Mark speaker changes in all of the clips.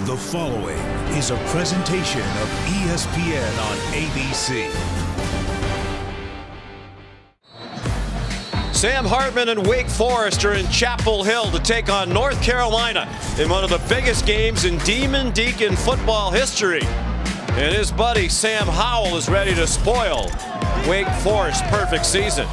Speaker 1: The following is a presentation of ESPN on ABC.
Speaker 2: Sam Hartman and Wake Forest are in Chapel Hill to take on North Carolina in one of the biggest games in Demon Deacon football history. And his buddy Sam Howell is ready to spoil Wake Forest's perfect season.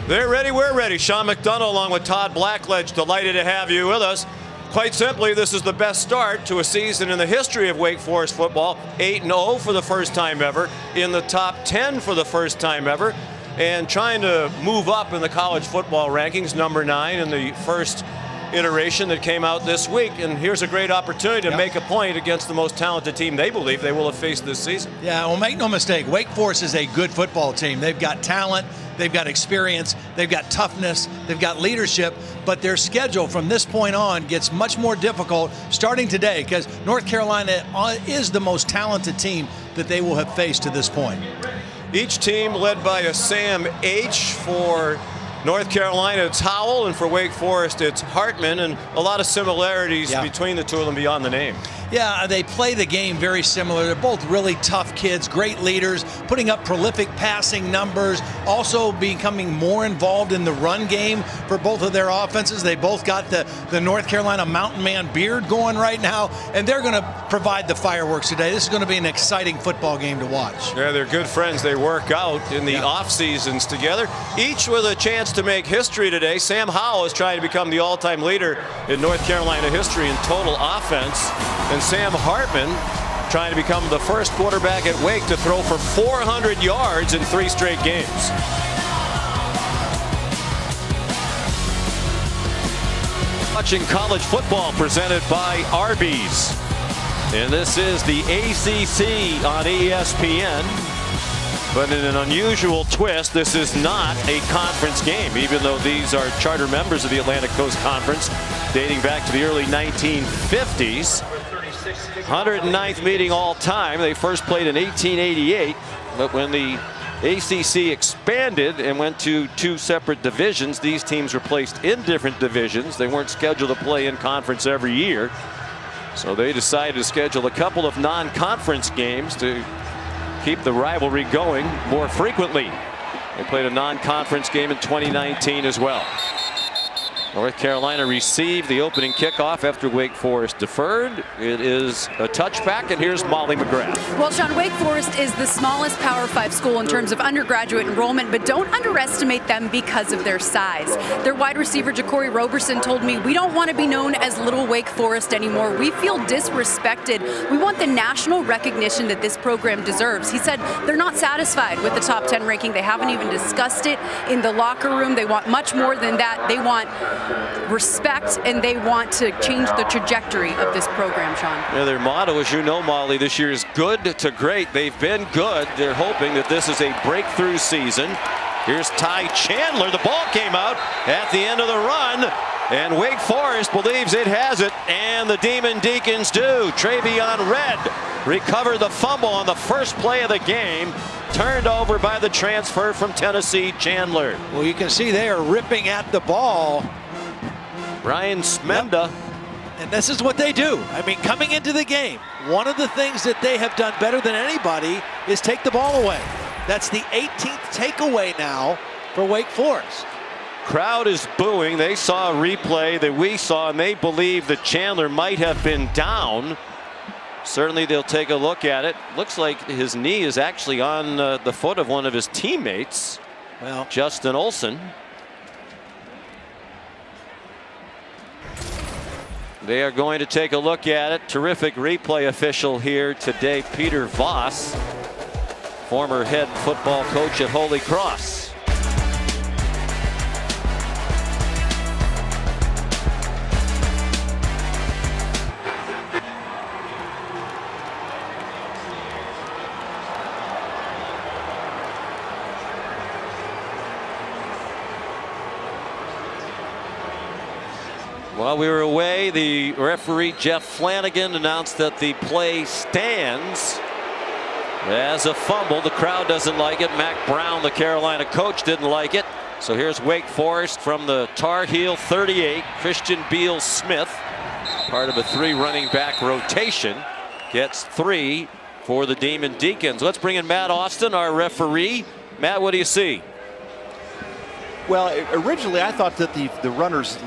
Speaker 2: They're ready, we're ready. Sean McDonough along with Todd Blackledge, delighted to have you with us. Quite simply, this is the best start to a season in the history of Wake Forest football. 8-0 for the first time ever, in the top 10 for the first time ever, and trying to move up in the college football rankings, number 9 in the first iteration that came out this week. And here's a great opportunity to make a point against the most talented team they believe they will have faced this season.
Speaker 3: Yeah, well, make no mistake, Wake Forest is a good football team. They've got talent, they've got experience, they've got toughness, they've got leadership, but their schedule from this point on gets much more difficult starting today because North Carolina is the most talented team that they will have faced to this point.
Speaker 2: Each team led by a Sam H. For North Carolina, it's Howell, and for Wake Forest, it's Hartman, and a lot of similarities between the two of them beyond the name.
Speaker 3: Yeah, they play the game very similar. They're both really tough kids, great leaders, putting up prolific passing numbers, also becoming more involved in the run game for both of their offenses. They both got the North Carolina Mountain Man beard going right now, and they're going to provide the fireworks today. This is going to be an exciting football game to watch.
Speaker 2: Yeah, they're good friends. They work out in the off seasons together, each with a chance to make history today. Sam Howell is trying to become the all-time leader in North Carolina history in total offense. And Sam Hartman trying to become the first quarterback at Wake to throw for 400 yards in 3 straight games. Watching college football presented by Arby's. And this is the ACC on ESPN. But in an unusual twist, this is not a conference game, even though these are charter members of the Atlantic Coast Conference dating back to the early 1950s. 109th meeting all time. They first played in 1888, but when the ACC expanded and went to 2 separate divisions, these teams were placed in different divisions. They weren't scheduled to play in conference every year, so they decided to schedule a couple of non-conference games to keep the rivalry going more frequently. They played a non-conference game in 2019 as well. North Carolina received the opening kickoff after Wake Forest deferred. It is a touchback, and here's Molly McGrath.
Speaker 4: Well, Sean, Wake Forest is the smallest Power 5 school in terms of undergraduate enrollment, but don't underestimate them because of their size. Their wide receiver, Jacory Roberson, told me, we don't want to be known as Little Wake Forest anymore. We feel disrespected. We want the national recognition that this program deserves. He said they're not satisfied with the top 10 ranking. They haven't even discussed it in the locker room. They want much more than that. They want respect, and they want to change the trajectory of this program, Sean.
Speaker 2: Yeah, their motto, as you know, Molly, this year is good to great. They've been good. They're hoping that this is a breakthrough season. Here's Ty Chandler. The ball came out at the end of the run, and Wake Forest believes it has it, and the Demon Deacons do. Travion Red recovered the fumble on the first play of the game, turned over by the transfer from Tennessee, Chandler.
Speaker 3: Well, you can see they are ripping at the ball.
Speaker 2: Ryan Smenda.
Speaker 3: And this is what they do. I mean, coming into the game, one of the things that they have done better than anybody is take the ball away. That's the 18th takeaway now for Wake Forest.
Speaker 2: Crowd is booing. They saw a replay that we saw, and they believe that Chandler might have been down. Certainly they'll take a look at it. Looks like his knee is actually on the foot of one of his teammates, Justin Olson. They are going to take a look at it. Terrific replay official here today, Peter Voss, former head football coach at Holy Cross. While we were away, the referee Jeff Flanagan announced that the play stands As a fumble, the crowd doesn't like it. Mac Brown, the Carolina coach, didn't like it. So here's Wake Forest from the Tar Heel 38. Christian Beal Smith, part of a 3 running back rotation, gets 3 for the Demon Deacons. Let's bring in Matt Austin, our referee. Matt, what do you see?
Speaker 5: Well, originally I thought that the runner's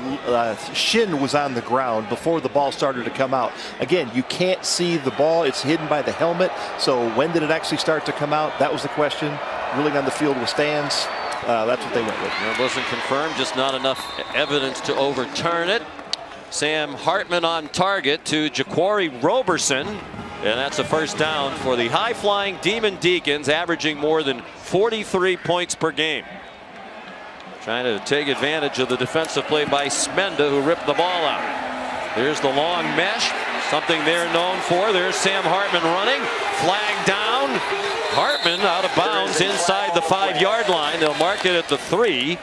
Speaker 5: shin was on the ground before the ball started to come out. Again, you can't see the ball. It's hidden by the helmet. So when did it actually start to come out? That was the question. Ruling on the field with stands. That's what they went with.
Speaker 2: It wasn't confirmed, just not enough evidence to overturn it. Sam Hartman on target to Jaquari Roberson. And that's a first down for the high-flying Demon Deacons, averaging more than 43 points per game. Trying to take advantage of the defensive play by Smenda, who ripped the ball out. There's the long mesh, something they're known for. There's Sam Hartman running, flag down. Hartman out of bounds inside the 5-yard line. They'll mark it at the 3.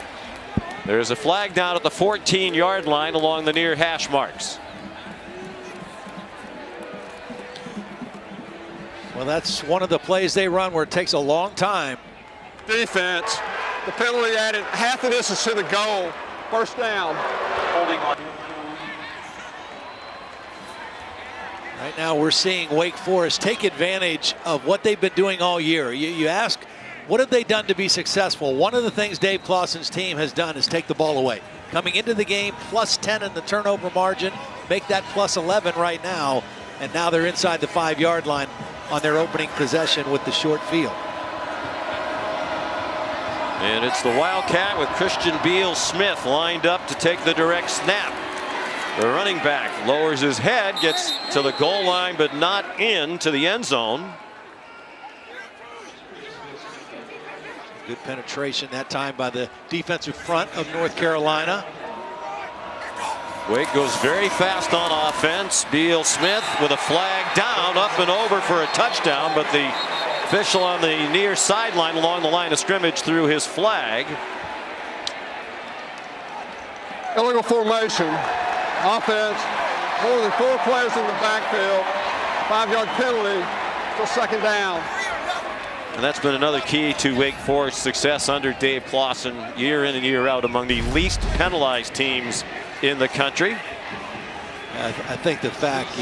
Speaker 2: There's a flag down at the 14-yard line along the near hash marks.
Speaker 3: Well, that's one of the plays they run where it takes a long time.
Speaker 6: Defense. The penalty added, half of this is to the goal. First down. Holding on.
Speaker 3: Right now we're seeing Wake Forest take advantage of what they've been doing all year. You ask, what have they done to be successful? One of the things Dave Clawson's team has done is take the ball away. Coming into the game, plus 10 in the turnover margin, make that plus 11 right now, and now they're inside the 5-yard line on their opening possession with the short field.
Speaker 2: And it's the Wildcat with Christian Beal Smith lined up to take the direct snap. The running back lowers his head, gets to the goal line, but not into the end zone.
Speaker 3: Good penetration that time by the defensive front of North Carolina.
Speaker 2: Wake goes very fast on offense. Beal Smith with a flag down, up and over for a touchdown, but the official on the near sideline along the line of scrimmage threw his flag.
Speaker 6: Illegal formation. Offense. More than 4 players in the backfield. 5-yard penalty. Still second down.
Speaker 2: And that's been another key to Wake Forest's success under Dave Clawson, year in and year out, among the least penalized teams in the country.
Speaker 3: I think the fact,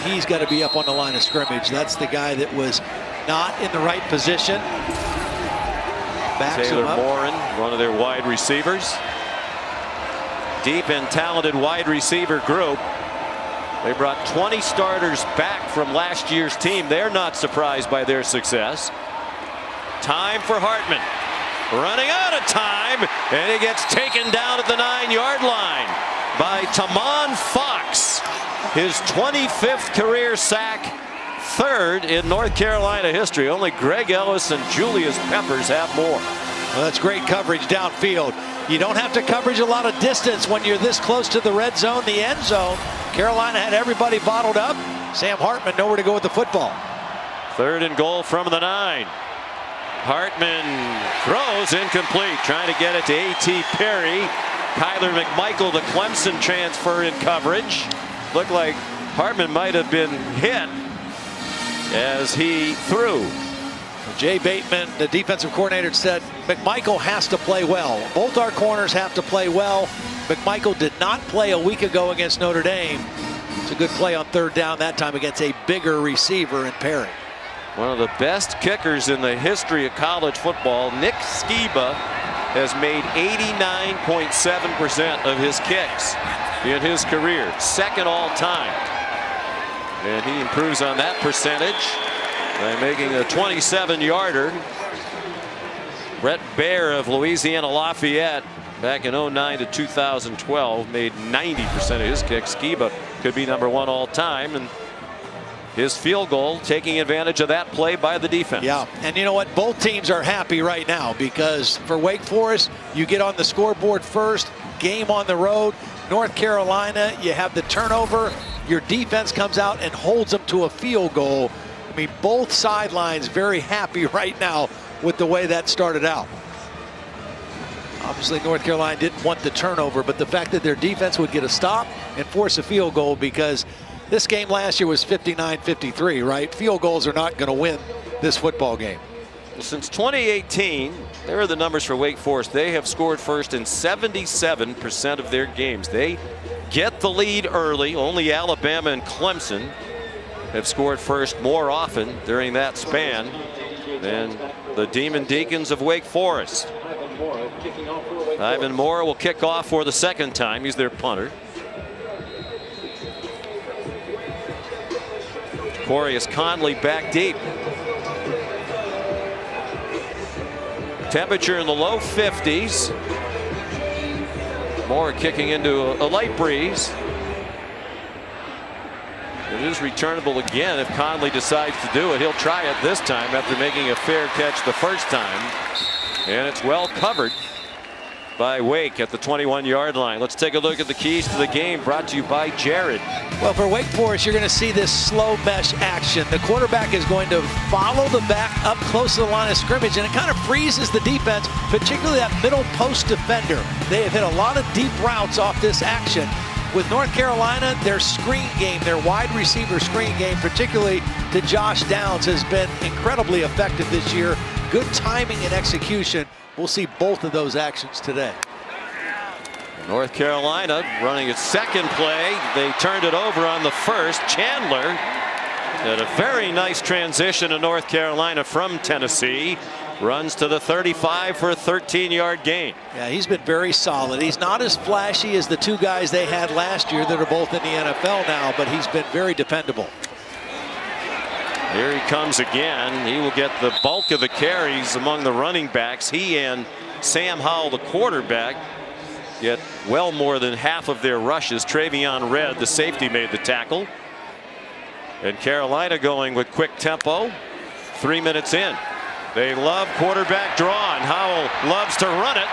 Speaker 3: he's got to be up on the line of scrimmage. That's the guy that was not in the right position. Backs
Speaker 2: Taylor
Speaker 3: him up.
Speaker 2: Morin, one of their wide receivers. Deep and talented wide receiver group. They brought 20 starters back from last year's team. They're not surprised by their success. Time for Hartman. Running out of time, and he gets taken down at the 9-yard line by Tamon Fox. His 25th career sack, 3rd in North Carolina history. Only Greg Ellis and Julius Peppers have more.
Speaker 3: Well, that's great coverage downfield. You don't have to coverage a lot of distance when you're this close to the red zone, the end zone. Carolina had everybody bottled up. Sam Hartman nowhere to go with the football.
Speaker 2: 3rd and goal from the 9. Hartman throws incomplete, trying to get it to A.T. Perry. Kyler McMichael, the Clemson transfer, in coverage. Looked like Hartman might have been hit as he threw.
Speaker 3: Jay Bateman, the defensive coordinator, said McMichael has to play well. Both our corners have to play well. McMichael did not play a week ago against Notre Dame. It's a good play on 3rd down that time against a bigger receiver in Perry.
Speaker 2: One of the best kickers in the history of college football, Nick Skiba, has made 89.7% of his kicks in his career, 2nd all time. And he improves on that percentage by making a 27-yarder. Brett Baer of Louisiana Lafayette back in 09 to 2012 made 90% of his kicks. Skiba could be number 1 all time, and his field goal taking advantage of that play by the defense.
Speaker 3: Yeah, and you know what? Both teams are happy right now because for Wake Forest, you get on the scoreboard first, game on the road. North Carolina, you have the turnover. Your defense comes out and holds them to a field goal. I mean, both sidelines very happy right now with the way that started out. Obviously, North Carolina didn't want the turnover, but the fact that their defense would get a stop and force a field goal, because this game last year was 59-53, right? Field goals are not going to win this football game.
Speaker 2: Well, since 2018, there are the numbers for Wake Forest. They have scored first in 77% of their games. They get the lead early. Only Alabama and Clemson have scored first more often during that span than the Demon Deacons of Wake Forest. Ivan Moore will kick off for the second time. He's their punter. Corius Conley back deep. Temperature in the low 50s. Moore kicking into a light breeze. It is returnable again if Conley decides to do it. He'll try it this time after making a fair catch the first time. And it's well covered by Wake at the 21-yard line. Let's take a look at the keys to the game, brought to you by Jared.
Speaker 3: Well, for Wake Forest, you're going to see this slow mesh action. The quarterback is going to follow the back up close to the line of scrimmage, and it kind of freezes the defense, particularly that middle post defender. They have hit a lot of deep routes off this action. With North Carolina, their screen game, their wide receiver screen game, particularly to Josh Downs, has been incredibly effective this year. Good timing and execution. We'll see both of those actions today.
Speaker 2: North Carolina running its second play. They turned it over on the first. Chandler had a very nice transition to North Carolina from Tennessee. Runs to the 35 for a 13-yard gain.
Speaker 3: Yeah, he's been very solid. He's not as flashy as the two guys they had last year that are both in the NFL now, but he's been very dependable.
Speaker 2: Here he comes again. He will get the bulk of the carries among the running backs. He and Sam Howell, the quarterback, get well more than half of their rushes. Travion Red, the safety, made the tackle. And Carolina going with quick tempo. 3 minutes in. They love quarterback draw, and Howell loves to run it.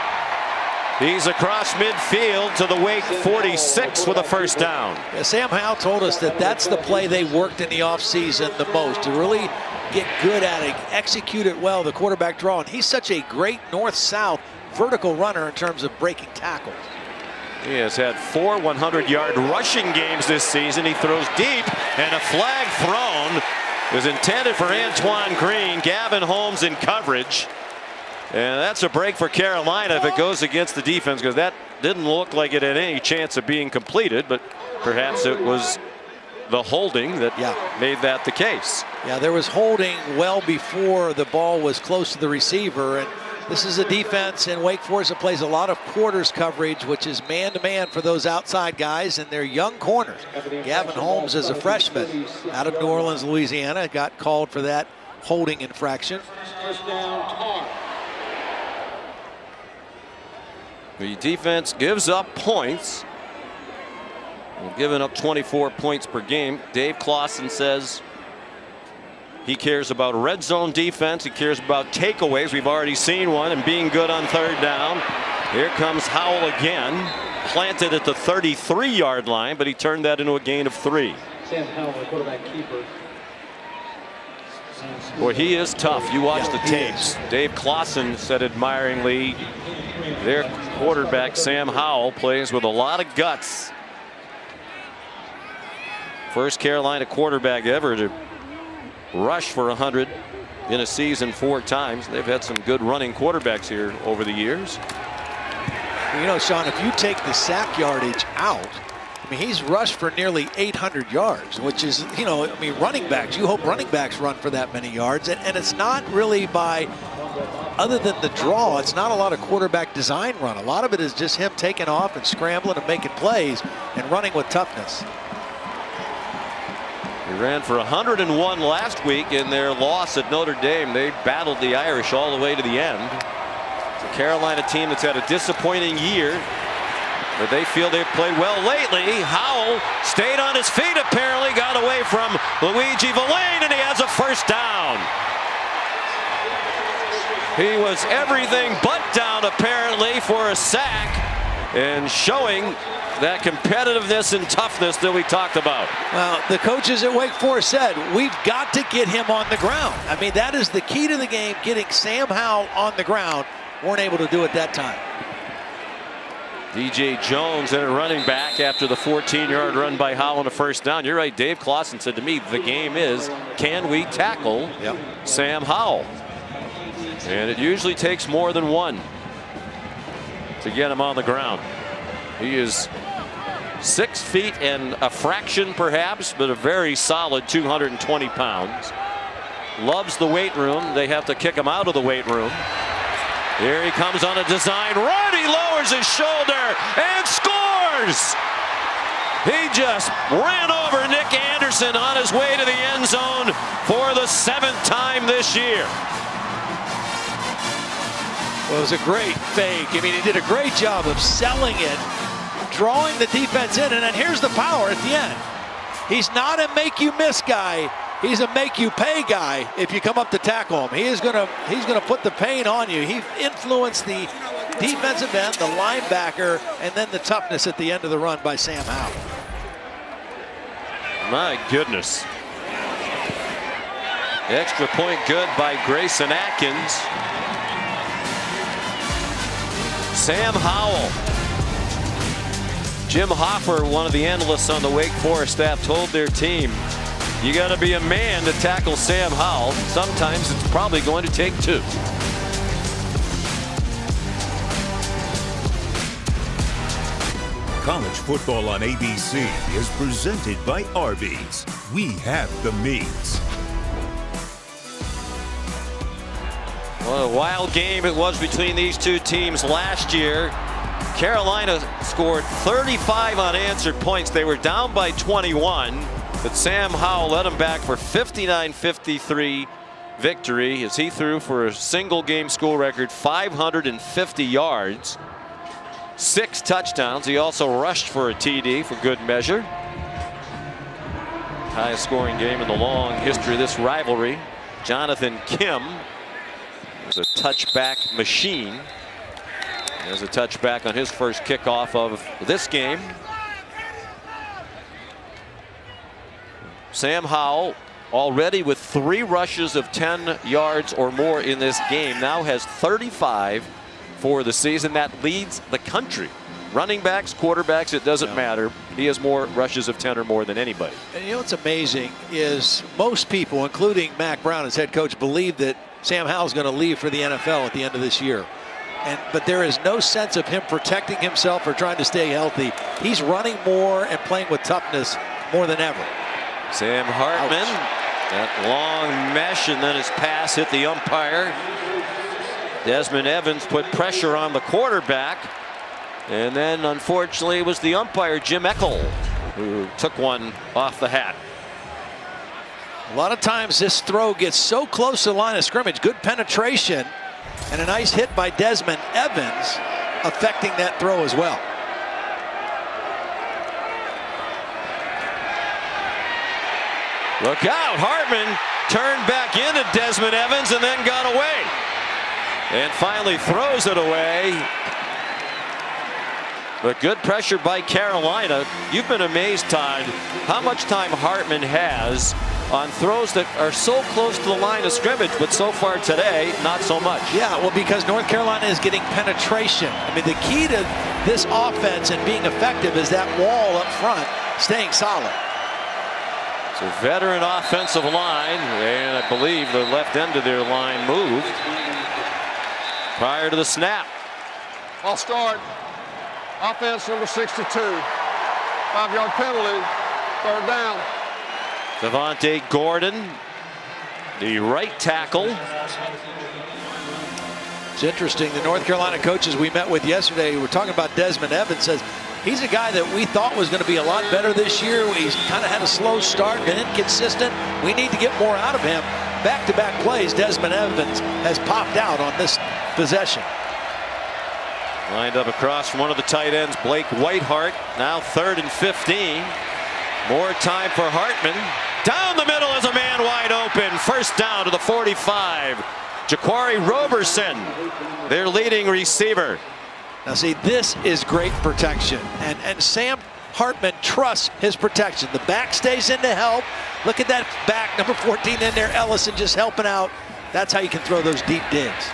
Speaker 2: He's across midfield to the Wake 46 with a first down.
Speaker 3: Yeah, Sam Howell told us that that's the play they worked in the offseason the most, to really get good at it, execute it well, the quarterback draw. And he's such a great north-south vertical runner in terms of breaking tackles.
Speaker 2: He has had 4 100-yard rushing games this season. He throws deep, and a flag thrown. It was intended for Antoine Green. Gavin Holmes in coverage. And that's a break for Carolina if it goes against the defense, because that didn't look like it had any chance of being completed, but perhaps it was the holding that made that the case.
Speaker 3: Yeah, there was holding well before the ball was close to the receiver, and this is a defense in Wake Forest that plays a lot of quarters coverage, which is man-to-man for those outside guys and their young corners. Gavin Holmes is a freshman out of New Orleans, Louisiana, got called for that holding infraction.
Speaker 2: The defense gives up points. They're giving up 24 points per game. Dave Clawson says he cares about red zone defense. He cares about takeaways. We've already seen one, and being good on third down. Here comes Howell again. Planted at the 33-yard line, but he turned that into a gain of 3.
Speaker 7: Sam Howell, the quarterback keeper.
Speaker 2: Boy, he is tough. You watch the tapes. Dave Clawson said admiringly, their quarterback, Sam Howell, plays with a lot of guts. First Carolina quarterback ever to rush for 100 in a season 4 times. They've had some good running quarterbacks here over the years.
Speaker 3: You know, Sean, if you take the sack yardage out, I mean, he's rushed for nearly 800 yards, which is, you know, I mean, running backs, you hope running backs run for that many yards. And it's not really by, other than the draw, it's not a lot of quarterback design run. A lot of it is just him taking off and scrambling and making plays and running with toughness.
Speaker 2: He ran for 101 last week in their loss at Notre Dame. They battled the Irish all the way to the end. It's a Carolina team that's had a disappointing year, but they feel they've played well lately. Howell stayed on his feet, apparently, got away from Luigi Villain, and he has a first down. He was everything but down, apparently, for a sack, and showing that competitiveness and toughness that we talked about.
Speaker 3: Well, the coaches at Wake Forest said, we've got to get him on the ground. I mean, that is the key to the game, getting Sam Howell on the ground. Weren't able to do it that time.
Speaker 2: DJ Jones in at running back after the 14-yard run by Howell on a first down. You're right. Dave Clausen said to me, the game is, can we tackle Sam Howell? And it usually takes more than one to get him on the ground. He is 6 feet and a fraction perhaps, but a very solid 220 pounds. Loves the weight room. They have to kick him out of the weight room. Here he comes on a design run. He lowers his shoulder and scores. He just ran over Nick Anderson on his way to the end zone for the 7th time this year.
Speaker 3: Well, it was a great fake. I mean, he did a great job of selling it, drawing the defense in, and then here's the power at the end. He's not a make-you-miss guy. He's a make-you-pay guy if you come up to tackle him. He's gonna put the pain on you. He influenced the defensive end, the linebacker, and then the toughness at the end of the run by Sam Howell.
Speaker 2: My goodness. Extra point good by Grayson Atkins. Sam Howell. Jim Hoffer, one of the analysts on the Wake Forest staff, told their team, you got to be a man to tackle Sam Howell. Sometimes it's probably going to take two.
Speaker 1: College football on ABC is presented by Arby's. We have the meats.
Speaker 2: What a wild game it was between these two teams last year. Carolina scored 35 unanswered points. They were down by 21, but Sam Howell led them back for 59-53 victory as he threw for a single game school record 550 yards, 6 touchdowns. He also rushed for a TD for good measure. Highest scoring game in the long history of this rivalry. Jonathan Kim is a touchback machine. There's a touchback on his first kickoff of this game. Sam Howell already with 3 rushes of 10 yards or more in this game, now has 35 for the season. That leads the country. Running backs, quarterbacks, it doesn't matter. He has more rushes of 10 or more than anybody.
Speaker 3: And you know what's amazing is most people, including Mack Brown as head coach, believe that Sam Howell's going to leave for the NFL at the end of this year. But there is no sense of him protecting himself or trying to stay healthy. He's running more and playing with toughness more than ever.
Speaker 2: Sam Hartman, that long mesh, and then his pass hit the umpire. Desmond Evans put pressure on the quarterback. And then, unfortunately, it was the umpire, Jim Eckel, who took one off the hat.
Speaker 3: A lot of times this throw gets so close to the line of scrimmage. Good penetration and a nice hit by Desmond Evans affecting that throw as well.
Speaker 2: Look out, Hartman turned back into Desmond Evans and then got away. And finally throws it away. But good pressure by Carolina. You've been amazed, Todd, how much time Hartman has on throws that are so close to the line of scrimmage, but so far today, not so much.
Speaker 3: Yeah, well, because North Carolina is getting penetration. I mean, the key to this offense and being effective is that wall up front staying solid.
Speaker 2: It's a veteran offensive line, and I believe the left end of their line moved prior to the snap.
Speaker 6: I'll start. Offense number 62. 5-yard penalty. 3rd down.
Speaker 2: Devontae Gordon, the right tackle.
Speaker 3: It's interesting. The North Carolina coaches we met with yesterday were talking about Desmond Evans. Says he's a guy that we thought was going to be a lot better this year. He's kind of had a slow start, been inconsistent. We need to get more out of him. Back-to-back plays, Desmond Evans has popped out on this possession.
Speaker 2: Lined up across from one of the tight ends, Blake Whiteheart. Now 3rd and 15. More time for Hartman. Down the middle is a man wide open. First down to the 45. Jaquari Roberson, their leading receiver.
Speaker 3: Now see, this is great protection. And Sam Hartman trusts his protection. The back stays in to help. Look at that back, number 14 in there. Ellison just helping out. That's how you can throw those deep digs.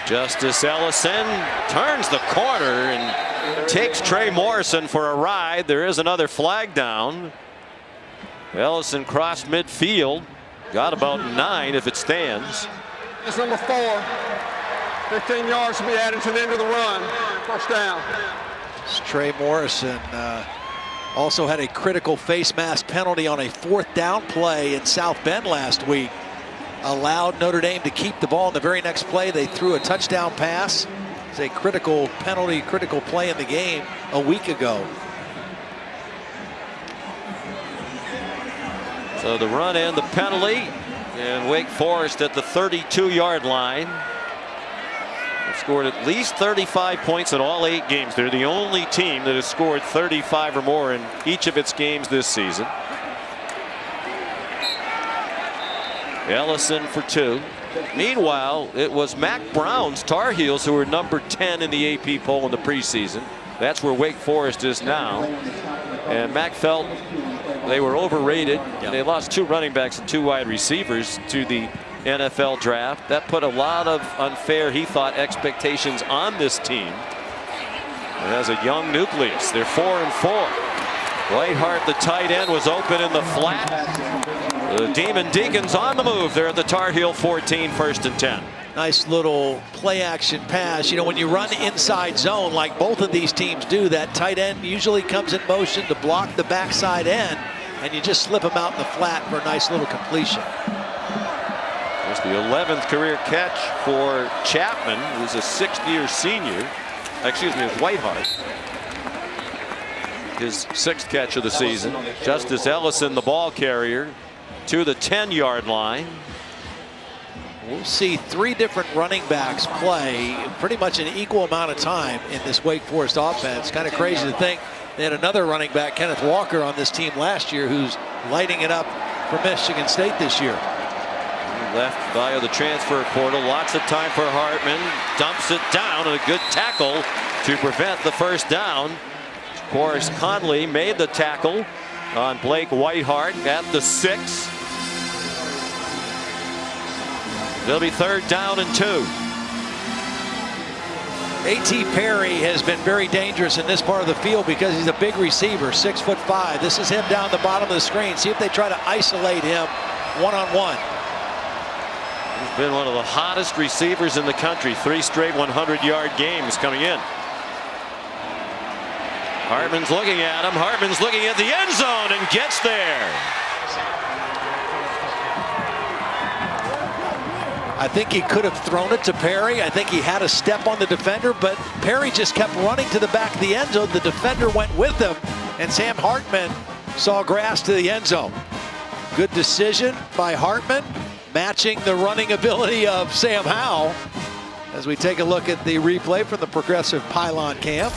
Speaker 2: Justice Ellison turns the corner and takes Trey Morrison for a ride. There is another flag down. Ellison crossed midfield. Got about 9 if it stands.
Speaker 6: It's number 4. 15 yards to be added to the end of the run. First down.
Speaker 3: Trey Morrison also had a critical face mask penalty on a 4th down play in South Bend last week. Allowed Notre Dame to keep the ball in the very next play. They threw a touchdown pass. It's a critical penalty, critical play in the game a week ago.
Speaker 2: So the run and the penalty, and Wake Forest at the 32-yard line. They've scored at least 35 points in all 8 games. They're the only team that has scored 35 or more in each of its games this season. Ellison for 2. Meanwhile, it was Mac Brown's Tar Heels who were number 10 in the AP poll in the preseason. That's where Wake Forest is now. And Mac felt they were overrated. Yep. They lost 2 running backs and 2 wide receivers to the NFL draft. That put a lot of unfair, he thought, expectations on this team. It has a young nucleus. They're 4-4. Whitehart, the tight end, was open in the flat. The Demon Deacons on the move. They're at the Tar Heel 14, 1st and 10.
Speaker 3: Nice little play action pass. You know, when you run inside zone like both of these teams do, that tight end usually comes in motion to block the backside end, and you just slip him out in the flat for a nice little completion.
Speaker 2: There's the 11th career catch for Chapman, who's a 6th-year senior. Excuse me, it's Whitehart. His 6th catch of the season. Justice Ellison, the ball carrier, to the 10-yard line.
Speaker 3: We'll see 3 different running backs play pretty much an equal amount of time in this Wake Forest offense. Kind of crazy to think they had another running back, Kenneth Walker, on this team last year who's lighting it up for Michigan State this year.
Speaker 2: He left via the transfer portal. Lots of time for Hartman. Dumps it down, and a good tackle to prevent the first down. Of course, Conley made the tackle on Blake Whitehart at the 6. It'll be 3rd down and 2.
Speaker 3: A.T. Perry has been very dangerous in this part of the field because he's a big receiver, 6'5". This is him down the bottom of the screen. See if they try to isolate him one-on-one.
Speaker 2: He's been one of the hottest receivers in the country. 3 straight 100-yard games coming in. Hartman's looking at him. Hartman's looking at the end zone and gets there.
Speaker 3: I think he could have thrown it to Perry. I think he had a step on the defender, but Perry just kept running to the back of the end zone. The defender went with him, and Sam Hartman saw grass to the end zone. Good decision by Hartman, matching the running ability of Sam Howell. As we take a look at the replay from the Progressive Pylon camp.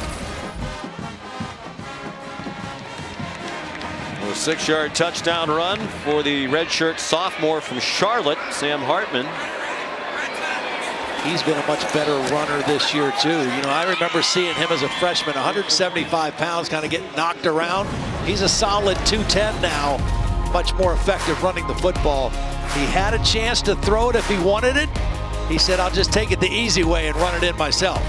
Speaker 2: A 6-yard touchdown run for the redshirt sophomore from Charlotte, Sam Hartman.
Speaker 3: He's been a much better runner this year, too. You know, I remember seeing him as a freshman, 175 pounds, kind of getting knocked around. He's a solid 210 now, much more effective running the football. He had a chance to throw it if he wanted it. He said, I'll just take it the easy way and run it in myself.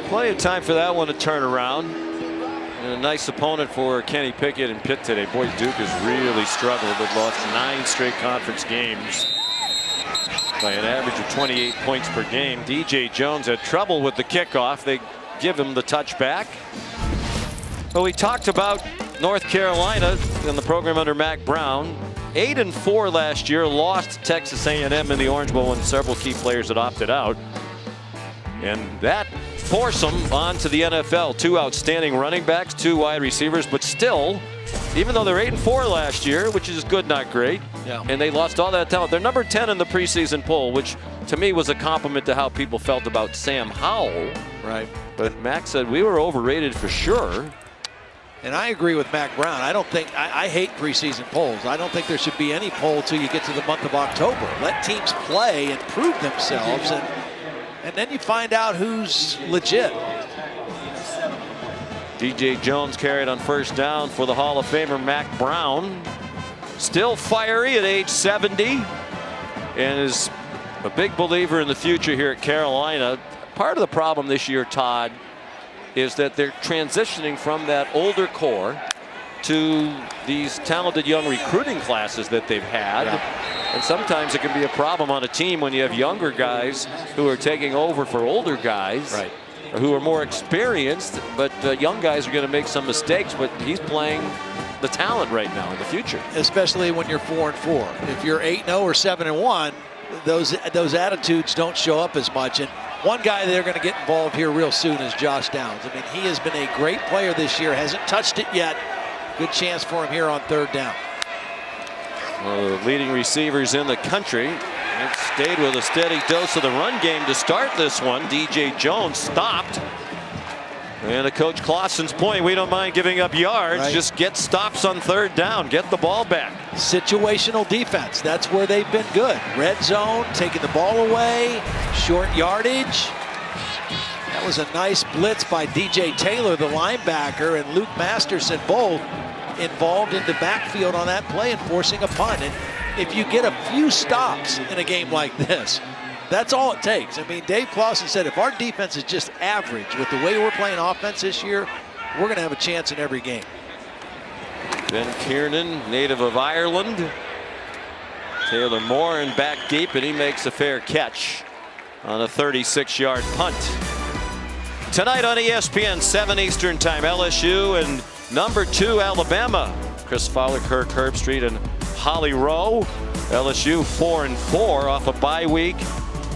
Speaker 2: Plenty of time for that one to turn around. And a nice opponent for Kenny Pickett and Pitt today. Boy, Duke has really struggled. They've lost 9 straight conference games by an average of 28 points per game. DJ Jones had trouble with the kickoff. They give him the touchback. Well, we talked about North Carolina in the program under Mac Brown. 8-4 last year, lost to Texas A&M in the Orange Bowl when several key players had opted out. And that forced them on to the NFL. 2 outstanding running backs, 2 wide receivers, but still, even though they're 8-4 last year, which is good, not great, and they lost all that talent, they're number 10 in the preseason poll, which to me was a compliment to how people felt about Sam Howell.
Speaker 3: Right.
Speaker 2: But Mac said we were overrated for sure.
Speaker 3: And I agree with Mac Brown. I don't think, I hate preseason polls. I don't think there should be any poll till you get to the month of October. Let teams play and prove themselves, and then you find out who's legit.
Speaker 2: DJ Jones carried on first down for the Hall of Famer Mac Brown. Still fiery at age 70 and is a big believer in the future here at Carolina. Part of the problem this year, Todd, is that they're transitioning from that older core to these talented young recruiting classes that they've had. And sometimes it can be a problem on a team when you have younger guys who are taking over for older guys.
Speaker 3: Right.
Speaker 2: Or who are more experienced, but young guys are going to make some mistakes, but he's playing the talent right now in the future.
Speaker 3: Especially when you're 4-4. If you're 8-0 or 7-1, those attitudes don't show up as much. And one guy they're going to get involved here real soon is Josh Downs. I mean, he has been a great player this year, hasn't touched it yet. Good chance for him here on third down.
Speaker 2: One of the leading receivers in the country. It stayed with a steady dose of the run game to start this one. DJ Jones stopped. And to Coach Clausen's point, we don't mind giving up yards.
Speaker 3: Right.
Speaker 2: Just get stops on third down. Get the ball back.
Speaker 3: Situational defense. That's where they've been good. Red zone, taking the ball away, short yardage. That was a nice blitz by DJ Taylor, the linebacker, and Luke Masterson both involved in the backfield on that play and forcing a punt. And if you get a few stops in a game like this, that's all it takes. I mean, Dave Clawson said if our defense is just average with the way we're playing offense this year, we're going to have a chance in every game.
Speaker 2: Ben Kiernan, native of Ireland. Taylor Moore back deep, and he makes a fair catch on a 36-yard punt. Tonight on ESPN, 7 Eastern time, LSU and number 2 Alabama. Chris Fowler, Kirk Herbstreit, and Holly Rowe. LSU 4-4 off a bye week.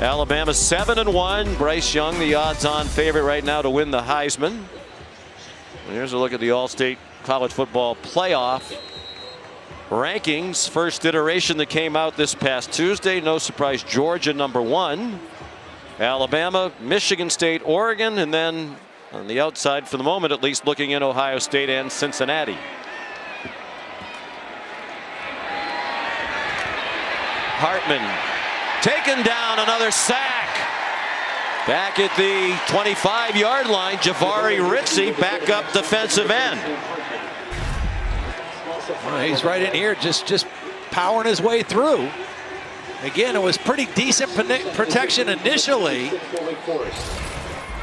Speaker 2: Alabama 7-1. Bryce Young, the odds-on favorite right now to win the Heisman. And here's a look at the All-State College Football Playoff rankings. First iteration that came out this past Tuesday. No surprise, Georgia number 1. Alabama, Michigan State, Oregon, and then on the outside, for the moment at least, looking in Ohio State and Cincinnati. Hartman taken down, another sack. Back at the 25-yard line, Jahvaree Ritzie, backup defensive end.
Speaker 3: Well, he's right in here, just powering his way through. Again, it was pretty decent protection initially,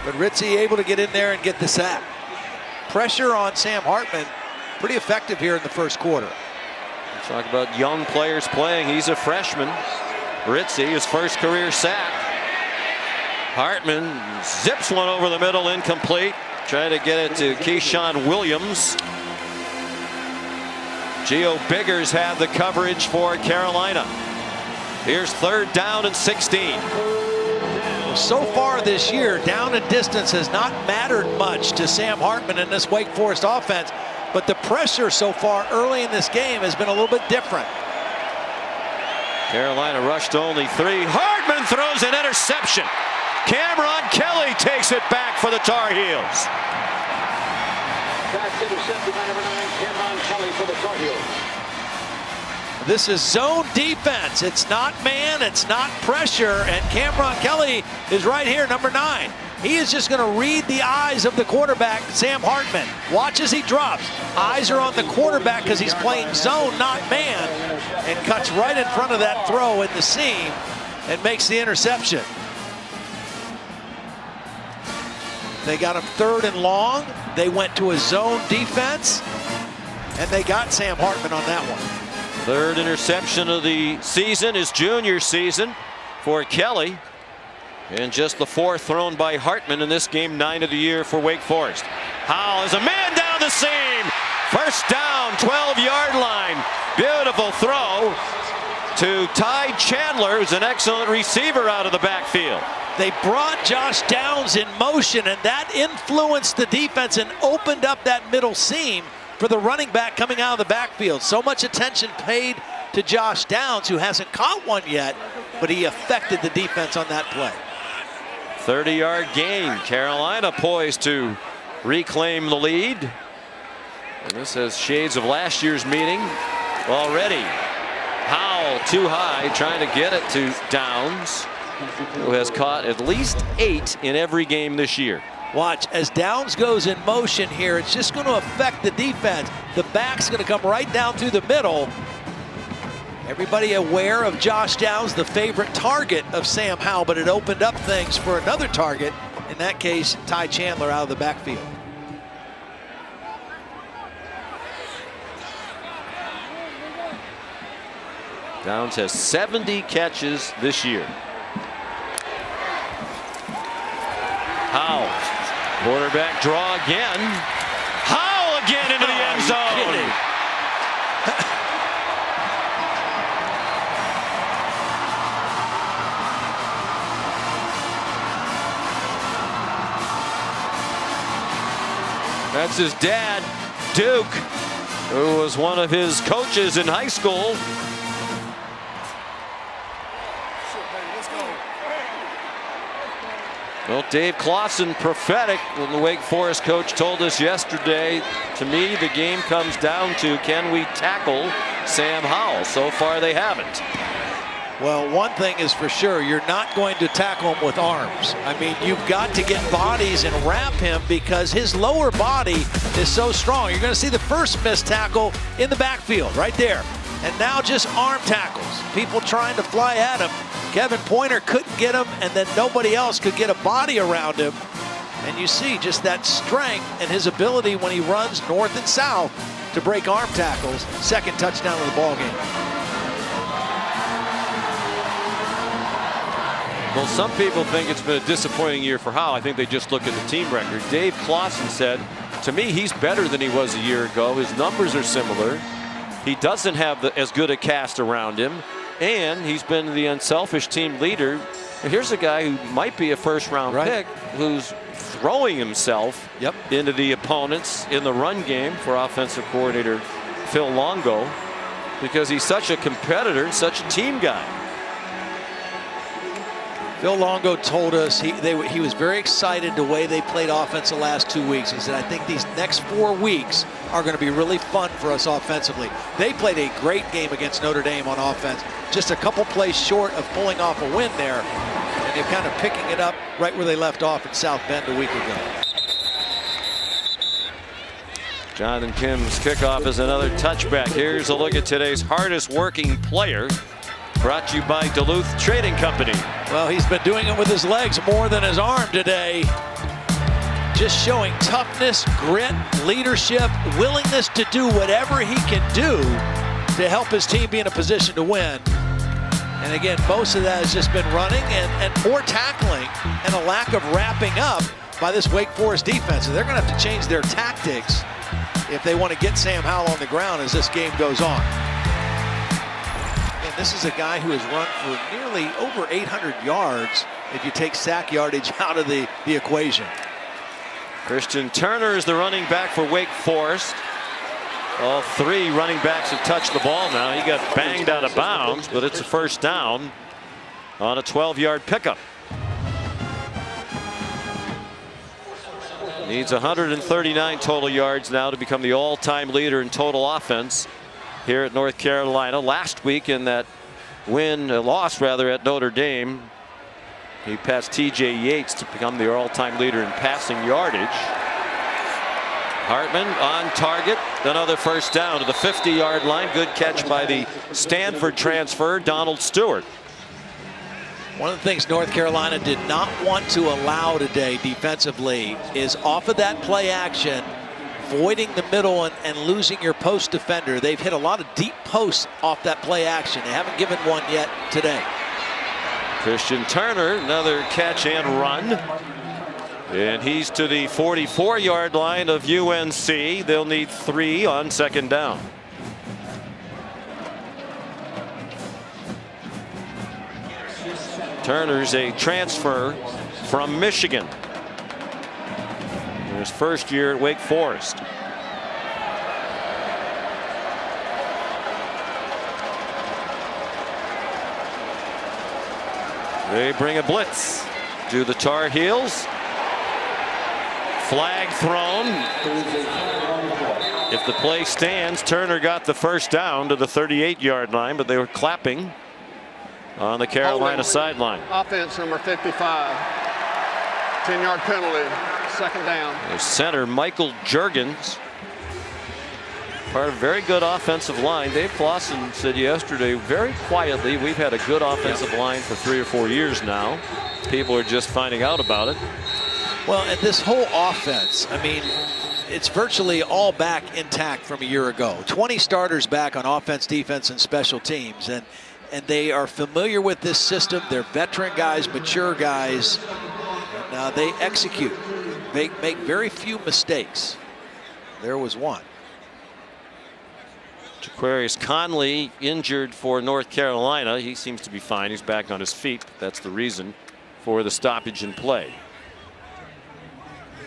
Speaker 3: but Ritzie able to get in there and get the sack. Pressure on Sam Hartman, pretty effective here in the first quarter.
Speaker 2: Let's talk about young players playing. He's a freshman. Ritzie, his first career sack. Hartman zips one over the middle, incomplete. Trying to get it to Keyshawn Williams. Gio Biggers had the coverage for Carolina. Here's third down and 16.
Speaker 3: So far this year, down and distance has not mattered much to Sam Hartman in this Wake Forest offense, but the pressure so far early in this game has been a little bit different.
Speaker 2: Carolina rushed only 3. Hartman throws an interception. Cameron Kelly takes it back for the Tar Heels.
Speaker 7: That's intercepted by number 9, Cameron Kelly for the Tar Heels.
Speaker 3: This is zone defense. It's not man, it's not pressure, and Cameron Kelly is right here, number 9. He is just going to read the eyes of the quarterback, Sam Hartman. Watch as he drops. Eyes are on the quarterback because he's playing zone, not man, and cuts right in front of that throw in the seam and makes the interception. They got him third and long. They went to a zone defense, and they got Sam Hartman on that one.
Speaker 2: Third interception of the season, his junior season for Kelly. And just the 4th thrown by Hartman in this game, 9 of the year for Wake Forest. Howell is a man down the seam. First down, 12-yard line. Beautiful throw to Ty Chandler, who's an excellent receiver out of the backfield.
Speaker 3: They brought Josh Downs in motion, and that influenced the defense and opened up that middle seam for the running back coming out of the backfield. So much attention paid to Josh Downs, who hasn't caught one yet, but he affected the defense on that play.
Speaker 2: 30-yard gain. Carolina poised to reclaim the lead. And this has shades of last year's meeting already. Howell too high, trying to get it to Downs, who has caught at least 8 in every game this year.
Speaker 3: Watch, as Downs goes in motion here, it's just going to affect the defense. The back's going to come right down through the middle. Everybody aware of Josh Downs, the favorite target of Sam Howell, but it opened up things for another target. In that case, Ty Chandler out of the backfield.
Speaker 2: Downs has 70 catches this year. Howell, quarterback draw again. Howell again into the end zone. That's his dad, Duke, who was one of his coaches in high school. Well, Dave Clawson, prophetic when the Wake Forest coach told us yesterday, to me, the game comes down to, can we tackle Sam Howell? So far, they haven't.
Speaker 3: Well, one thing is for sure, you're not going to tackle him with arms. I mean, you've got to get bodies and wrap him because his lower body is so strong. You're going to see the first missed tackle in the backfield right there. And now just arm tackles. People trying to fly at him. Kevin Pointer couldn't get him, and then nobody else could get a body around him. And you see just that strength and his ability when he runs north and south to break arm tackles. Second touchdown of the ball game.
Speaker 2: Well, some people think it's been a disappointing year for Howell. I think they just look at the team record. Dave Clawson said, to me, he's better than he was a year ago. His numbers are similar. He doesn't have as good a cast around him. And he's been the unselfish team leader. And here's a guy who might be a first-round pick who's throwing himself into the opponents in the run game for offensive coordinator Phil Longo because he's such a competitor and such a team guy.
Speaker 3: Phil Longo told us he was very excited the way they played offense the last 2 weeks. He said, I think these next 4 weeks are going to be really fun for us offensively. They played a great game against Notre Dame on offense. Just a couple plays short of pulling off a win there. And they're kind of picking it up right where they left off in South Bend a week ago.
Speaker 2: Jonathan Kim's kickoff is another touchback. Here's a look at today's hardest working player. Brought to you by Duluth Trading Company.
Speaker 3: Well, he's been doing it with his legs more than his arm today. Just showing toughness, grit, leadership, willingness to do whatever he can do to help his team be in a position to win. And again, most of that has just been running and poor tackling and a lack of wrapping up by this Wake Forest defense. So they're going to have to change their tactics if they want to get Sam Howell on the ground as this game goes on. This is a guy who has run for nearly over 800 yards if you take sack yardage out of the equation.
Speaker 2: Christian Turner is the running back for Wake Forest. All 3 running backs have touched the ball now. He got banged out of bounds, but it's a first down on a 12-yard pickup. Needs 139 total yards now to become the all-time leader in total offense here at North Carolina. Last week in that loss at Notre Dame, he passed TJ Yates to become the all-time leader in passing yardage. Hartman on target, another first down to the 50-yard line. Good catch by the Stanford transfer, Donald Stewart.
Speaker 3: One of the things North Carolina did not want to allow today defensively is off of that play action, voiding the middle and losing your post defender. They've hit a lot of deep posts off that play action. They haven't given one yet today.
Speaker 2: Christian Turner, another catch and run. And he's to the 44-yard line of UNC. They'll need 3 on second down. Turner's a transfer from Michigan. In his first year at Wake Forest. They bring a blitz. do the Tar Heels. Flag thrown. If the play stands, Turner got the first down to the 38-yard line, but they were clapping on the Carolina sideline.
Speaker 6: Offense number 55. 10-yard penalty. Second down.
Speaker 2: The center, Michael Juergens, part of a very good offensive line. Dave Clawson said yesterday, very quietly, we've had a good offensive line for 3 or 4 years now. People are just finding out about it.
Speaker 3: Well, and this whole offense, I mean, it's virtually all back intact from a year ago. 20 starters back on offense, defense, and special teams. And they are familiar with this system. They're veteran guys, mature guys. And they execute. They make very few mistakes. There was one.
Speaker 2: Jaquarius Conley injured for North Carolina. He seems to be fine. He's back on his feet. That's the reason for the stoppage in play.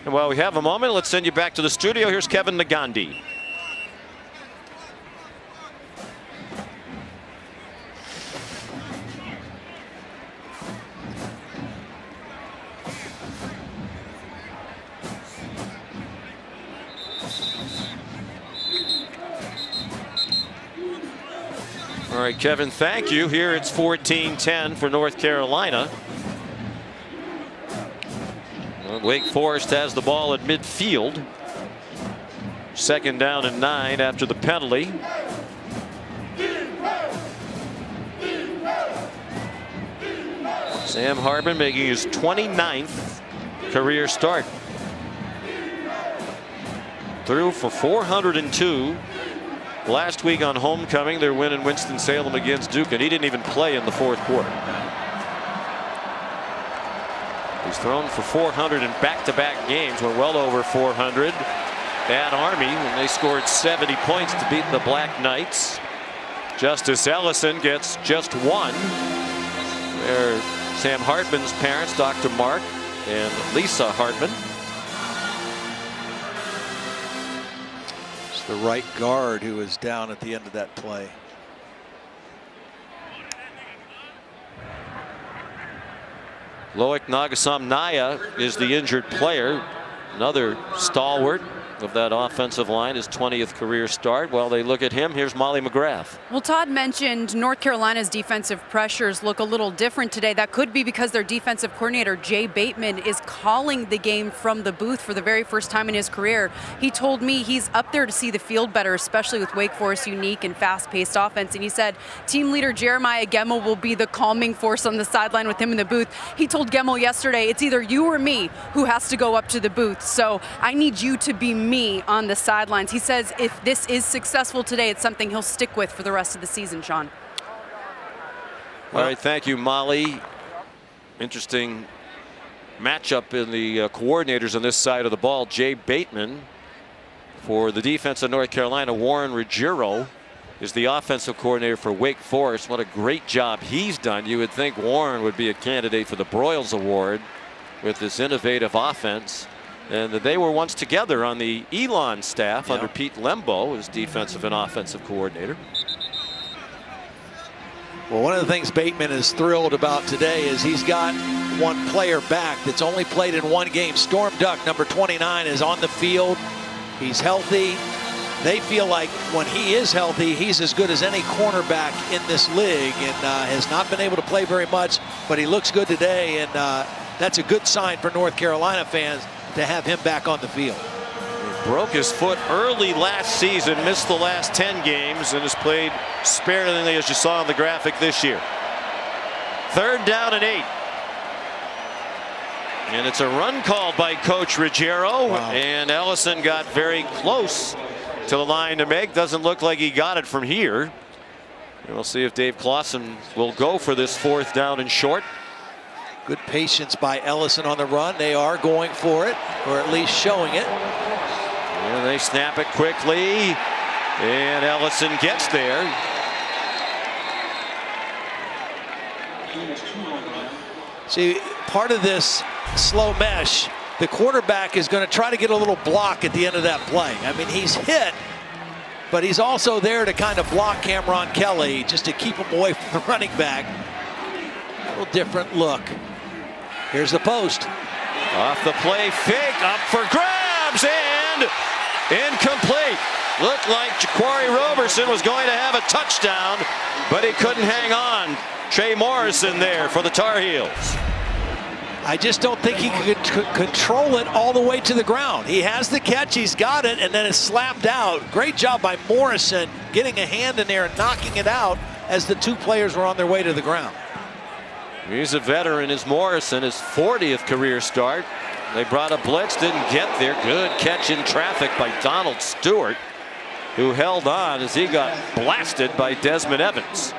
Speaker 2: And while we have a moment, let's send you back to the studio. Here's Kevin Nagandi. All right, Kevin, thank you. Here it's 14-10 for North Carolina. Wake Forest has the ball at midfield. Second down and 9 after the penalty. Sam Hartman making his 29th career start. Threw for 402 last week on homecoming. Their win in Winston-Salem against Duke, and he didn't even play in the fourth quarter. He's thrown for 400 in back-to-back games. Went well over 400 at Army when they scored 70 points to beat the Black Knights. Justice Ellison gets just one. They're Sam Hartman's parents, Dr. Mark and Lisa Hartman.
Speaker 3: It's the right guard who is down at the end of that play.
Speaker 2: Loic Nagasamnaya is the injured player. Another stalwart of that offensive line, his 20th career start. While they look at him, here's Molly McGrath.
Speaker 4: Well, Todd mentioned North Carolina's defensive pressures look a little different today. That could be because their defensive coordinator, Jay Bateman, is calling the game from the booth for the very first time in his career. He told me he's up there to see the field better, especially with Wake Forest's unique and fast-paced offense. And he said team leader Jeremiah Gemmel will be the calming force on the sideline with him in the booth. He told Gemmel yesterday, it's either you or me who has to go up to the booth. So I need you to be me on the sidelines. He says if this is successful today, it's something he'll stick with for the rest of the season, Sean.
Speaker 2: All right, thank you, Molly. Interesting matchup in the coordinators on this side of the ball. Jay Bateman for the defense of North Carolina. Warren Ruggiero is the offensive coordinator for Wake Forest. What a great job he's done. You would think Warren would be a candidate for the Broyles Award with this innovative offense. And they were once together on the Elon staff under Pete Lembo as defensive and offensive coordinator.
Speaker 3: Well, one of the things Bateman is thrilled about today is he's got one player back that's only played in one game. Storm Duck, number 29, is on the field. He's healthy. They feel like when he is healthy, he's as good as any cornerback in this league, and has not been able to play very much, but he looks good today, and that's a good sign for North Carolina fans to have him back on the field.
Speaker 2: He broke his foot early last season, missed the last 10 games, and has played sparingly, as you saw on the graphic, this year. Third down and 8. And it's a run called by Coach Ruggiero. Wow. And Ellison got very close to the line to make. Doesn't look like he got it from here. And we'll see if Dave Clawson will go for this fourth down and short.
Speaker 3: Good patience by Ellison on the run. They are going for it, or at least showing it.
Speaker 2: And they snap it quickly, and Ellison gets there.
Speaker 3: See, part of this slow mesh, the quarterback is going to try to get a little block at the end of that play. I mean, he's hit, but he's also there to kind of block Cameron Kelly just to keep him away from the running back. A little different look. Here's the post.
Speaker 2: Off the play, fake, up for grabs, and incomplete. Looked like Jaquarii Roberson was going to have a touchdown, but he couldn't hang on. Trey Morrison there for the Tar Heels.
Speaker 3: I just don't think he could control it all the way to the ground. He has the catch, he's got it, and then it's slapped out. Great job by Morrison getting a hand in there and knocking it out as the two players were on their way to the ground.
Speaker 2: He's a veteran, is Morrison, his 40th career start. They brought a blitz, didn't get there. Good catch in traffic by Donald Stewart, who held on as he got blasted by Desmond Evans.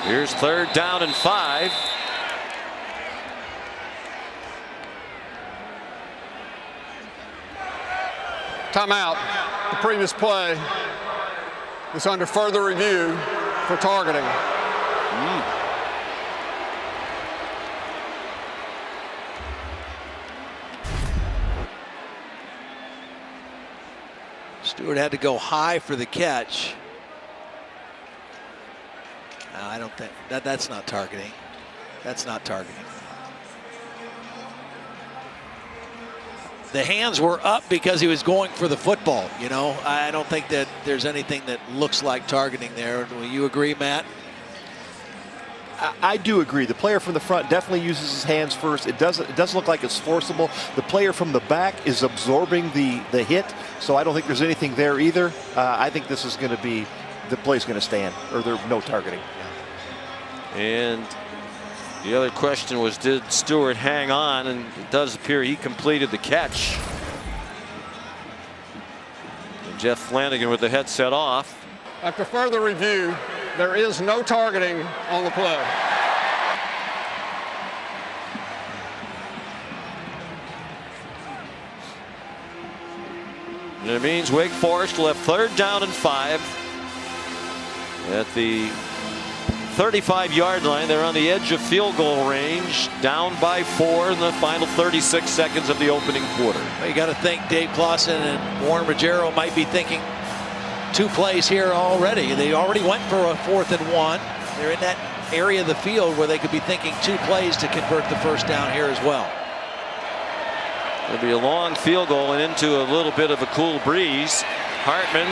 Speaker 2: Here's 3rd down and 5.
Speaker 6: Timeout. The previous play is under further review for targeting.
Speaker 3: Stewart had to go high for the catch. No, I don't think that's not targeting. That's not targeting. The hands were up because he was going for the football. You know, I don't think that there's anything that looks like targeting there. Will you agree, Matt?
Speaker 5: I do agree. The player from the front definitely uses his hands first. It doesn't look like it's forcible. The player from the back is absorbing the hit, so I don't think there's anything there either. I think this is going to be, the play's going to stand, or there's no targeting.
Speaker 2: And the other question was, did Stewart hang on? And it does appear he completed the catch. And Jeff Flanagan with the headset off.
Speaker 6: After further review, there is no targeting on the play.
Speaker 2: And it means Wake Forest will have 3rd down and 5 at the 35-yard line. They're on the edge of field goal range, down by 4 in the final 36 seconds of the opening quarter.
Speaker 3: Well, you got to think Dave Clawson and Warren Ruggiero might be thinking 2 plays here already. They already went for a 4th and 1. They're in that area of the field where they could be thinking 2 plays to convert the first down here as well.
Speaker 2: It'll be a long field goal and into a little bit of a cool breeze. Hartman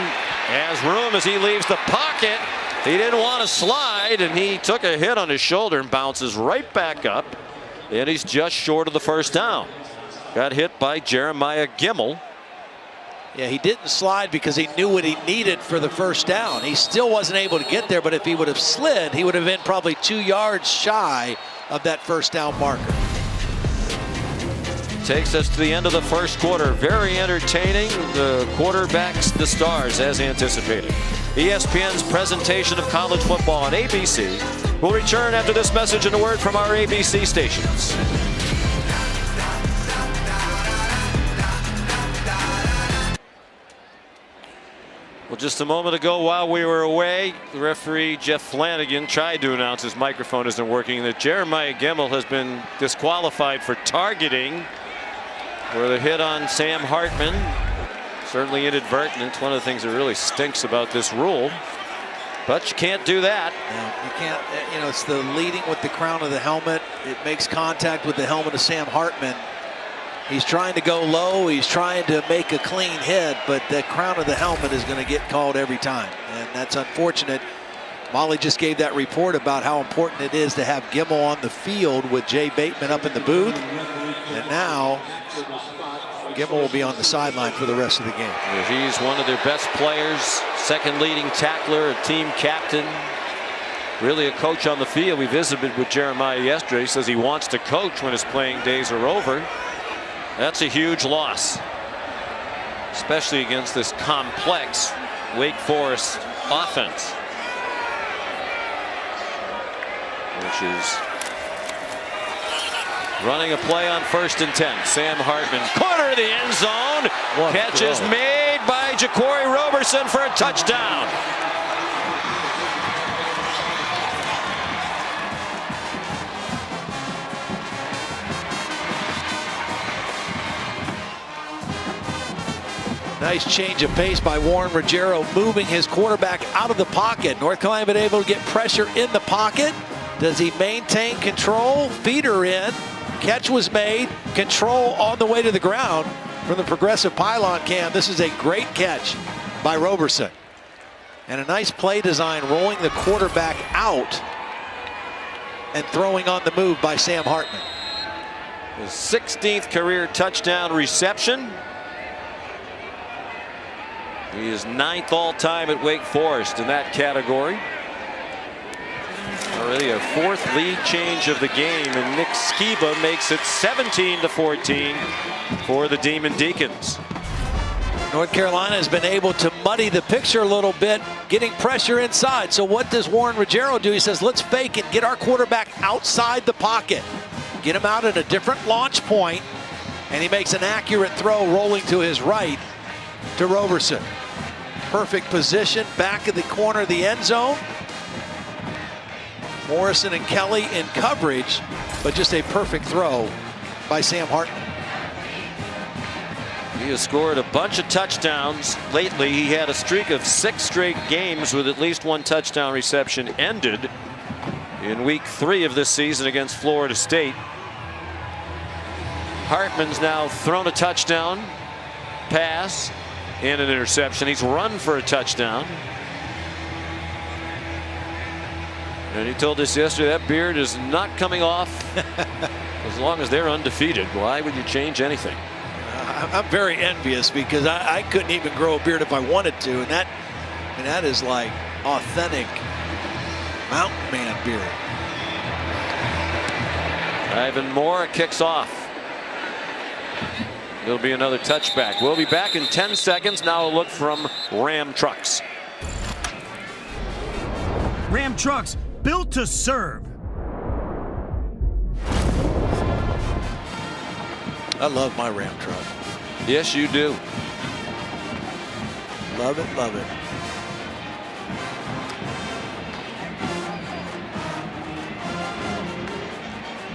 Speaker 2: has room as he leaves the pocket. He didn't want to slide, and he took a hit on his shoulder and bounces right back up, and he's just short of the first down. Got hit by Jeremiah Gimmel.
Speaker 3: Yeah, he didn't slide because he knew what he needed for the first down. He still wasn't able to get there, but if he would have slid, he would have been probably 2 yards shy of that first down marker.
Speaker 2: Takes us to the end of the first quarter. Very entertaining. The quarterbacks, the stars, as anticipated. ESPN's presentation of college football on ABC will return after this message and a word from our ABC stations. Well, just a moment ago while we were away, the referee Jeff Flanagan tried to announce his microphone isn't working that Jeremiah Gimmel has been disqualified for targeting for the hit on Sam Hartman. Certainly inadvertent. It's one of the things that really stinks about this rule. But you can't do that.
Speaker 3: No, you can't. You know, it's the leading with the crown of the helmet. It makes contact with the helmet of Sam Hartman. He's trying to go low. He's trying to make a clean hit, but the crown of the helmet is going to get called every time. And that's unfortunate. Molly just gave that report about how important it is to have Gimmel on the field with Jay Bateman up in the booth. And now Gimmel will be on the sideline for the rest of the game.
Speaker 2: He's one of their best players, second leading tackler, a team captain, really a coach on the field. We visited with Jeremiah yesterday. He says he wants to coach when his playing days are over. That's a huge loss, especially against this complex Wake Forest offense, which is running a play on 1st and 10. Sam Hartman, corner of the end zone. Catch is made by Jaquarii Roberson for a touchdown.
Speaker 3: Nice change of pace by Warren Ruggiero, moving his quarterback out of the pocket. North Carolina been able to get pressure in the pocket. Does he maintain control? Feeder in. Catch was made. Control on the way to the ground from the progressive pylon cam. This is a great catch by Roberson. And a nice play design, rolling the quarterback out and throwing on the move by Sam Hartman.
Speaker 2: His 16th career touchdown reception. He is 9th all-time at Wake Forest in that category. Already a 4th lead change of the game, and Nick Skiba makes it 17-14 for the Demon Deacons.
Speaker 3: North Carolina has been able to muddy the picture a little bit, getting pressure inside. So what does Warren Ruggiero do? He says, let's fake it, get our quarterback outside the pocket, get him out at a different launch point, and he makes an accurate throw rolling to his right to Roberson. Perfect position, back of the corner of the end zone. Morrison and Kelly in coverage, but just a perfect throw by Sam Hartman.
Speaker 2: He has scored a bunch of touchdowns lately. He had a streak of 6 straight games with at least 1 touchdown reception ended in week 3 of this season against Florida State. Hartman's now thrown a touchdown pass and an interception. He's run for a touchdown. And he told us yesterday that beard is not coming off as long as they're undefeated. Why would you change anything?
Speaker 3: I'm very envious because I couldn't even grow a beard if I wanted to. And that is like authentic mountain man beard.
Speaker 2: Ivan Moore kicks off. It'll be another touchback. We'll be back in 10 seconds. Now a look from Ram Trucks.
Speaker 8: Ram Trucks, built to serve.
Speaker 3: I love my Ram truck.
Speaker 2: Yes, you do.
Speaker 3: Love it, love it.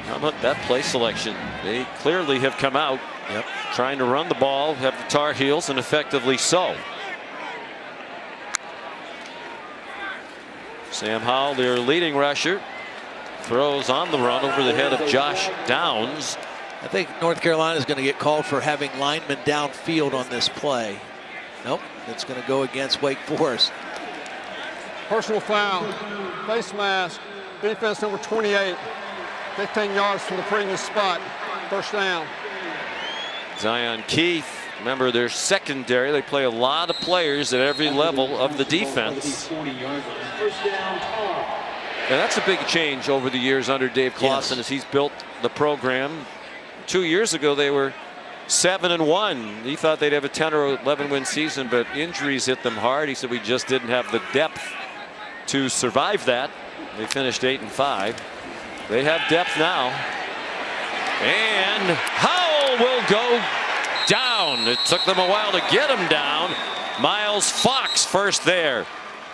Speaker 2: How about that play selection? They clearly have come out trying to run the ball, have the Tar Heels, and effectively so. Sam Howell, their leading rusher, throws on the run over the head of Josh Downs.
Speaker 3: I think North Carolina is going to get called for having linemen downfield on this play. Nope, it's going to go against Wake Forest.
Speaker 6: Personal foul, face mask, defense number 28, 15 yards from the previous spot, first down.
Speaker 2: Zion Keith, remember their secondary, they play a lot of players at every level of the defense. And that's a big change over the years under Dave Clawson as he's built the program. 2 years ago they were 7-1. He thought they'd have a 10 or 11 win season, but injuries hit them hard. He said we just didn't have the depth to survive that. They finished 8-5. They have depth now. And Howell will go down. It took them a while to get him down. Miles Fox first there.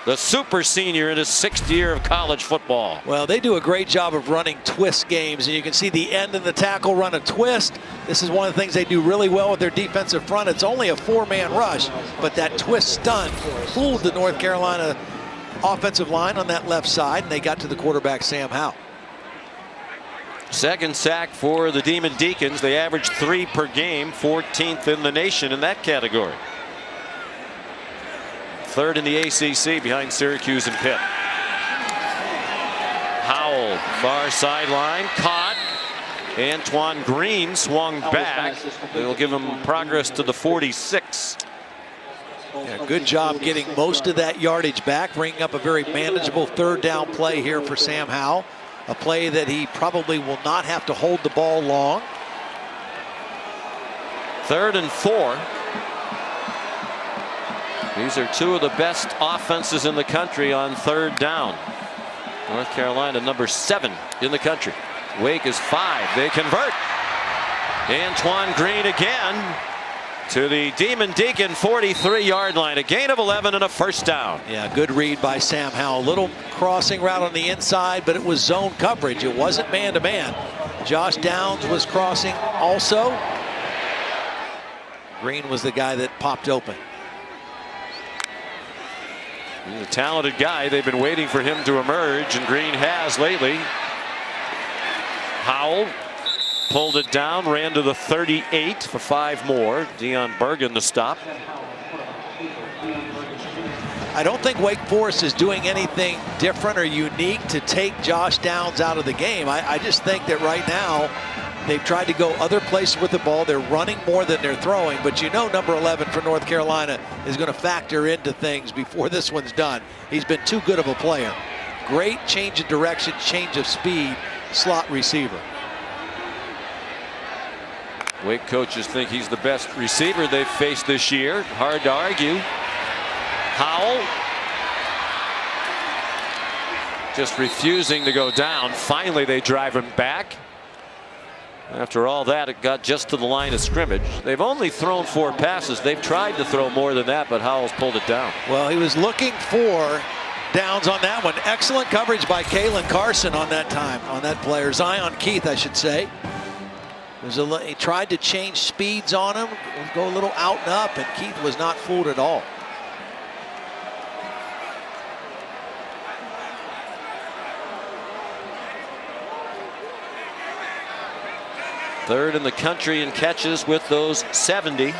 Speaker 2: The super senior in his 6th year of college football.
Speaker 3: Well, they do a great job of running twist games, and you can see the end of the tackle run a twist. This is one of the things they do really well with their defensive front. It's only a 4-man rush, but that twist stunt fooled the North Carolina offensive line on that left side, and they got to the quarterback, Sam Howell.
Speaker 2: Second sack for the Demon Deacons. They average 3 per game, 14th in the nation in that category. 3rd in the ACC behind Syracuse and Pitt. Howell, far sideline, caught. Antoine Green swung back. They'll give him progress to the 46.
Speaker 3: Yeah, good job getting most of that yardage back, bringing up a very manageable 3rd down play here for Sam Howell. A play that he probably will not have to hold the ball long.
Speaker 2: 3rd and 4. These are 2 of the best offenses in the country on 3rd down. North Carolina number 7 in the country. Wake is 5. They convert. Antoine Green again to the Demon Deacon 43-yard line. A gain of 11 and a first down.
Speaker 3: Yeah, good read by Sam Howell. Little crossing route on the inside, but it was zone coverage. It wasn't man-to-man. Josh Downs was crossing also. Green was the guy that popped open.
Speaker 2: He's a talented guy. They've been waiting for him to emerge, and Green has lately. Howell pulled it down, ran to the 38 for 5 more. Dion Bergen the stop.
Speaker 3: I don't think Wake Forest is doing anything different or unique to take Josh Downs out of the game. I just think that right now they've tried to go other places with the ball. They're running more than they're throwing, but you know number 11 for North Carolina is going to factor into things before this one's done. He's been too good of a player. Great change of direction, change of speed, slot receiver.
Speaker 2: Wake coaches think he's the best receiver they've faced this year. Hard to argue. Howell just refusing to go down. Finally, they drive him back. After all that, it got just to the line of scrimmage. They've only thrown 4 passes. They've tried to throw more than that, but Howell's pulled it down.
Speaker 3: Well, he was looking for Downs on that one. Excellent coverage by Kalen Carson on that time, on that player. Zion Keith, I should say. He tried to change speeds on him, go a little out and up, and Keith was not fooled at all.
Speaker 2: Third in the country in catches with those 70.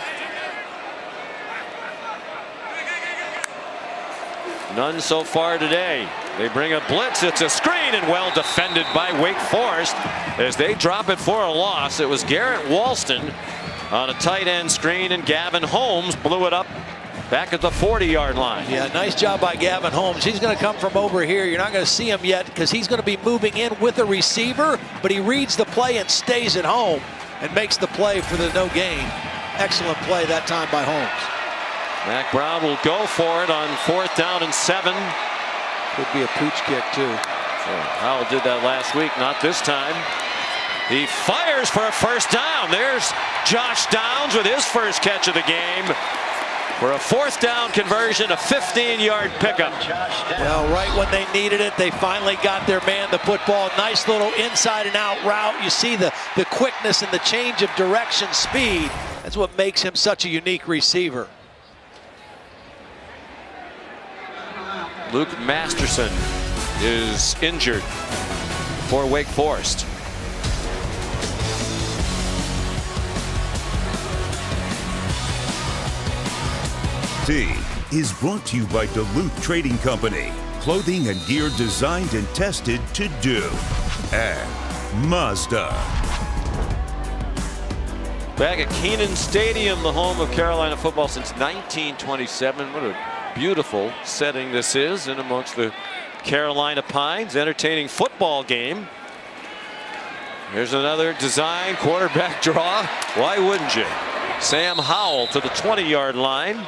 Speaker 2: None so far today. They bring a blitz. It's a screen and well defended by Wake Forest as they drop it for a loss. It was Garrett Walston on a tight end screen, and Gavin Holmes blew it up back at the 40-yard line.
Speaker 3: Yeah, nice job by Gavin Holmes. He's going to come from over here. You're not going to see him yet because he's going to be moving in with a receiver, but he reads the play and stays at home and makes the play for the no gain. Excellent play that time by Holmes.
Speaker 2: Mac Brown will go for it on 4th down and 7.
Speaker 3: Could be a pooch kick too.
Speaker 2: Howell did that last week, not this time. He fires for a first down. There's Josh Downs with his first catch of the game for a 4th down conversion, a 15-yard pickup.
Speaker 3: Well, right when they needed it, they finally got their man the football. Nice little inside and out route. You see the quickness and the change of direction, speed. That's what makes him such a unique receiver.
Speaker 2: Luke Masterson is injured for Wake Forest.
Speaker 1: T is brought to you by Duluth Trading Company. Clothing and gear designed and tested to do. And Mazda.
Speaker 2: Back at Kenan Stadium, the home of Carolina football since 1927. What a beautiful setting this is in amongst the Carolina Pines. Entertaining football game. Here's another design quarterback draw. Why wouldn't you? Sam Howell to the 20-yard line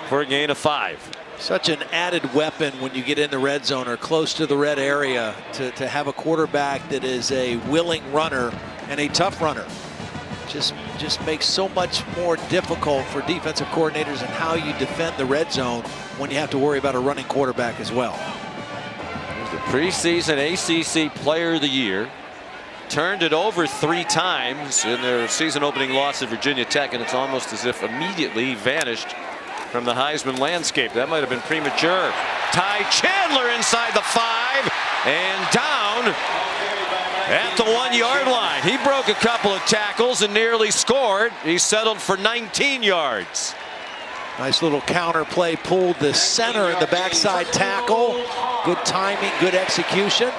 Speaker 2: for a gain of 5.
Speaker 3: Such an added weapon when you get in the red zone or close to the red area to have a quarterback that is a willing runner and a tough runner. Just makes so much more difficult for defensive coordinators and how you defend the red zone when you have to worry about a running quarterback as well.
Speaker 2: Here's the preseason ACC Player of the Year. Turned it over 3 times in their season opening loss at Virginia Tech, and it's almost as if immediately vanished from the Heisman landscape. That might have been premature. Ty Chandler inside the 5 and down at the 1-yard line. He broke a couple of tackles and nearly scored. He settled for 19 yards.
Speaker 3: Nice little counter play, pulled the center in the backside tackle. Good timing, good execution.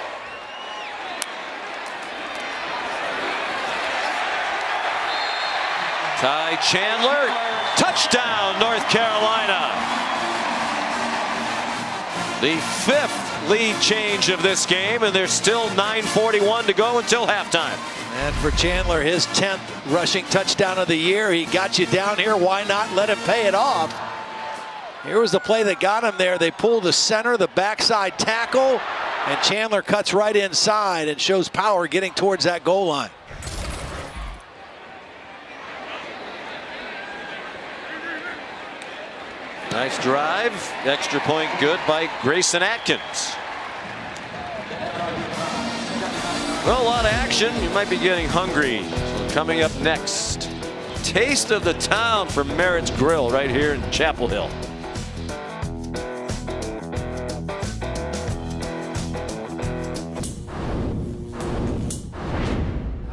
Speaker 2: Ty Chandler, touchdown, North Carolina. The 5th lead change of this game, and there's still 9:41 to go until halftime.
Speaker 3: And for Chandler, his 10th rushing touchdown of the year. He got you down here. Why not let him pay it off? Here was the play that got him there. They pull the center, the backside tackle, and Chandler cuts right inside and shows power getting towards that goal line.
Speaker 2: Nice drive. Extra point good by Grayson Atkins. Well, a lot of action. You might be getting hungry. So coming up next, taste of the town from Merritt's Grill right here in Chapel Hill.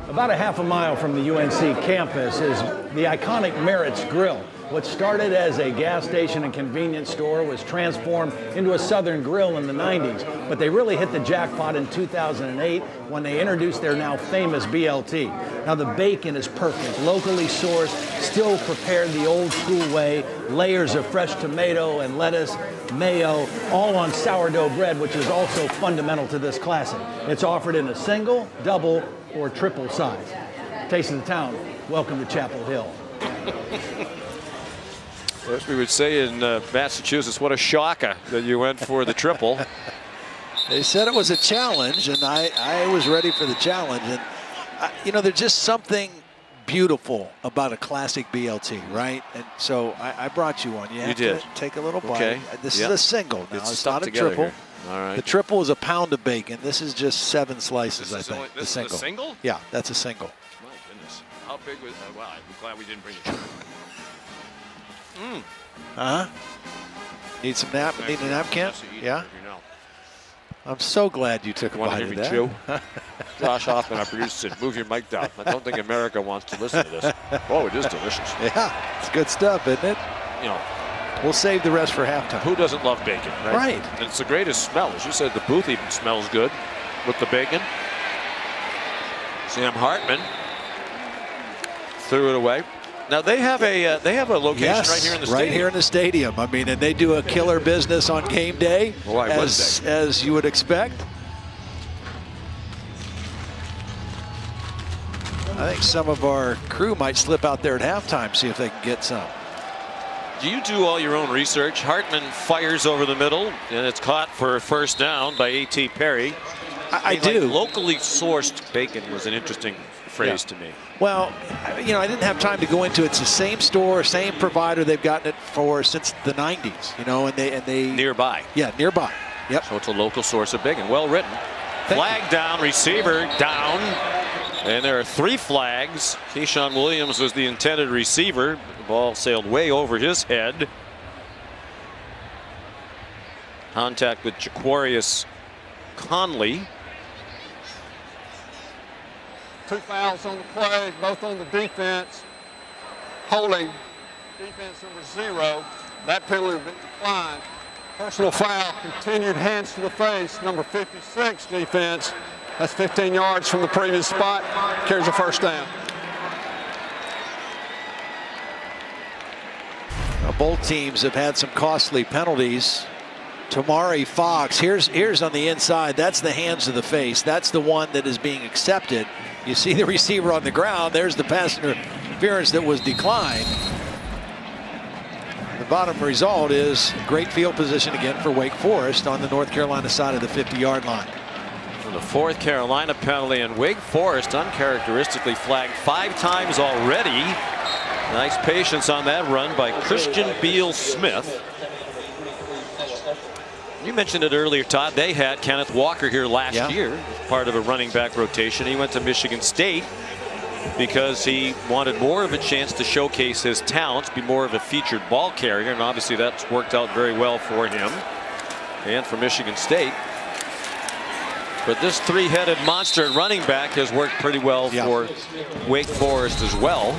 Speaker 3: About a half a mile from the UNC campus is the iconic Merritt's Grill. What started as a gas station and convenience store was transformed into a Southern grill in the 90s. But they really hit the jackpot in 2008 when they introduced their now famous BLT. Now the bacon is perfect, locally sourced, still prepared the old school way, layers of fresh tomato and lettuce, mayo, all on sourdough bread, which is also fundamental to this classic. It's offered in a single, double, or triple size. Taste of the town, welcome to Chapel Hill.
Speaker 2: As we would say in Massachusetts, what a shocker that you went for the triple.
Speaker 9: They said it was a challenge, and I was ready for the challenge. And, you know, there's just something beautiful about a classic BLT, right? And so I brought you one. You have to take a little bite.
Speaker 2: Okay.
Speaker 9: This is a single now. It's not a triple.
Speaker 2: Here. All right.
Speaker 9: The triple is a pound of bacon. This is just 7 slices, I think.
Speaker 2: This is a single?
Speaker 9: Yeah, that's a single.
Speaker 2: My goodness. How big was that? Wow, I'm glad we didn't bring a triple.
Speaker 9: Need some need a napkin? Yeah. I'm so glad you took a bite of that.
Speaker 2: Chew? Josh Hoffman, our producer, said, "Move your mic down. I don't think America wants to listen to this." Oh, it is delicious.
Speaker 9: Yeah, it's good stuff, isn't it?
Speaker 2: You know,
Speaker 9: we'll save the rest for halftime.
Speaker 2: Who doesn't love bacon, right?
Speaker 9: Right.
Speaker 2: And it's the greatest smell. As you said, the booth even smells good with the bacon. Sam Hartman threw it away. Now they have a location right here in the stadium.
Speaker 9: Right here in the stadium. I mean, and they do a killer business on game day, as you would expect. I think some of our crew might slip out there at halftime, see if they can get some.
Speaker 2: Do you do all your own research? Hartman fires over the middle, and it's caught for a first down by A.T. Perry.
Speaker 9: I do.
Speaker 2: Like locally sourced bacon was an interesting phrase to me.
Speaker 9: Well, you know, I didn't have time to go into it. It's the same store, same provider. They've gotten it for since the 90s, you know, and they
Speaker 2: nearby.
Speaker 9: Yeah, nearby. Yep.
Speaker 2: So it's a local source of bacon. Well written. Flag down, receiver down. And there are 3 flags. Keyshawn Williams was the intended receiver. The ball sailed way over his head. Contact with Jaquarius Conley.
Speaker 6: 2 fouls on the play, both on the defense. Holding defense number 0. That penalty has been declined. Personal foul, continued hands to the face, number 56 defense. That's 15 yards from the previous spot. Carries a first down.
Speaker 9: Now, both teams have had some costly penalties. Tamari Fox, here's on the inside. That's the hands to the face. That's the one that is being accepted. You see the receiver on the ground. There's the pass interference that was declined. The bottom result is great field position again for Wake Forest on the North Carolina side of the 50-yard line.
Speaker 2: For the 4th Carolina penalty, and Wake Forest uncharacteristically flagged 5 times already. Nice patience on that run by Christian Beal-Smith. You mentioned it earlier, Todd. They had Kenneth Walker here last year as part of a running back rotation. He went to Michigan State because he wanted more of a chance to showcase his talents, be more of a featured ball carrier, and obviously that's worked out very well for him and for Michigan State. But this 3-headed monster at running back has worked pretty well for Wake Forest as well.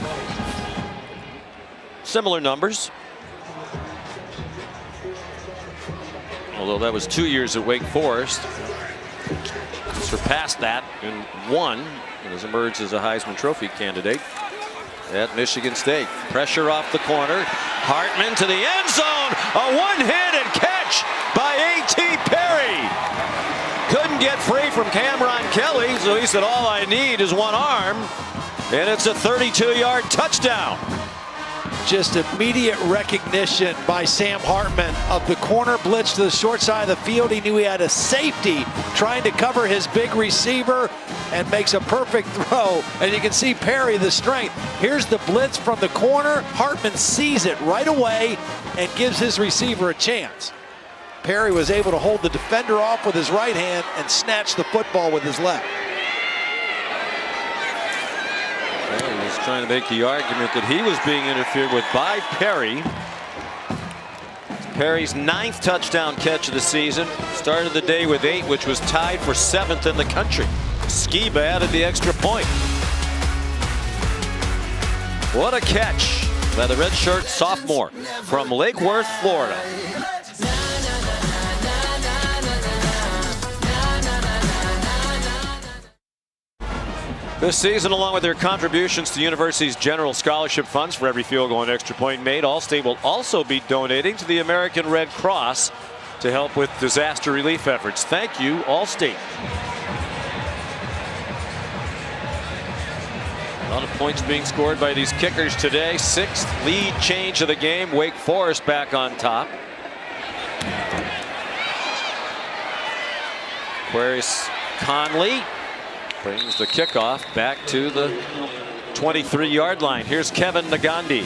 Speaker 2: Similar numbers. Although that was 2 years at Wake Forest. Surpassed that in 1 and has emerged as a Heisman Trophy candidate at Michigan State. Pressure off the corner. Hartman to the end zone. A one-handed catch by A.T. Perry. Couldn't get free from Cameron Kelly, so he said, all I need is one arm. And it's a 32-yard touchdown.
Speaker 9: Just immediate recognition by Sam Hartman of the corner blitz to the short side of the field. He knew he had a safety trying to cover his big receiver and makes a perfect throw. And you can see Perry, the strength. Here's the blitz from the corner. Hartman sees it right away and gives his receiver a chance. Perry was able to hold the defender off with his right hand and snatch the football with his left.
Speaker 2: Well, he was trying to make the argument that he was being interfered with by Perry. Perry's 9th touchdown catch of the season. Started the day with 8, which was tied for 7th in the country. Skiba added the extra point. What a catch by the redshirt sophomore from Lake Worth, Florida. This season, along with their contributions to the university's general scholarship funds for every field goal and extra point made, Allstate will also be donating to the American Red Cross to help with disaster relief efforts. Thank you, Allstate. A lot of points being scored by these kickers today. 6th lead change of the game. Wake Forest back on top. Aquarius Conley brings the kickoff back to the 23-yard line. Here's Kevin Nagandi.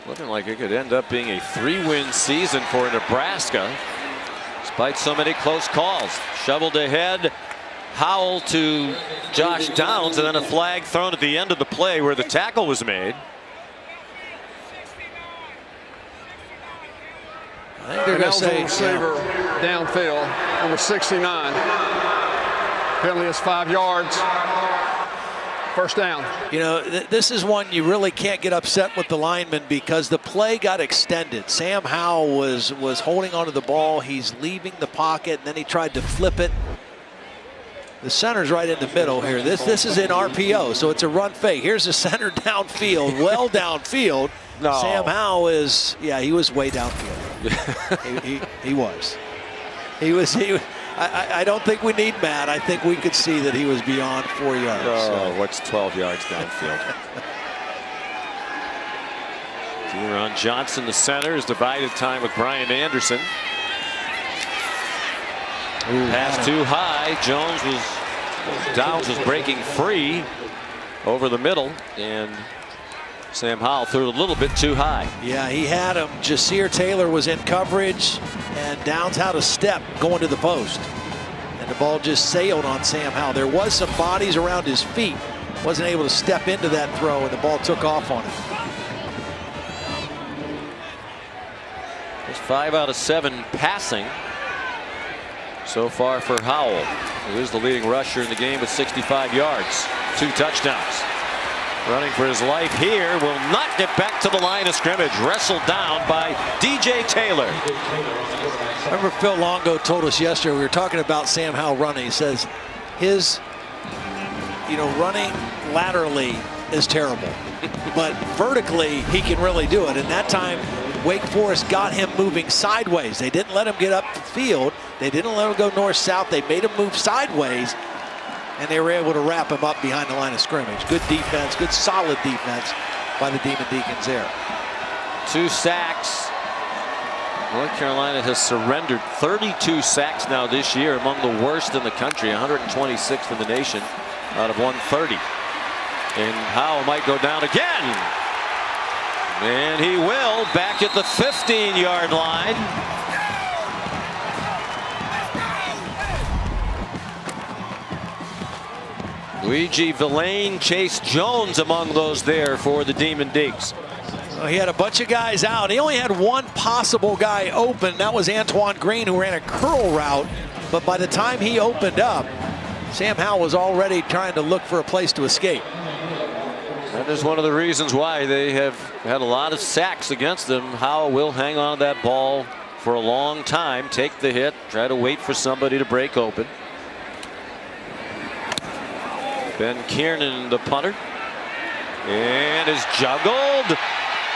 Speaker 2: Looking like it could end up being a 3-win season for Nebraska, despite so many close calls. Shoveled ahead, Howell to Josh Downs, and then a flag thrown at the end of the play where the tackle was made.
Speaker 6: I think they're going to say receiver downfield, number 69. Penalty is 5 yards. First down.
Speaker 9: You know, this is one you really can't get upset with the lineman because the play got extended. Sam Howell was holding onto the ball. He's leaving the pocket, and then he tried to flip it. The center's right in the middle here. This is in RPO, so it's a run fake. Here's the center downfield, well downfield.
Speaker 2: No.
Speaker 9: Sam Howell is, yeah, he was way downfield. he was. I don't think we need Matt. I think we could see that he was beyond 4 yards.
Speaker 2: Oh, what's 12 yards downfield? Deron Johnson, the center, is divided time with Brian Anderson. Pass too high. Downs was breaking free over the middle, and Sam Howell threw it a little bit too high.
Speaker 9: Yeah, he had him. Jasir Taylor was in coverage, and Downs had a step going to the post. And the ball just sailed on Sam Howell. There was some bodies around his feet. Wasn't able to step into that throw, and the ball took off on him.
Speaker 2: It's 5 out of 7 passing so far for Howell, who is the leading rusher in the game with 65 yards, 2 touchdowns. Running for his life here, will not get back to the line of scrimmage. Wrestled down by DJ Taylor.
Speaker 9: Remember Phil Longo told us yesterday, we were talking about Sam Howell running. He says his, running laterally is terrible, but vertically he can really do it. And that time Wake Forest got him moving sideways. They didn't let him get up the field. They didn't let him go north-south. They made him move sideways, and they were able to wrap him up behind the line of scrimmage. Good defense, good solid defense by the Demon Deacons there.
Speaker 2: 2 sacks. North Carolina has surrendered 32 sacks now this year, among the worst in the country, 126th in the nation out of 130. And Howell might go down again. And he will, back at the 15-yard line. Luigi Villain, Chase Jones among those there for the Demon Deacs.
Speaker 9: Well, he had a bunch of guys out. He only had one possible guy open. That was Antoine Green, who ran a curl route. But by the time he opened up, Sam Howell was already trying to look for a place to escape.
Speaker 2: That is one of the reasons why they have had a lot of sacks against them. Howell will hang on to that ball for a long time, take the hit, try to wait for somebody to break open. Ben Kiernan, the punter, and is juggled.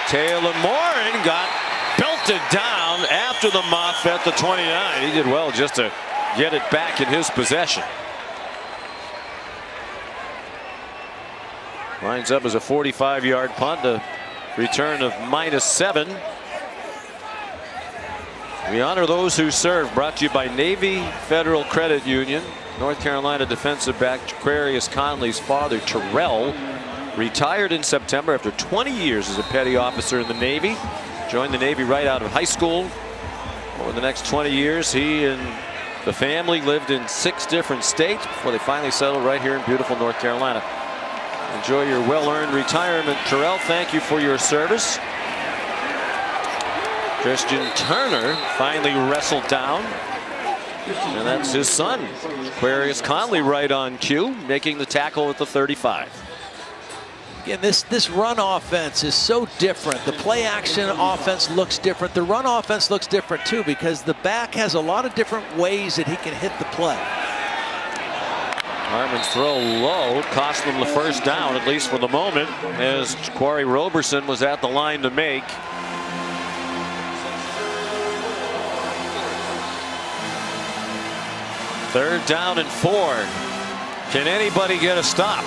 Speaker 2: Taylor Morin got belted down after the muff at the 29. He did well just to get it back in his possession. Lines up as a 45-yard punt, a return of -7. We honor those who serve. Brought to you by Navy Federal Credit Union. North Carolina defensive back Aquarius Conley's father, Terrell, retired in September after 20 years as a petty officer in the Navy. Joined the Navy right out of high school. Over the next 20 years, he and the family lived in 6 different states before they finally settled right here in beautiful North Carolina. Enjoy your well-earned retirement, Terrell. Thank you for your service. Christian Turner finally wrestled down. And that's his son, Aquarius Conley, right on cue, making the tackle at the 35.
Speaker 9: Again, this run offense is so different. The play action offense looks different. The run offense looks different too, because the back has a lot of different ways that he can hit the play.
Speaker 2: Hartman's throw low cost them the first down, at least for the moment, as Quarry Roberson was at the line to make. Third down and 4. Can anybody get a stop?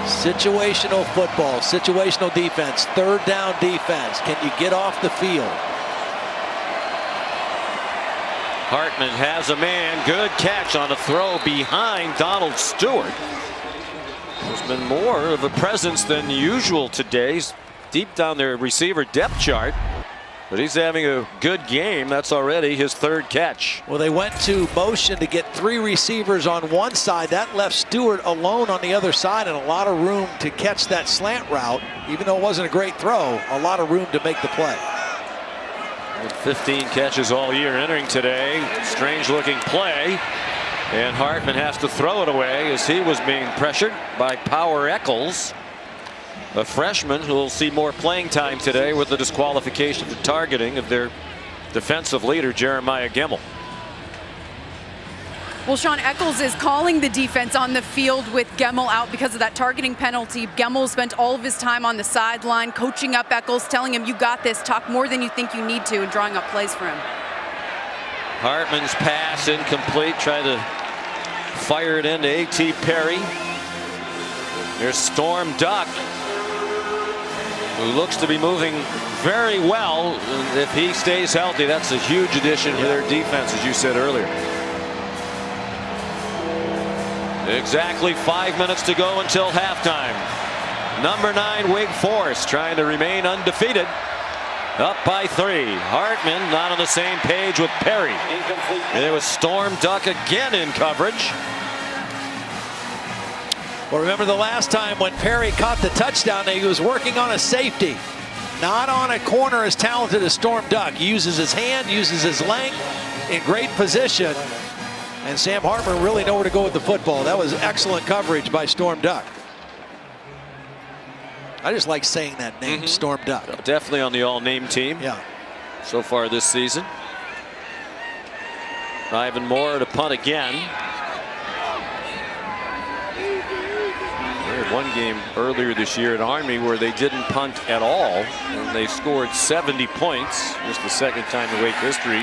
Speaker 9: Situational football, situational defense, third down defense. Can you get off the field?
Speaker 2: Hartman has a man. Good catch on a throw behind Donald Stewart. There's been more of a presence than usual today. He's deep down their receiver depth chart. But he's having a good game. That's already his 3rd catch.
Speaker 9: Well, they went to motion to get 3 receivers on one side. That left Stewart alone on the other side, and a lot of room to catch that slant route. Even though it wasn't a great throw, a lot of room to make the play.
Speaker 2: 15 catches all year entering today. Strange looking play. And Hartman has to throw it away as he was being pressured by Power Eccles, a freshman who will see more playing time today with the disqualification for targeting of their defensive leader, Jeremiah Gemmel.
Speaker 4: Well, Sean, Eccles is calling the defense on the field with Gemmel out because of that targeting penalty. Gemmel spent all of his time on the sideline coaching up Eccles, telling him, you got this, talk more than you think you need to, and drawing up plays for him.
Speaker 2: Hartman's pass incomplete. Try to fire it into A.T. Perry. There's Storm Duck, who looks to be moving very well. If he stays healthy, that's a huge addition to their defense, as you said earlier. Exactly 5 minutes to go until halftime. Number 9, Wake Forest, trying to remain undefeated. Up by 3. Hartman not on the same page with Perry. And there was Storm Duck again in coverage.
Speaker 9: Well, remember the last time when Perry caught the touchdown, he was working on a safety, not on a corner as talented as Storm Duck. He uses his hand, uses his length, in great position. And Sam Hartman really know where to go with the football. That was excellent coverage by Storm Duck. I just like saying that name, Storm Duck.
Speaker 2: Definitely on the all-name team.
Speaker 9: Yeah.
Speaker 2: So far this season. Ivan Moore to punt again. They had one game earlier this year at Army where they didn't punt at all, and they scored 70 points. Just the second time in Wake history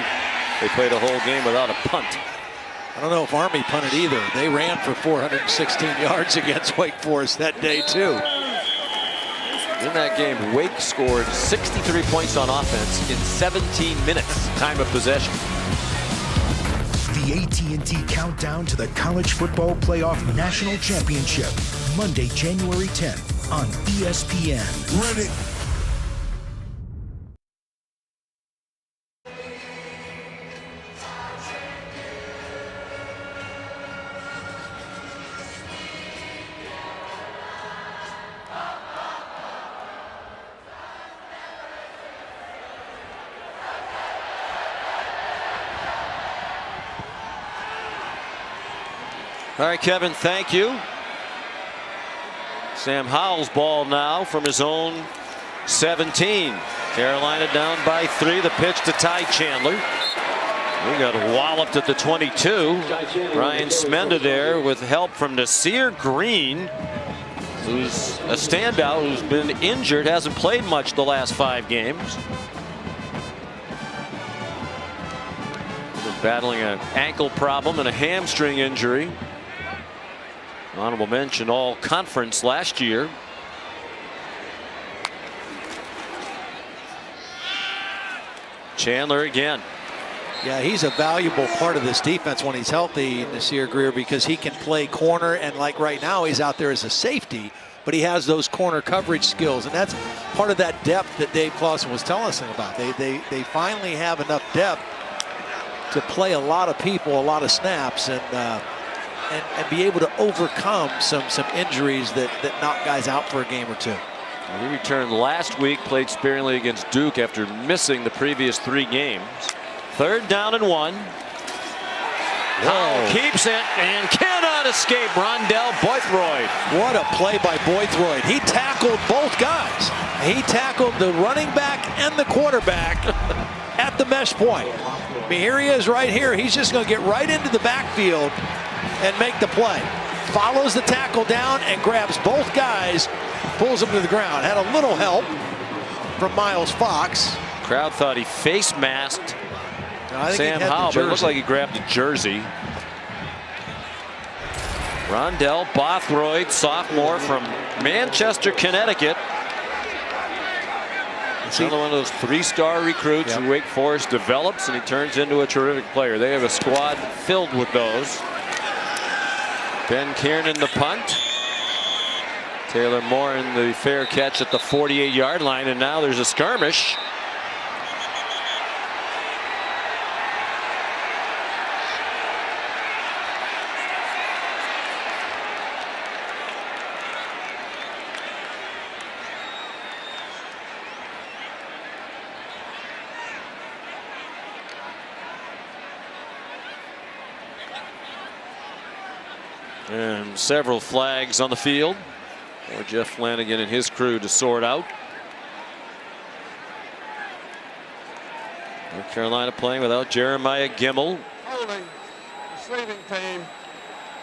Speaker 2: they played a whole game without a punt.
Speaker 9: I don't know if Army punted either. They ran for 416 yards against Wake Forest that day too.
Speaker 2: In that game, Wake scored 63 points on offense in 17 minutes time of possession.
Speaker 10: The AT&T Countdown to the College Football Playoff National Championship, Monday, January 10th on ESPN. Ready.
Speaker 2: All right, Kevin, thank you. Sam Howell's ball now from his own 17. Carolina down by 3. The pitch to Ty Chandler. We got walloped at the 22. Brian Smenda there with help from Nasir Green, who's a standout, who's been injured, hasn't played much the last 5 games. battling an ankle problem and a hamstring injury. Honorable mention all conference last year. Chandler again.
Speaker 9: Yeah, he's a valuable part of this defense when he's healthy, Nasir Greer, because he can play corner, and like right now he's out there as a safety, but he has those corner coverage skills, and that's part of that depth that Dave Clawson was telling us about. They finally have enough depth to play a lot of people, a lot of snaps, and be able to overcome some injuries that knock guys out for a game or two.
Speaker 2: He returned last week, played sparingly against Duke after missing the previous 3 games. 3rd down and 1. Howell keeps it and cannot escape Rondell Boythroyd.
Speaker 9: What a play by Boythroyd. He tackled both guys. He tackled the running back and the quarterback at the mesh point. I mean, here he is right here. He's just going to get right into the backfield and make the play. Follows the tackle down and grabs both guys, pulls them to the ground. Had a little help from Miles Fox.
Speaker 2: Crowd thought he face masked Sam Howell, but it looked like he grabbed a jersey. Rondell Bothroyd, sophomore from Manchester, Connecticut. Another one of those 3-star recruits who Wake Forest develops, and he turns into a terrific player. They have a squad filled with those. Ben Kiernan the punt. Taylor Moore in the fair catch at the 48-yard line, and now there's a skirmish. And several flags on the field for Jeff Flanagan and his crew to sort out. North Carolina playing without Jeremiah Gimmel.
Speaker 6: Holding receiving team,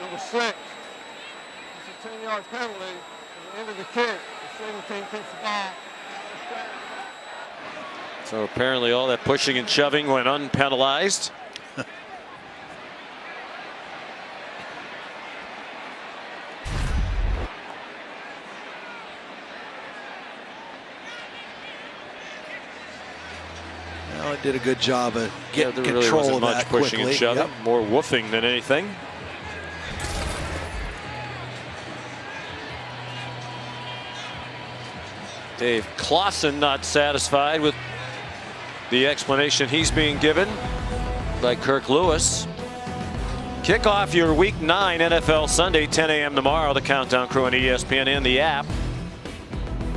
Speaker 6: number 6. It's a 10-yard penalty. At the end of the kick, the receiving team keeps the ball.
Speaker 2: So apparently all that pushing and shoving went unpenalized.
Speaker 9: Did a good job of getting
Speaker 2: there
Speaker 9: control
Speaker 2: really wasn't
Speaker 9: of
Speaker 2: much
Speaker 9: that
Speaker 2: pushing
Speaker 9: quickly.
Speaker 2: and shoving. More woofing than anything. Dave Clawson not satisfied with the explanation he's being given by Kirk Lewis. Kick off your Week 9 NFL Sunday, 10 a.m. tomorrow. The Countdown Crew on ESPN and the app.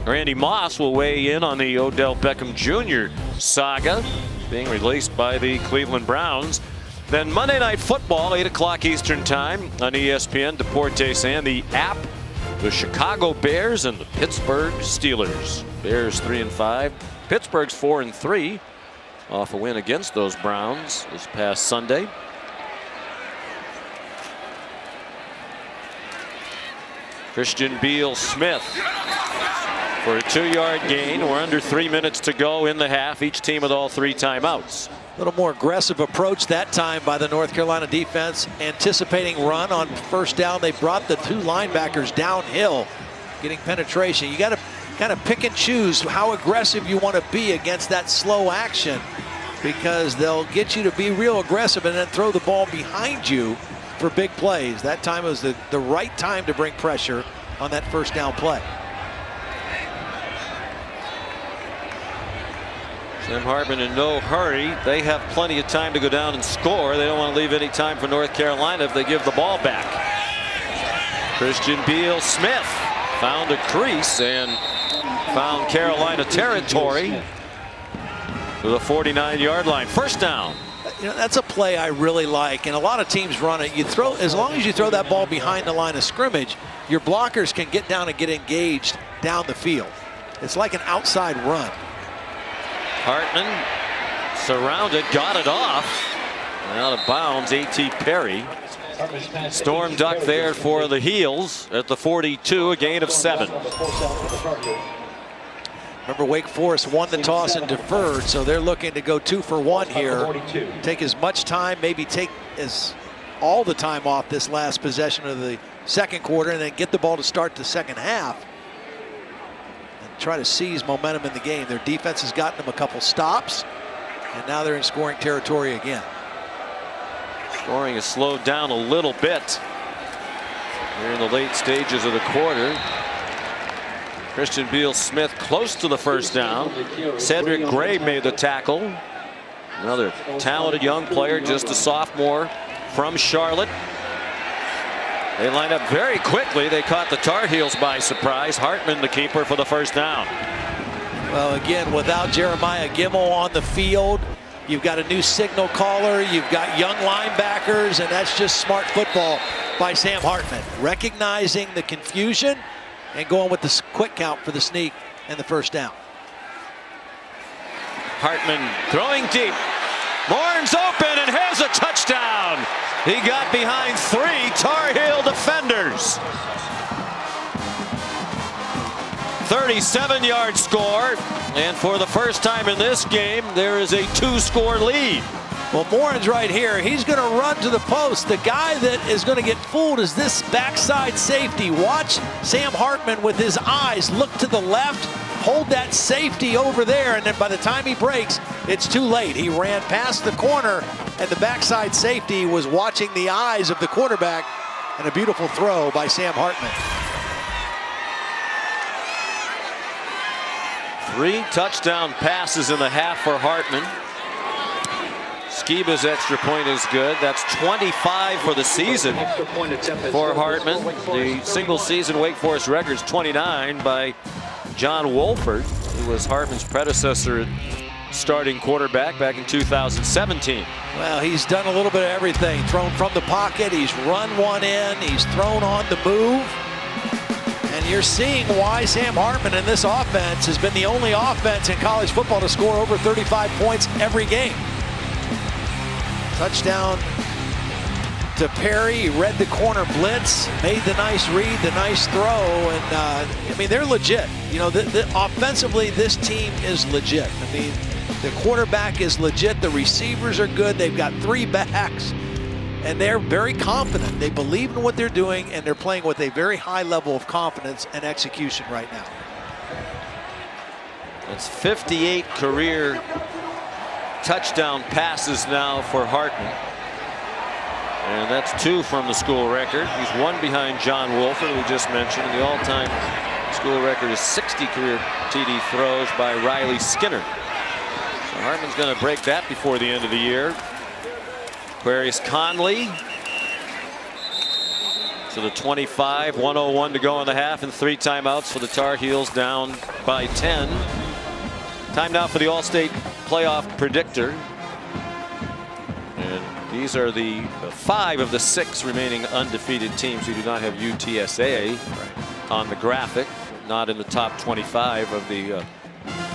Speaker 2: Randy Moss will weigh in on the Odell Beckham Jr. saga being released by the Cleveland Browns. Then Monday Night Football, 8 o'clock Eastern Time on ESPN, Deportes and the app. The Chicago Bears and the Pittsburgh Steelers. Bears 3-5. Pittsburgh's 4-3 off a win against those Browns this past Sunday. Christian Beal-Smith for a 2-yard gain. We're under 3 minutes to go in the half. Each team with all 3 timeouts.
Speaker 9: A little more aggressive approach that time by the North Carolina defense. Anticipating run on first down. They brought the 2 linebackers downhill, getting penetration. You got to kind of pick and choose how aggressive you want to be against that slow action, because they'll get you to be real aggressive and then throw the ball behind you for big plays. That time was the right time to bring pressure on that first down play.
Speaker 2: Sam Hartman in no hurry. They have plenty of time to go down and score. They don't want to leave any time for North Carolina if they give the ball back. Christian Beal-Smith found a crease and found Carolina territory to the 49-yard line. First down.
Speaker 9: You know, that's a play I really like, and a lot of teams run it. You throw, as long as you throw that ball behind the line of scrimmage, your blockers can get down and get engaged down the field. It's like an outside run.
Speaker 2: Hartman surrounded, got it off, and out of bounds. A.T. Perry. Storm duck there for the Heels at the 42, a gain of 7.
Speaker 9: Remember, Wake Forest won the toss and deferred, so they're looking to go 2 for 1 here. Take as much time, maybe take all the time off this last possession of the second quarter, and then get the ball to start the second half and try to seize momentum in the game. Their defense has gotten them a couple stops, and now they're in scoring territory again.
Speaker 2: Scoring has slowed down a little bit here in the late stages of the quarter. Christian Beal-Smith close to the first down. Cedric Gray made the tackle. Another talented young player, just a sophomore from Charlotte. They line up very quickly. They caught the Tar Heels by surprise. Hartman, the keeper, for the first down.
Speaker 9: Well, again, without Jeremiah Gimmel on the field, you've got a new signal caller, you've got young linebackers, and that's just smart football by Sam Hartman. Recognizing the confusion and going with the quick count for the sneak and the first down.
Speaker 2: Hartman throwing deep. Barnes open and has a touchdown. He got behind 3 Tar Heel defenders. 37-yard score, and for the first time in this game, there is a 2-score lead.
Speaker 9: Well, Morin's right here. He's going to run to the post. The guy that is going to get fooled is this backside safety. Watch Sam Hartman with his eyes look to the left, hold that safety over there, and then by the time he breaks, it's too late. He ran past the corner, and the backside safety was watching the eyes of the quarterback, and a beautiful throw by Sam Hartman.
Speaker 2: 3 touchdown passes in the half for Hartman. Skiba's extra point is good. That's 25 for the season for Hartman. The single season Wake Forest record is 29 by John Wolford, who was Hartman's predecessor at starting quarterback back in 2017.
Speaker 9: Well, he's done a little bit of everything. Thrown from the pocket, he's run one in, he's thrown on the move. And you're seeing why Sam Hartman in this offense has been the only offense in college football to score over 35 points every game. Touchdown to Perry. He read the corner blitz, made the nice read, the nice throw, and I mean, they're legit. You know, offensively, this team is legit. I mean, the quarterback is legit. The receivers are good. They've got 3 backs, and they're very confident. They believe in what they're doing, and they're playing with a very high level of confidence and execution right now.
Speaker 2: It's 58 career touchdown passes now for Hartman. And that's 2 from the school record. He's 1 behind John Wolford, we just mentioned. And the all-time school record is 60 career TD throws by Riley Skinner. So Hartman's going to break that before the end of the year. Aquarius Conley to the 25, 1:01 to go in the half, and 3 timeouts for the Tar Heels, down by 10. Time now for the All-State playoff predictor. And these are the 5 of the 6 remaining undefeated teams who do not have UTSA on the graphic, not in the top 25 of the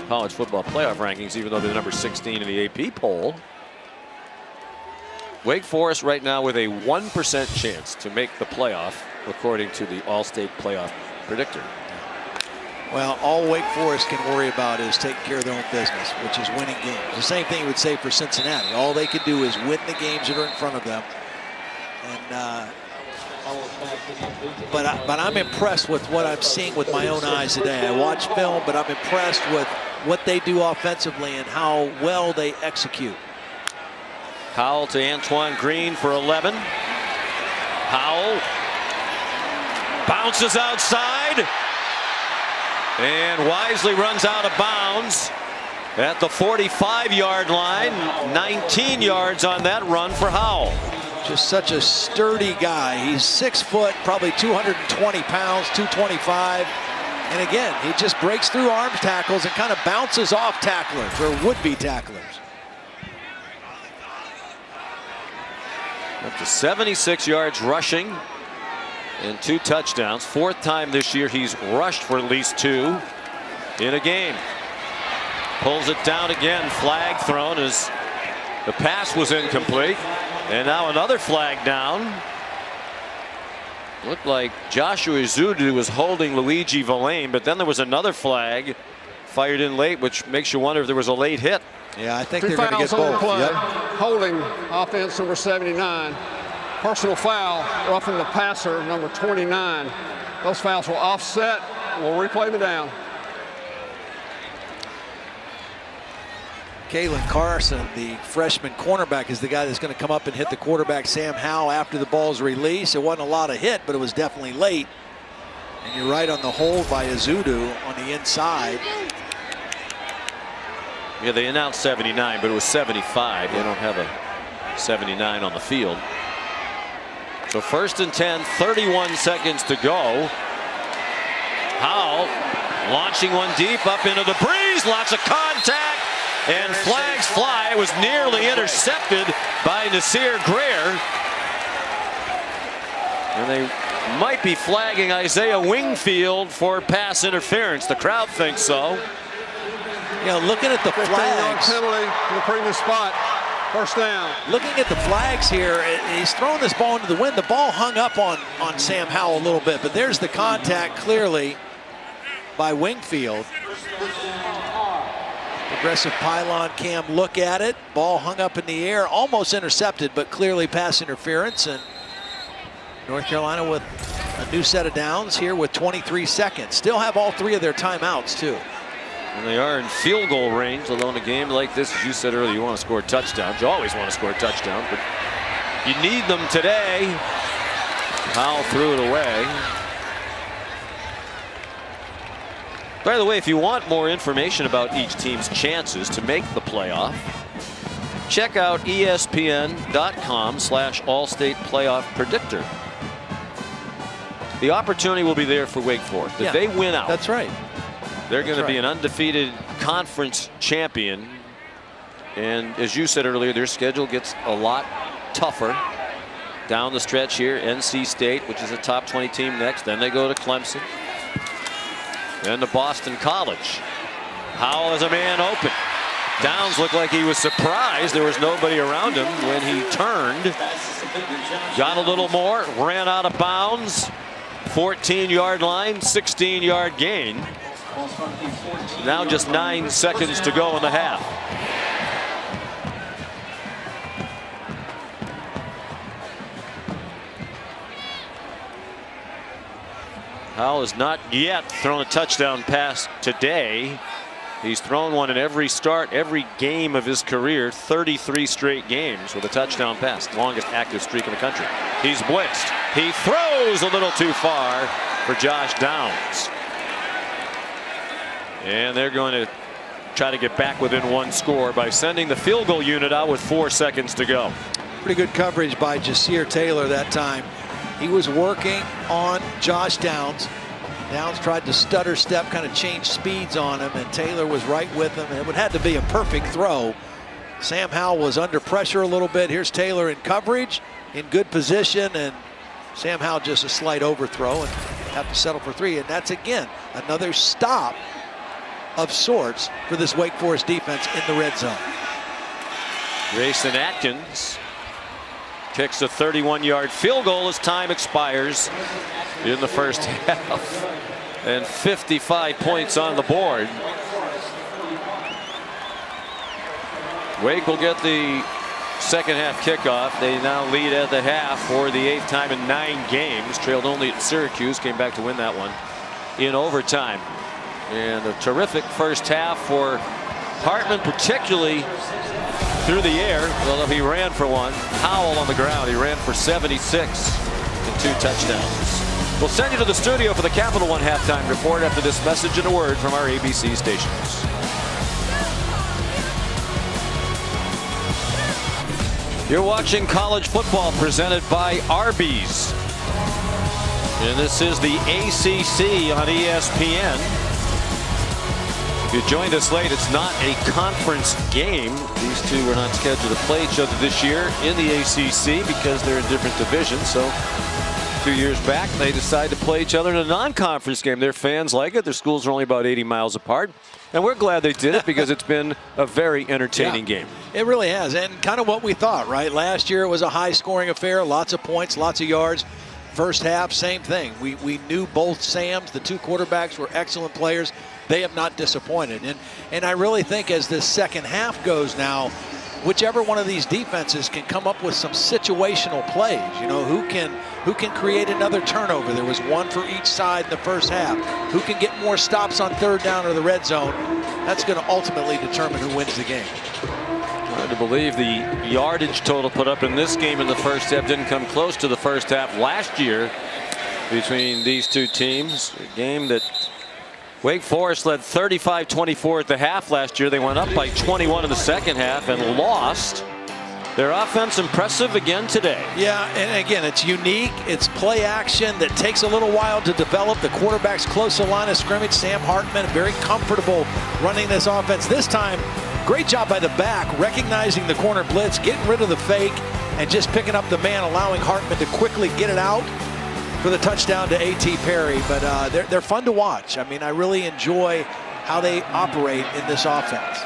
Speaker 2: college football playoff rankings, even though they're number 16 in the AP poll. Wake Forest right now with a 1% chance to make the playoff, according to the All-State playoff predictor.
Speaker 9: Well, all Wake Forest can worry about is taking care of their own business, which is winning games. The same thing you would say for Cincinnati. All they can do is win the games that are in front of them. And but I'm impressed with what I'm seeing with my own eyes today. I watch film, but I'm impressed with what they do offensively and how well they execute.
Speaker 2: Howell to Antoine Green for 11. Howell bounces outside and wisely runs out of bounds at the 45-yard line. 19 yards on that run for Howell.
Speaker 9: Just such a sturdy guy. He's 6 foot, probably 220 pounds, 225. And again, he just breaks through arm tackles and kind of bounces off tacklers or would-be tacklers.
Speaker 2: Up to 76 yards rushing and 2 touchdowns. 4th time this year he's rushed for at least 2 in a game. Pulls it down again. Flag thrown as the pass was incomplete. And now another flag down. Looked like Joshua Izudu was holding Luigi Villain, but then there was another flag fired in late, which makes you wonder if there was a late hit.
Speaker 9: Yeah, I think
Speaker 6: Two
Speaker 9: they're going to get
Speaker 6: fouls on the
Speaker 9: both.
Speaker 6: play.
Speaker 9: Yep.
Speaker 6: Holding offense number 79. Personal foul roughing the passer number 29. Those fouls will offset. We'll replay the down.
Speaker 9: Kalen Carson, the freshman cornerback, is the guy that's going to come up and hit the quarterback, Sam Howell, after the ball's released. It wasn't a lot of hit, but it was definitely late. And you're right on the hold by Azudu on the inside.
Speaker 2: Yeah, they announced 79, but it was 75. They don't have a 79 on the field. So 1st and 10, 31 seconds to go. Howell launching one deep up into the breeze. Lots of contact. And flags fly. It was nearly intercepted by Nasir Greer. And they might be flagging Isaiah Wingfield for pass interference. The crowd thinks so.
Speaker 9: Yeah, looking at the flags.
Speaker 6: Penalty in the previous spot. First down.
Speaker 9: Looking at the flags here, he's thrown this ball into the wind. The ball hung up on Sam Howell a little bit, but there's the contact clearly by Wingfield. Progressive pylon cam look at it. Ball hung up in the air, almost intercepted, but clearly pass interference. And North Carolina with a new set of downs here with 23 seconds. Still have all 3 of their timeouts, too.
Speaker 2: And they are in field goal range, although in a game like this, as you said earlier, you want to score touchdowns. You always want to score touchdowns, but you need them today. Howell threw it away. By the way, if you want more information about each team's chances to make the playoff, check out ESPN.com/All-State Playoff Predictor. The opportunity will be there for Wake Forest. If they win out,
Speaker 9: that's right.
Speaker 2: They're going to be an undefeated conference champion. And as you said earlier, their schedule gets a lot tougher down the stretch here. NC State, which is a top 20 team next. Then they go to Clemson. Then to Boston College. Howell is a man open. Downs looked like he was surprised there was nobody around him when he turned. Got a little more, ran out of bounds. 14-yard line, 16-yard gain. Now just 9 seconds to go in the half. Howell has not yet thrown a touchdown pass today. He's thrown one in every start, every game of his career, 33 straight games with a touchdown pass, longest active streak in the country. He's blitzed. He throws a little too far for Josh Downs. And they're going to try to get back within 1 score by sending the field goal unit out with 4 seconds to go.
Speaker 9: Pretty good coverage by Jasir Taylor that time. He was working on Josh Downs. Downs tried to stutter step, kind of change speeds on him, and Taylor was right with him. It would have to be a perfect throw. Sam Howell was under pressure a little bit. Here's Taylor in coverage, in good position, and Sam Howell just a slight overthrow and have to settle for 3. And that's, again, another stop of sorts for this Wake Forest defense in the red zone.
Speaker 2: Grayson Atkins kicks a 31-yard field goal as time expires in the first half. And 55 points on the board. Wake will get the second half kickoff. They now lead at the half for the 8th time in 9 games. Trailed only at Syracuse. Came back to win that one in overtime. And a terrific first half for Hartman, particularly through the air. Well, he ran for one. Howell on the ground. He ran for 76 and 2 touchdowns. We'll send you to the studio for the Capital One halftime report after this message and a word from our ABC stations. You're watching college football presented by Arby's. And this is the ACC on ESPN. If you joined us late, it's not a conference game. These two were not scheduled to play each other this year in the ACC because they're in different divisions. So 2 years back, they decided to play each other in a non-conference game. Their fans like it. Their schools are only about 80 miles apart. And we're glad they did it because it's been a very entertaining game.
Speaker 9: It really has. And kind of what we thought, right? Last year it was a high-scoring affair. Lots of points, lots of yards. First half, same thing. We knew both Sams, the 2 quarterbacks, were excellent players. they have not disappointed. And I really think as this second half goes now, whichever one of these defenses can come up with some situational plays, you know, who can create another turnover. There was one for each side in the first half. Who can get more stops on third down or the red zone? That's going to ultimately determine who wins the game.
Speaker 2: Hard to believe the yardage total put up in this game in the first half didn't come close to the first half last year between these two teams. A game that Wake Forest led 35-24 at the half last year. They went up by 21 in the second half and lost. Their offense impressive again today.
Speaker 9: Yeah, and again, it's unique. It's play action that takes a little while to develop. The quarterback's close to the line of scrimmage. Sam Hartman very comfortable running this offense. This time, great job by the back, recognizing the corner blitz, getting rid of the fake, and just picking up the man, allowing Hartman to quickly get it out for the touchdown to A.T. Perry. But they're fun to watch. I mean, I really enjoy how they operate in this offense.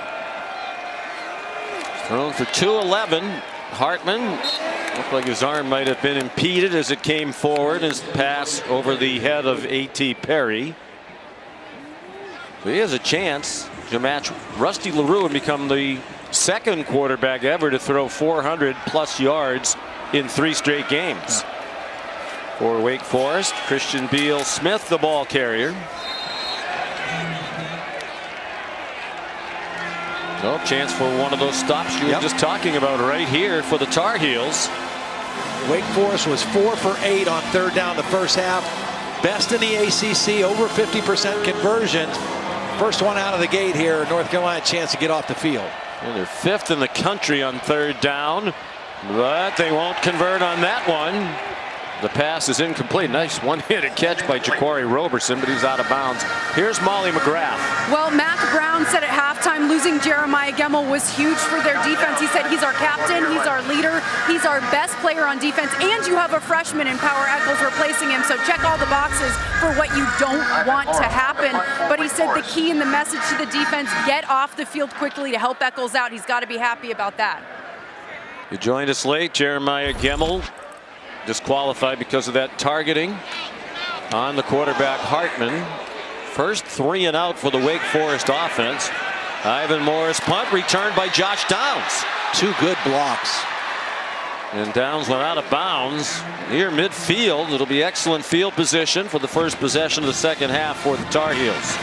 Speaker 2: Thrown for 211. Hartman looked like his arm might have been impeded as it came forward. His pass over the head of A.T. Perry. So he has a chance to match Rusty LaRue and become the second quarterback ever to throw 400+ yards in 3 straight games. For Wake Forest, Christian Beal Smith, the ball carrier. No chance for one of those stops you were just talking about right here for the Tar Heels.
Speaker 9: Wake Forest was 4 for 8 on third down the first half. Best in the ACC, over 50% conversions. First one out of the gate here, North Carolina chance to get off the field.
Speaker 2: And they're 5th in the country on third down, but they won't convert on that one. The pass is incomplete. Nice one-handed catch by Jaquari Roberson, but he's out of bounds. Here's Molly McGrath.
Speaker 4: Well, Mac Brown said at halftime losing Jeremiah Gemmel was huge for their defense. He said he's our captain, he's our leader, he's our best player on defense, and you have a freshman in Power Echols replacing him, so check all the boxes for what you don't want to happen. But he said the key and the message to the defense, get off the field quickly to help Echols out. He's got to be happy about that.
Speaker 2: You joined us late. Jeremiah Gemmel disqualified because of that targeting on the quarterback Hartman. First 3 and out for the Wake Forest offense. Ivan Morris punt returned by Josh Downs.
Speaker 9: 2 good blocks.
Speaker 2: And Downs went out of bounds near midfield. It'll be excellent field position for the first possession of the second half for the Tar Heels.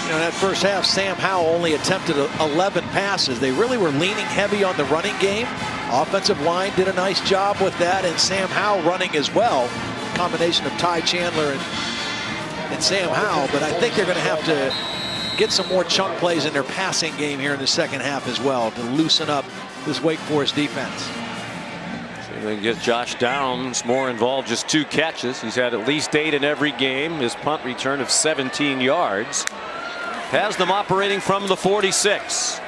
Speaker 9: You know, in that first half, Sam Howell only attempted 11 passes. They really were leaning heavy on the running game. Offensive line did a nice job with that, and Sam Howell running as well. Combination of Ty Chandler and Sam Howell, but I think they're going to have to get some more chunk plays in their passing game here in the second half as well to loosen up this Wake Forest defense.
Speaker 2: So they get Josh Downs more involved, just 2 catches. He's had at least 8 in every game. His punt return of 17 yards. Has them operating from the 46.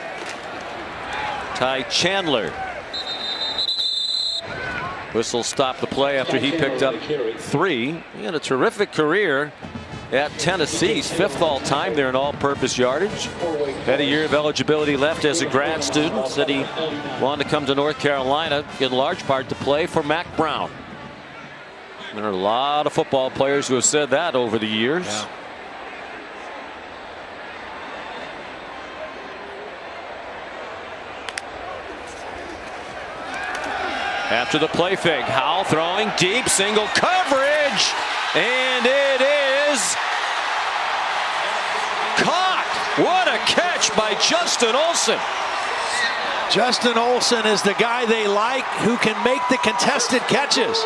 Speaker 2: Ty Chandler. Whistle stopped the play after he picked up 3. He had a terrific career at Tennessee. He's 5th all time there in all-purpose yardage. Had a year of eligibility left as a grad student. Said he wanted to come to North Carolina in large part to play for Mac Brown. There are a lot of football players who have said that over the years.
Speaker 9: Yeah.
Speaker 2: After the play fake, Howell throwing deep, single coverage, and it is caught. What a catch by Justin Olson.
Speaker 9: Justin Olson is the guy they like, who can make the contested catches.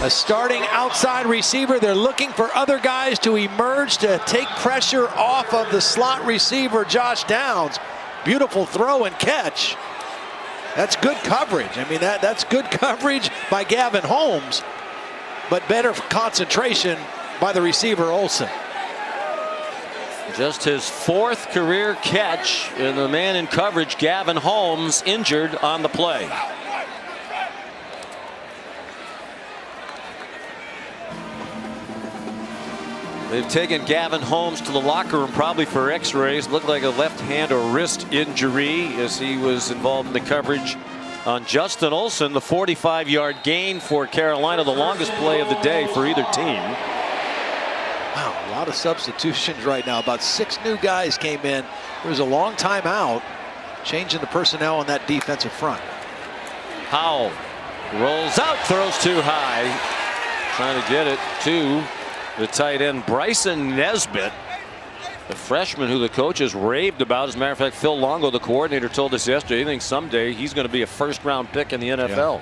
Speaker 9: A starting outside receiver. They're looking for other guys to emerge to take pressure off of the slot receiver, Josh Downs. Beautiful throw and catch. That's good coverage. I mean, that's good coverage by Gavin Holmes, but better concentration by the receiver Olson.
Speaker 2: Just his 4th career catch, and the man in coverage, Gavin Holmes, injured on the play. They've taken Gavin Holmes to the locker room probably for x-rays. Looked like a left hand or wrist injury as he was involved in the coverage on Justin Olson. The 45-yard gain for Carolina, the longest play of the day for either team.
Speaker 9: Wow, a lot of substitutions right now. About 6 new guys came in. There was a long time out, changing the personnel on that defensive front.
Speaker 2: Howell rolls out, throws too high. Trying to get it to the tight end, Bryson Nesbitt, the freshman who the coaches raved about. As a matter of fact, Phil Longo, the coordinator, told us yesterday he thinks someday he's going to be a first-round pick in the NFL.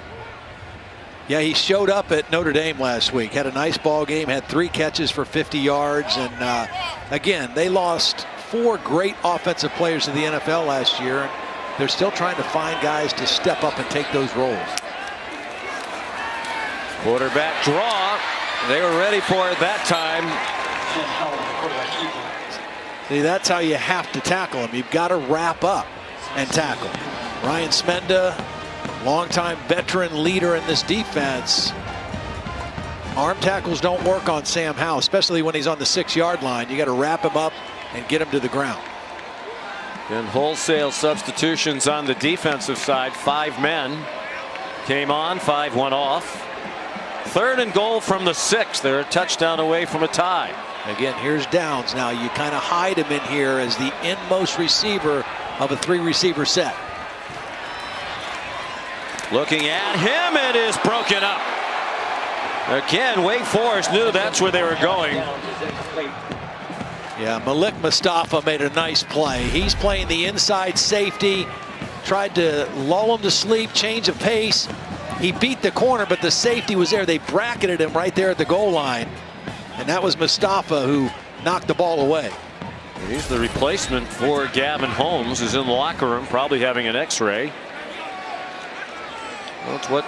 Speaker 9: Yeah, he showed up at Notre Dame last week. Had a nice ball game, had 3 catches for 50 yards. And again, they lost 4 great offensive players to the NFL last year. And they're still trying to find guys to step up and take those roles.
Speaker 2: Quarterback draw. They were ready for it that time.
Speaker 9: See, that's how you have to tackle him. You've got to wrap up and tackle. Ryan Smenda, longtime veteran leader in this defense. Arm tackles don't work on Sam Howell, especially when he's on the 6-yard line. You got to wrap him up and get him to the ground.
Speaker 2: And wholesale substitutions on the defensive side. 5 men came on, 5 went off. 3rd and goal from the 6. They're a touchdown away from a tie.
Speaker 9: Again, here's Downs. Now you kind of hide him in here as the inmost receiver of a 3-receiver set.
Speaker 2: Looking at him, it is broken up. Again, Wake Forest knew that's where they were going.
Speaker 9: Yeah, Malik Mustafa made a nice play. He's playing the inside safety, tried to lull him to sleep, change of pace. He beat the corner, but the safety was there. They bracketed him right there at the goal line. And that was Mustafa who knocked the ball away.
Speaker 2: He's the replacement for Gavin Holmes, who's in the locker room, probably having an X-ray. Well, that's what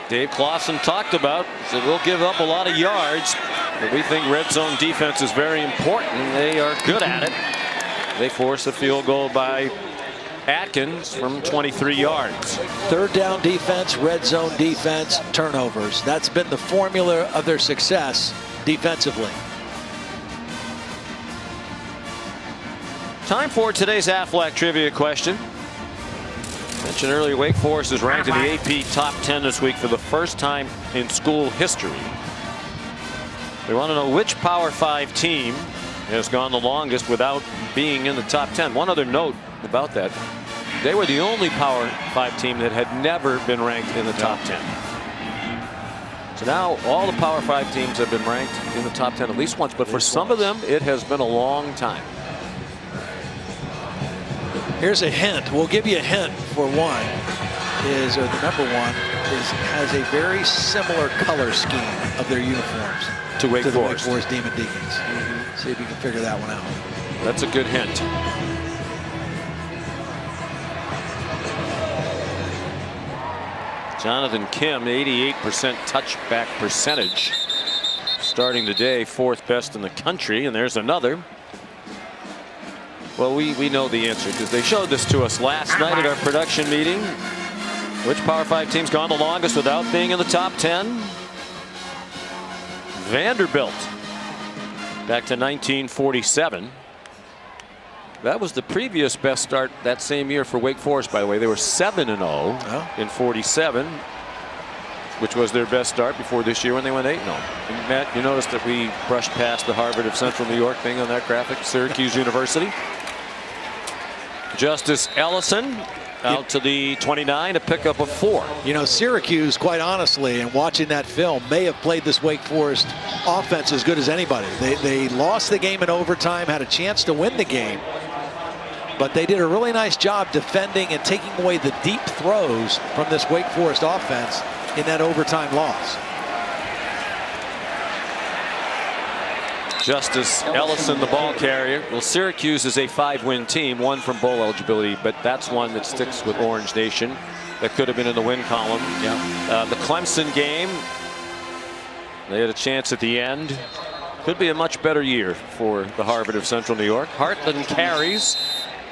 Speaker 2: Dave Clawson talked about. He said, we'll give up a lot of yards, but we think red zone defense is very important. They are good at it. They force a field goal by Atkins from 23 yards.
Speaker 9: 3rd down defense, red zone defense, turnovers. That's been the formula of their success defensively.
Speaker 2: Time for today's Aflac trivia question. Mentioned earlier, Wake Forest is ranked in the AP top 10 this week for the first time in school history. We want to know which Power 5 team has gone the longest without being in the top 10. One other note about that. They were the only Power 5 team that had never been ranked in the top 10. So now all the Power 5 teams have been ranked in the top 10 at least once, but for some of them it has been a long time.
Speaker 9: Here's a hint. We'll give you a hint for one. Or the number one has a very similar color scheme of their uniforms
Speaker 2: to Wake Forest.
Speaker 9: The Wake Forest Demon Deacons. See if you can figure that one out.
Speaker 2: That's a good hint. Jonathan Kim, 88% touchback percentage. Starting today, 4th best in the country. And there's another. Well, we know the answer because they showed this to us last night at our production meeting. Which Power 5 team's gone the longest without being in the top 10? Vanderbilt. Back to 1947. That was the previous best start that same year for Wake Forest, by the way. They were 7-0 in 47, which was their best start before this year when they went 8-0. And Matt, you noticed that we brushed past the Harvard of Central New York thing on that graphic, Syracuse University. Justice Ellison out to the 29, a pickup of 4.
Speaker 9: You know, Syracuse, quite honestly, and watching that film, may have played this Wake Forest offense as good as anybody. They lost the game in overtime, had a chance to win the game, but they did a really nice job defending and taking away the deep throws from this Wake Forest offense in that overtime loss.
Speaker 2: Justice Ellison, the ball carrier. Well, Syracuse is a 5-win team, 1 from bowl eligibility, but that's one that sticks with Orange Nation. That could have been in the win column.
Speaker 9: Yeah.
Speaker 2: The Clemson game, they had a chance at the end. Could be a much better year for the Harvard of Central New York. Hartland carries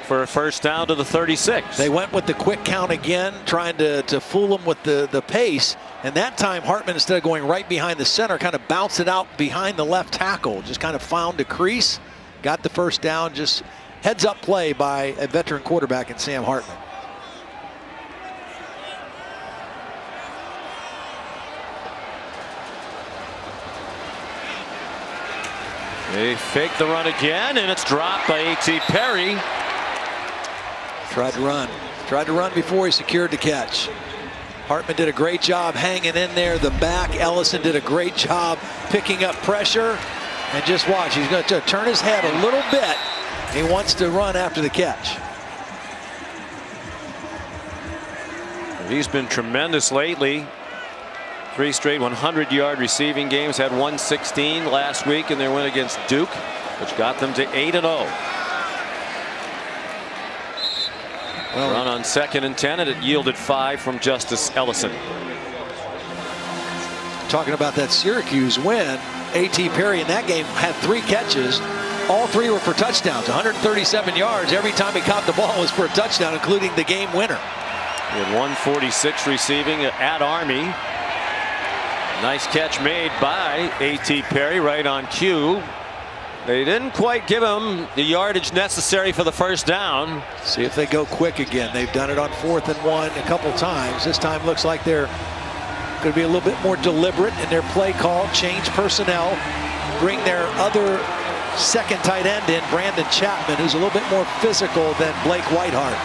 Speaker 2: for a first down to the 36.
Speaker 9: They went with the quick count again, trying to fool them with the pace. And that time, Hartman, instead of going right behind the center, kind of bounced it out behind the left tackle. Just kind of found a crease, got the first down. Just heads-up play by a veteran quarterback in Sam Hartman.
Speaker 2: They fake the run again, and it's dropped by A.T. Perry.
Speaker 9: Tried to run before he secured the catch. Hartman did a great job hanging in there. The back, Ellison did a great job picking up pressure. And just watch, he's going to turn his head a little bit. He wants to run after the catch.
Speaker 2: He's been tremendous lately. 3 straight 100-yard receiving games. Had 116 last week in their win against Duke, which got them to 8-0. Well, run on 2nd and 10, and it yielded 5 from Justice Ellison.
Speaker 9: Talking about that Syracuse win, A.T. Perry in that game had 3 catches. All 3 were for touchdowns. 137 yards. Every time he caught the ball was for a touchdown, including the game winner.
Speaker 2: He had 146 receiving at Army. Nice catch made by A.T. Perry right on cue. They didn't quite give him the yardage necessary for the first down.
Speaker 9: See if they go quick again. They've done it on 4th and 1 a couple times. This time looks like they're going to be a little bit more deliberate in their play call, change personnel, bring their other second tight end in, Brandon Chapman, who's a little bit more physical than Blake Whiteheart.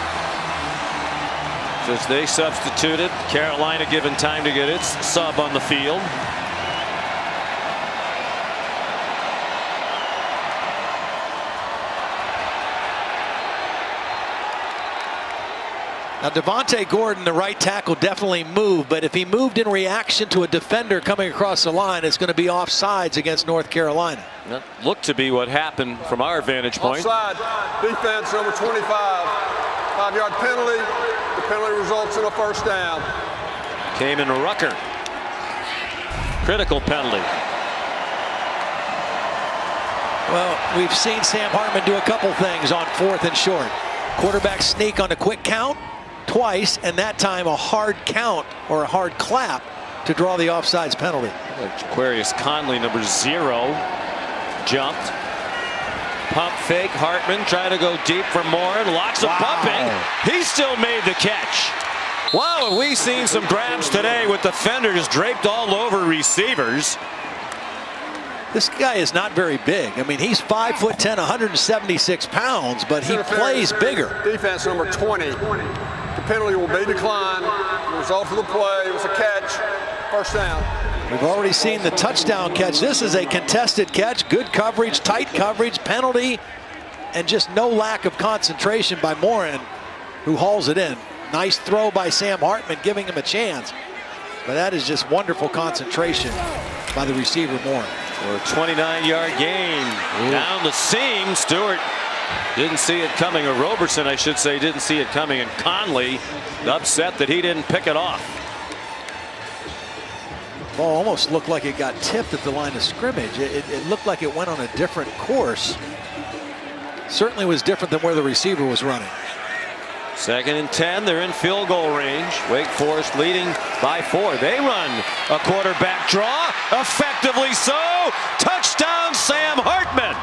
Speaker 2: As they substituted, Carolina given time to get its sub on the field.
Speaker 9: Now Devontae Gordon, the right tackle, definitely moved, but if he moved in reaction to a defender coming across the line, it's going to be offsides against North Carolina.
Speaker 2: That looked to be what happened from our vantage point.
Speaker 6: Offside, defense number 25, 5-yard penalty. The penalty results in a first down.
Speaker 2: Came in Rucker. Critical penalty.
Speaker 9: Well, we've seen Sam Hartman do a couple things on 4th and short. Quarterback sneak on a quick count twice, and that time a hard count or a hard clap to draw the offsides penalty.
Speaker 2: Aquarius Conley, number 0, jumped. Pump fake. Hartman try to go deep for more. Lots of pumping. He still made the catch. Wow, have we seen some grabs today with defenders draped all over receivers.
Speaker 9: This guy is not very big. I mean, he's 5'10", 176 pounds, but he plays bigger.
Speaker 6: Defense number 20. The penalty will be declined. The result of the play was a catch. First down.
Speaker 9: We've already seen the touchdown catch. This is a contested catch. Good coverage, tight coverage, penalty, and just no lack of concentration by Morin, who hauls it in. Nice throw by Sam Hartman, giving him a chance. But that is just wonderful concentration by the receiver, Morin.
Speaker 2: For a 29-yard gain. Down the seam. Stewart didn't see it coming, or Roberson, I should say, didn't see it coming, and Conley upset that he didn't pick it off.
Speaker 9: Ball almost looked like it got tipped at the line of scrimmage. It looked like it went on a different course. Certainly was different than where the receiver was running.
Speaker 2: 2nd and 10. They're in field goal range. Wake Forest leading by 4. They run a quarterback draw. Effectively so. Touchdown, Sam Hartman.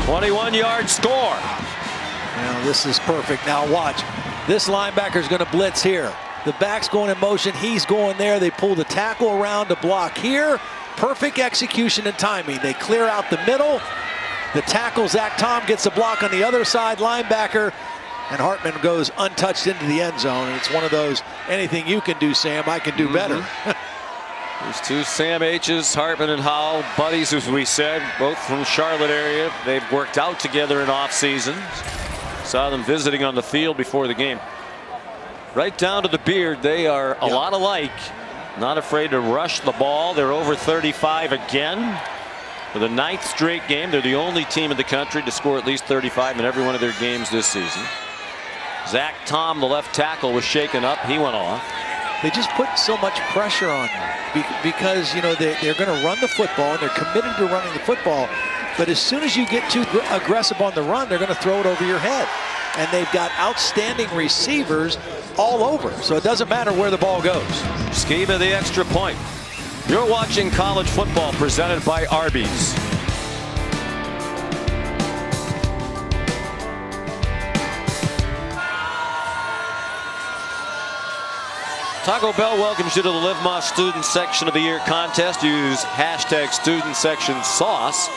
Speaker 2: ...21-yard score.
Speaker 9: Now this is perfect. Now watch. This linebacker's going to blitz here. The back's going in motion. He's going there. They pull the tackle around to block here. Perfect execution and timing. They clear out the middle. The tackle, Zach Tom, gets a block on the other side. Linebacker. And Hartman goes untouched into the end zone. And it's one of those, anything you can do, Sam, I can do better.
Speaker 2: These two Sam H's, Hartman and Howell, buddies, as we said, both from Charlotte area. They've worked out together in off seasons. Saw them visiting on the field before the game. Right down to the beard, they are a lot alike. Not afraid to rush the ball. They're over 35 again. For the 9th straight game, they're the only team in the country to score at least 35 in every one of their games this season. Zach Tom, the left tackle, was shaken up. He went off.
Speaker 9: They just put so much pressure on you because, you know, they're going to run the football and they're committed to running the football. But as soon as you get too aggressive on the run, they're going to throw it over your head. And they've got outstanding receivers all over. So it doesn't matter where the ball goes.
Speaker 2: Scheme of the extra point. You're watching college football presented by Arby's. Taco Bell welcomes you to the Live Más Student Section of the Year contest. Use hashtag Student Section Sauce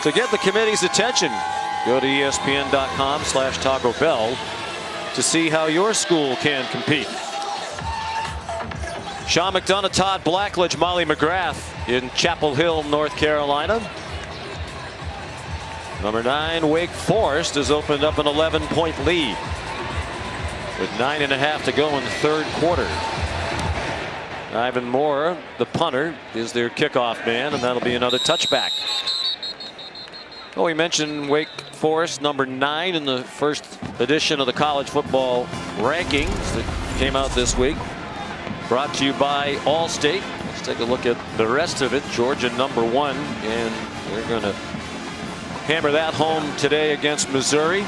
Speaker 2: to get the committee's attention. Go to ESPN.com/Taco Bell to see how your school can compete. Sean McDonough, Todd Blackledge, Molly McGrath in Chapel Hill, North Carolina. Number 9, Wake Forest has opened up an 11-point lead with 9.5 to go in the third quarter. Ivan Moore, the punter, is their kickoff man, and that'll be another touchback. Well, we mentioned Wake Forest, number 9 in the first edition of the college football rankings that came out this week. Brought to you by Allstate. Let's take a look at the rest of it. Georgia, number 1, and they're going to hammer that home today against Missouri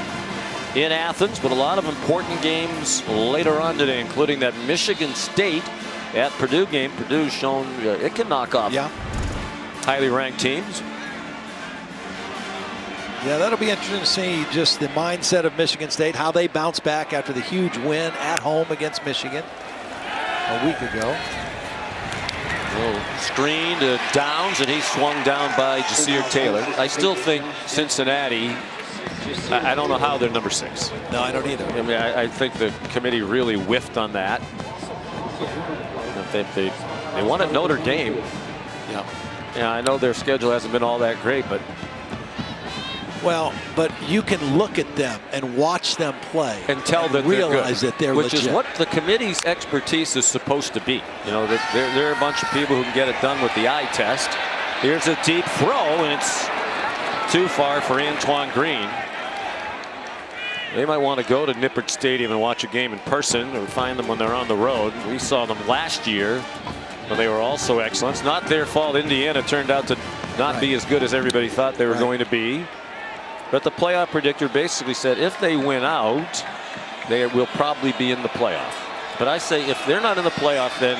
Speaker 2: in Athens. But a lot of important games later on today, including that Michigan State at Purdue game. Purdue's shown it can knock off highly ranked teams.
Speaker 9: Yeah, that'll be interesting to see just the mindset of Michigan State, how they bounce back after the huge win at home against Michigan a week ago.
Speaker 2: Little screen to Downs, and he's swung down by Jasir Taylor. I still think Cincinnati, I don't know how they're number 6.
Speaker 9: No, I don't either.
Speaker 2: I mean, I think the committee really whiffed on that. They won at Notre Dame. Yeah, I know their schedule hasn't been all that great, but
Speaker 9: but you can look at them and watch them play
Speaker 2: and tell that
Speaker 9: realize that they're
Speaker 2: which
Speaker 9: legit.
Speaker 2: Is what the committee's expertise is supposed to be. You know, they're a bunch of people who can get it done with the eye test. Here's a deep throw, and it's too far for Antoine Green. They might want to go to Nippert Stadium and watch a game in person, or find them when they're on the road. We saw them last year, but they were also excellent. It's not their fault Indiana turned out to not be as good as everybody thought they were going to be. But the playoff predictor basically said if they win out, they will probably be in the playoff. But I say if they're not in the playoff, then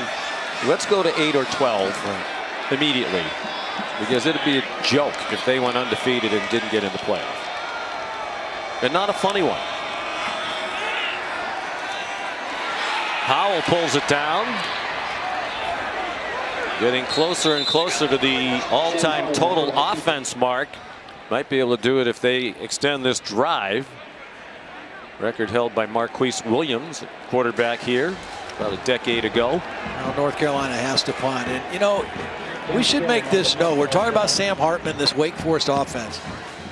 Speaker 2: let's go to 8 or 12 immediately, because it'd be a joke if they went undefeated and didn't get in the playoff. And not a funny one. Howell pulls it down. Getting closer and closer to the all-time total offense mark. Might be able to do it if they extend this drive. Record held by Marquise Williams, quarterback here, about a decade ago.
Speaker 9: Now North Carolina has to punt. And, you know, we should make this known. We're talking about Sam Hartman, this Wake Forest offense.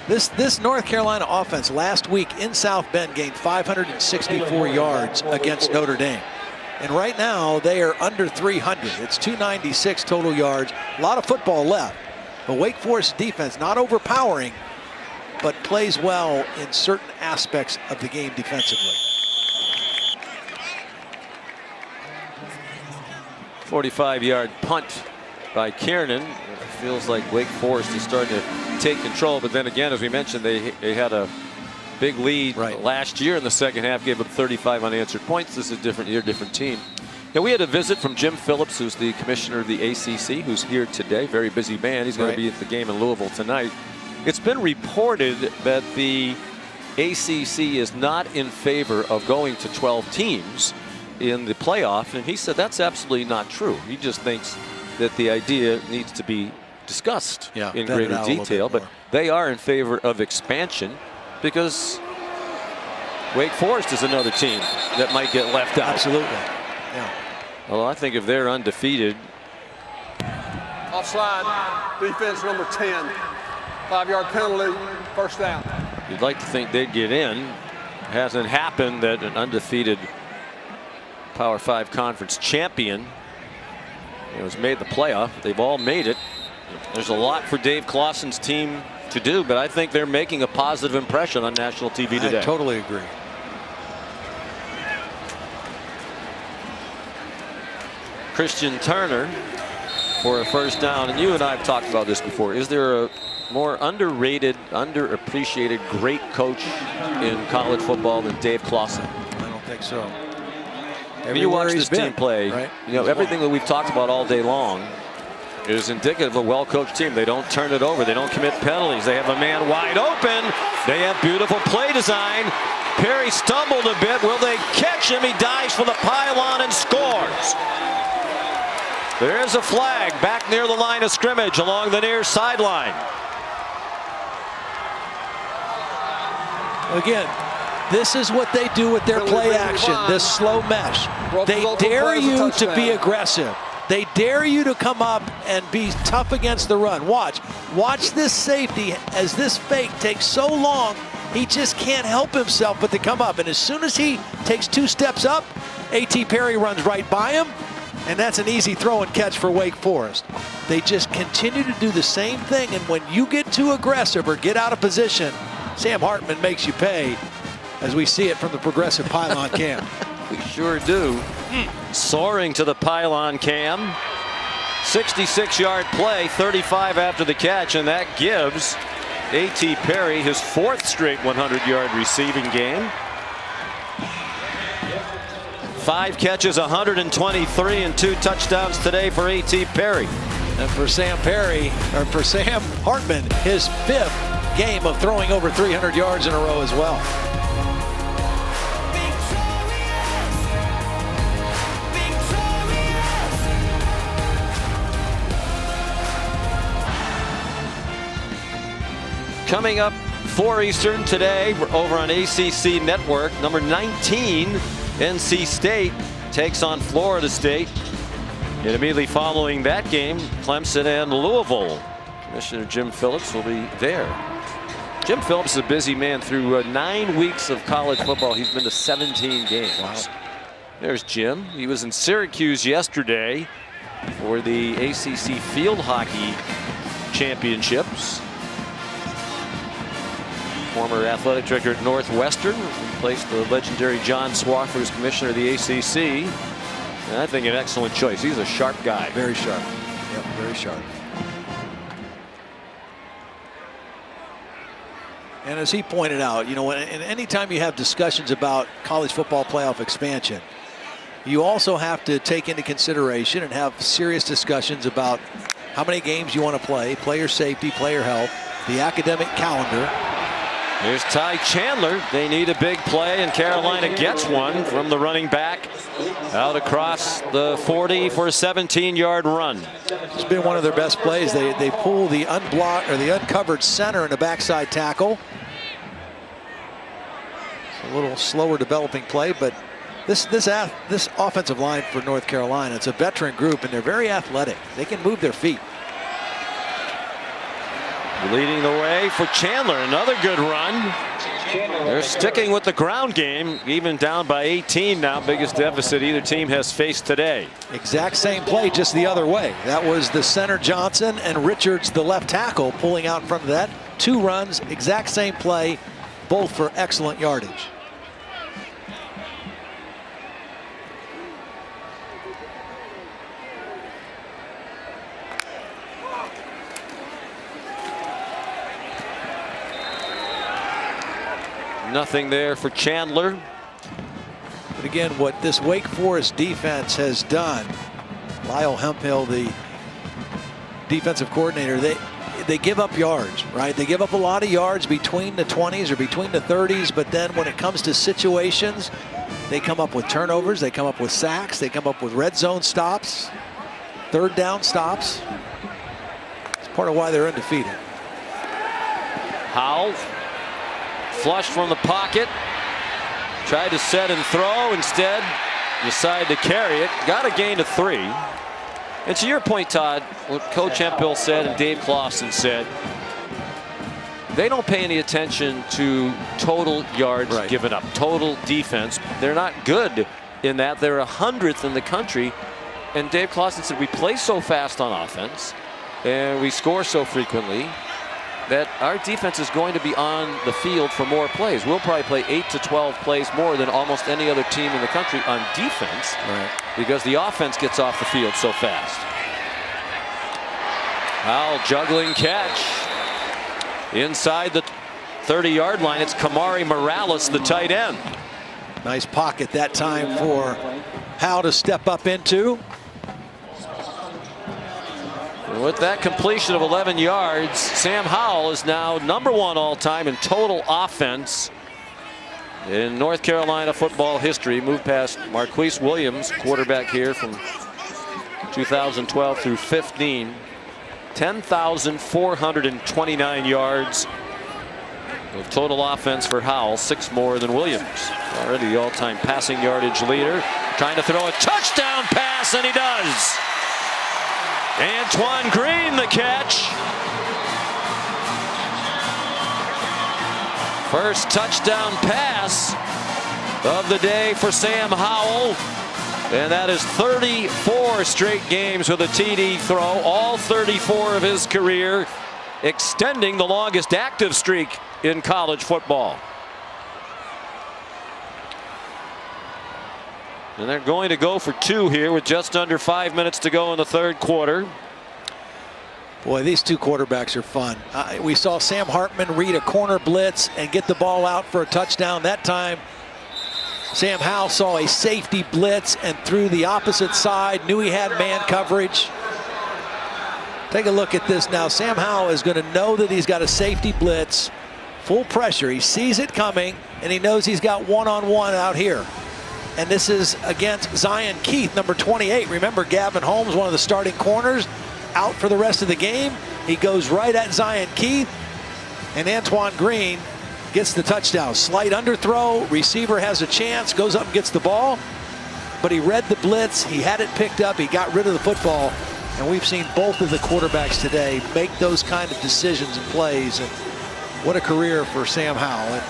Speaker 9: This North Carolina offense last week in South Bend gained 564 yards against Notre Dame. And right now they are under 300. It's 296 total yards. A lot of football left. But Wake Forest defense, not overpowering, but plays well in certain aspects of the game defensively.
Speaker 2: 45-yard punt by Kiernan. It feels like Wake Forest is starting to take control, but then again, as we mentioned, they had a big lead last year in the second half, gave up 35 unanswered points. This is a different year, different team. Now, we had a visit from Jim Phillips, who's the commissioner of the ACC, who's here today. Very busy man. He's going to be at the game in Louisville tonight. It's been reported that the ACC is not in favor of going to 12 teams in the playoff, and he said that's absolutely not true. He just thinks that the idea needs to be discussed in greater detail, but they are in favor of expansion because Wake Forest is another team that might get left out.
Speaker 9: Absolutely. Yeah.
Speaker 2: Well, I think if they're undefeated.
Speaker 6: Offside, defense number 10. 5-yard penalty, first down.
Speaker 2: You'd like to think they'd get in. It hasn't happened that an undefeated Power 5 conference champion has made the playoff. They've all made it. There's a lot for Dave Clawson's team to do, but I think they're making a positive impression on national TV today.
Speaker 9: I totally agree.
Speaker 2: Christian Turner for a first down, and you and I have talked about this before. Is there a more underrated, underappreciated great coach in college football than Dave Clawson?
Speaker 9: I don't think so.
Speaker 2: You watch this team play, you know, everything that we've talked about all day long is indicative of a well-coached team. They don't turn it over. They don't commit penalties. They have a man wide open. They have beautiful play design. Perry stumbled a bit. Will they catch him? He dives for the pylon and scores. There's a flag back near the line of scrimmage along the near sideline.
Speaker 9: Again, this is what they do with their play action, this slow mesh. They dare you to be aggressive. They dare you to come up and be tough against the run. Watch this safety as this fake takes so long, he just can't help himself but to come up. And as soon as he takes 2 steps up, A.T. Perry runs right by him, and that's an easy throw and catch for Wake Forest. They just continue to do the same thing, and when you get too aggressive or get out of position, Sam Hartman makes you pay, as we see it from the progressive pylon cam.
Speaker 2: We sure do. Soaring to the pylon cam. 66-yard play, 35 after the catch, and that gives A.T. Perry his 4th straight 100-yard receiving game. 5 catches, 123, and 2 touchdowns today for A.T. Perry.
Speaker 9: And for Sam Hartman, his 5th game of throwing over 300 yards in a row as well.
Speaker 2: Coming up 4 Eastern today over on ACC Network, number 19 NC State takes on Florida State. And immediately following that game, Clemson and Louisville. Commissioner Jim Phillips will be there. Jim Phillips is a busy man. Through 9 weeks of college football, he's been to 17 games. Wow. There's Jim. He was in Syracuse yesterday for the ACC Field Hockey Championships. Former athletic director at Northwestern, replaced the legendary John Swofford as commissioner of the ACC. And I think an excellent choice. He's a sharp guy.
Speaker 9: Very sharp. Yep, very sharp. And as he pointed out, you know, and anytime you have discussions about college football playoff expansion, you also have to take into consideration and have serious discussions about how many games you want to play, player safety, player health, the academic calendar.
Speaker 2: Here's Ty Chandler. They need a big play, and Carolina gets one from the running back out across the 40 for a 17-yard run.
Speaker 9: It's been one of their best plays. They pull the unblocked or the uncovered center in a backside tackle. It's a little slower developing play, but this offensive line for North Carolina, it's a veteran group, and they're very athletic. They can move their feet.
Speaker 2: Leading the way for Chandler, another good run. They're sticking with the ground game, even down by 18 now, biggest deficit either team has faced today.
Speaker 9: Exact same play, just the other way. That was the center Johnson and Richards, the left tackle, pulling out in front of that. 2 runs, exact same play, both for excellent yardage.
Speaker 2: Nothing there for Chandler.
Speaker 9: But again, what this Wake Forest defense has done, Lyle Hemphill, the defensive coordinator, they give up yards, right? They give up a lot of yards between the 20s or between the 30s, but then when it comes to situations, they come up with turnovers, they come up with sacks, they come up with red zone stops, 3rd down stops. It's part of why they're undefeated.
Speaker 2: Howell. Flushed from the pocket. Tried to set and throw. Instead, decided to carry it. Got a gain of 3. And to your point, Todd, what Coach Hemphill said and Dave Clawson said, they don't pay any attention to total yards given up, total defense. They're not good in that. They're 100th in the country. And Dave Clawson said, we play so fast on offense and we score so frequently that our defense is going to be on the field for more plays. We'll probably play 8 to 12 plays more than almost any other team in the country on defense, because the offense gets off the field so fast. Howell juggling catch inside the 30-yard line. It's Kamari Morales, the tight end.
Speaker 9: Nice pocket that time for Howell to step up into.
Speaker 2: With that completion of 11 yards, Sam Howell is now #1 all-time in total offense in North Carolina football history. Moved past Marquise Williams, quarterback here from 2012 through 15. 10,429 yards of total offense for Howell, 6 more than Williams. Already the all-time passing yardage leader. Trying to throw a touchdown pass, and he does. Antoine Green the catch. First touchdown pass of the day for Sam Howell. And that is 34 straight games with a TD throw, all 34 of his career, extending the longest active streak in college football. And they're going to go for 2 here with just under 5 minutes to go in the third quarter.
Speaker 9: Boy, these two quarterbacks are fun. We saw Sam Hartman read a corner blitz and get the ball out for a touchdown. That time, Sam Howell saw a safety blitz and threw the opposite side, knew he had man coverage. Take a look at this now. Sam Howell is going to know that he's got a safety blitz, full pressure. He sees it coming, and he knows he's got one-on-one out here. And this is against Zion Keith, number 28. Remember, Gavin Holmes, one of the starting corners, out for the rest of the game. He goes right at Zion Keith, and Antoine Green gets the touchdown. Slight underthrow, receiver has a chance, goes up and gets the ball, but he read the blitz, he had it picked up, he got rid of the football, and we've seen both of the quarterbacks today make those kind of decisions and plays, and what a career for Sam Howell. And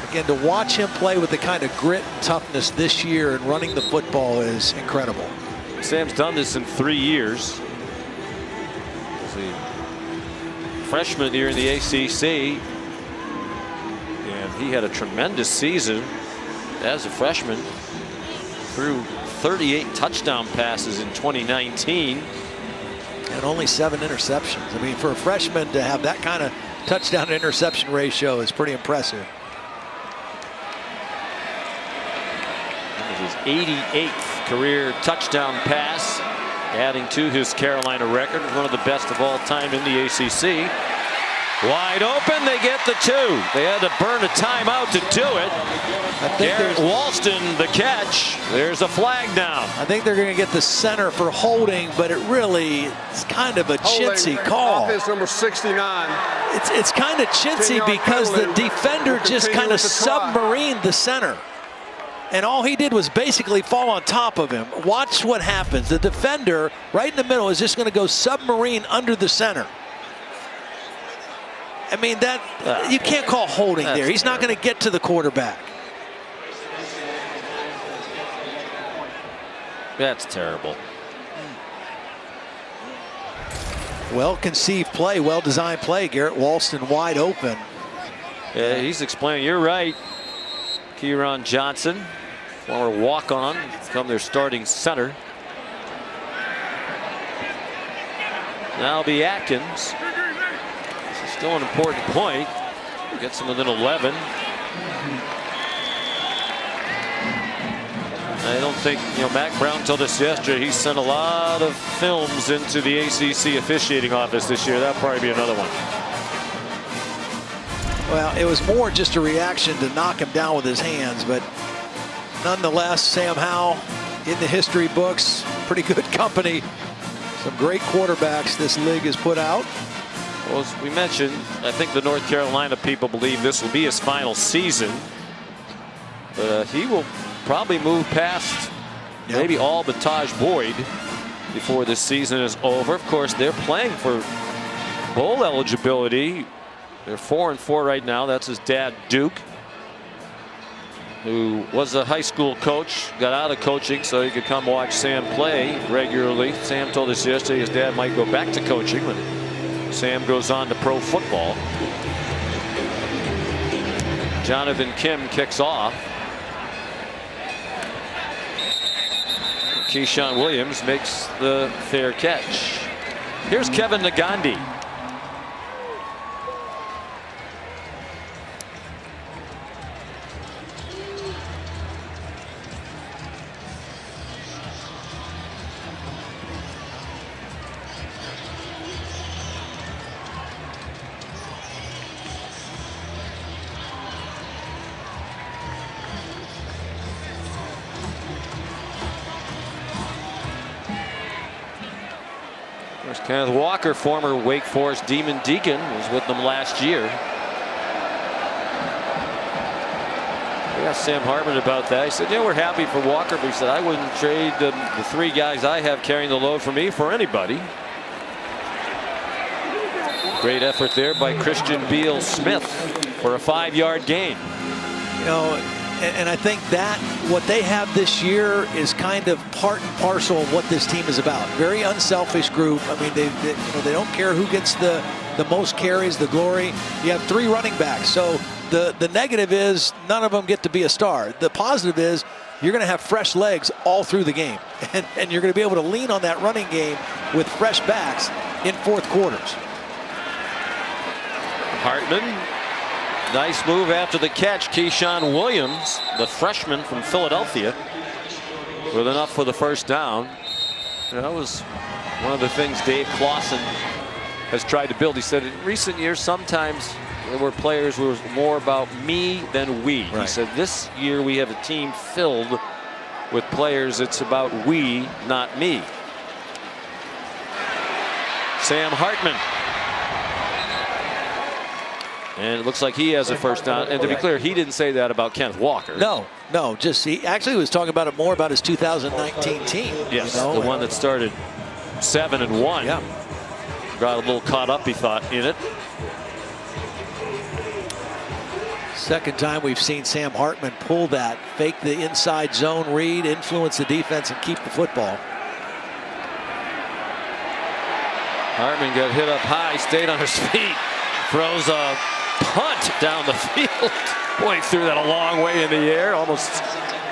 Speaker 9: again, to watch him play with the kind of grit and toughness this year and running the football is incredible.
Speaker 2: Sam's done this in 3 years. As a freshman here in the ACC. And he had a tremendous season as a freshman. Threw 38 touchdown passes in 2019.
Speaker 9: And only 7 interceptions. I mean, for a freshman to have that kind of touchdown to interception ratio is pretty impressive.
Speaker 2: His 88th career touchdown pass, adding to his Carolina record, one of the best of all time in the ACC. Wide open, they get the 2. They had to burn a timeout to do it. Garrett Walston the catch. There's a flag down.
Speaker 9: I think they're going to get the center for holding, but it really is kind of a chintzy call.
Speaker 6: Offense number 69.
Speaker 9: It's kind of chintzy because the defender just kind of submarined the center. And all he did was basically fall on top of him. Watch what happens. The defender right in the middle is just going to go submarine under the center. I mean, that you can't call holding there. He's not going to get to the quarterback.
Speaker 2: That's terrible.
Speaker 9: Well-conceived play, well-designed play. Garrett Walston wide open.
Speaker 2: Yeah, he's explaining, you're right. Kieran Johnson, former walk-on, become their starting center. Now it'll be Atkins. This is still an important point. Gets him within 11. I don't think, Mac Brown told us yesterday he sent a lot of films into the ACC officiating office this year. That'll probably be another one.
Speaker 9: Well, it was more just a reaction to knock him down with his hands, but nonetheless, Sam Howell in the history books, pretty good company. Some great quarterbacks this league has put out.
Speaker 2: Well, as we mentioned, I think the North Carolina people believe this will be his final season. But he will probably move past maybe all but Taj Boyd before this season is over. Of course, they're playing for bowl eligibility. They're 4-4 right now. That's his dad, Duke, who was a high school coach, got out of coaching so he could come watch Sam play regularly. Sam told us yesterday his dad might go back to coaching when Sam goes on to pro football. Jonathan Kim kicks off. Keyshawn Williams makes the fair catch. Here's Kevin Nagandi. There's Kenneth Walker, former Wake Forest Demon Deacon, was with them last year. We asked Sam Hartman about that. He said, yeah, we're happy for Walker, but he said, I wouldn't trade the 3 guys I have carrying the load for me for anybody. Great effort there by Christian Beal Smith for a 5-yard gain.
Speaker 9: You know, and I think that what they have this year is kind of part and parcel of what this team is about. Very unselfish group. I mean, they don't care who gets the most carries, the glory. You have 3 running backs. So the negative is none of them get to be a star. The positive is you're going to have fresh legs all through the game. And you're going to be able to lean on that running game with fresh backs in fourth quarters.
Speaker 2: Hartman, nice move after the catch. Keyshawn Williams, the freshman from Philadelphia, with enough for the first down. That was one of the things Dave Clawson has tried to build. He said in recent years sometimes there were players who were more about me than we. Right. He said this year we have a team filled with players. It's about we, not me. Sam Hartman. And it looks like he has a first down. And to be clear, he didn't say that about Kenneth Walker.
Speaker 9: No, just he actually was talking about it more about his 2019 team.
Speaker 2: Yes, you know? The one that started 7-1.
Speaker 9: Yeah.
Speaker 2: Got a little caught up, he thought, in it.
Speaker 9: Second time we've seen Sam Hartman pull that, fake the inside zone read, influence the defense, and keep the football.
Speaker 2: Hartman got hit up high, stayed on his feet, throws a punt down the field. Boy, he threw that a long way in the air, almost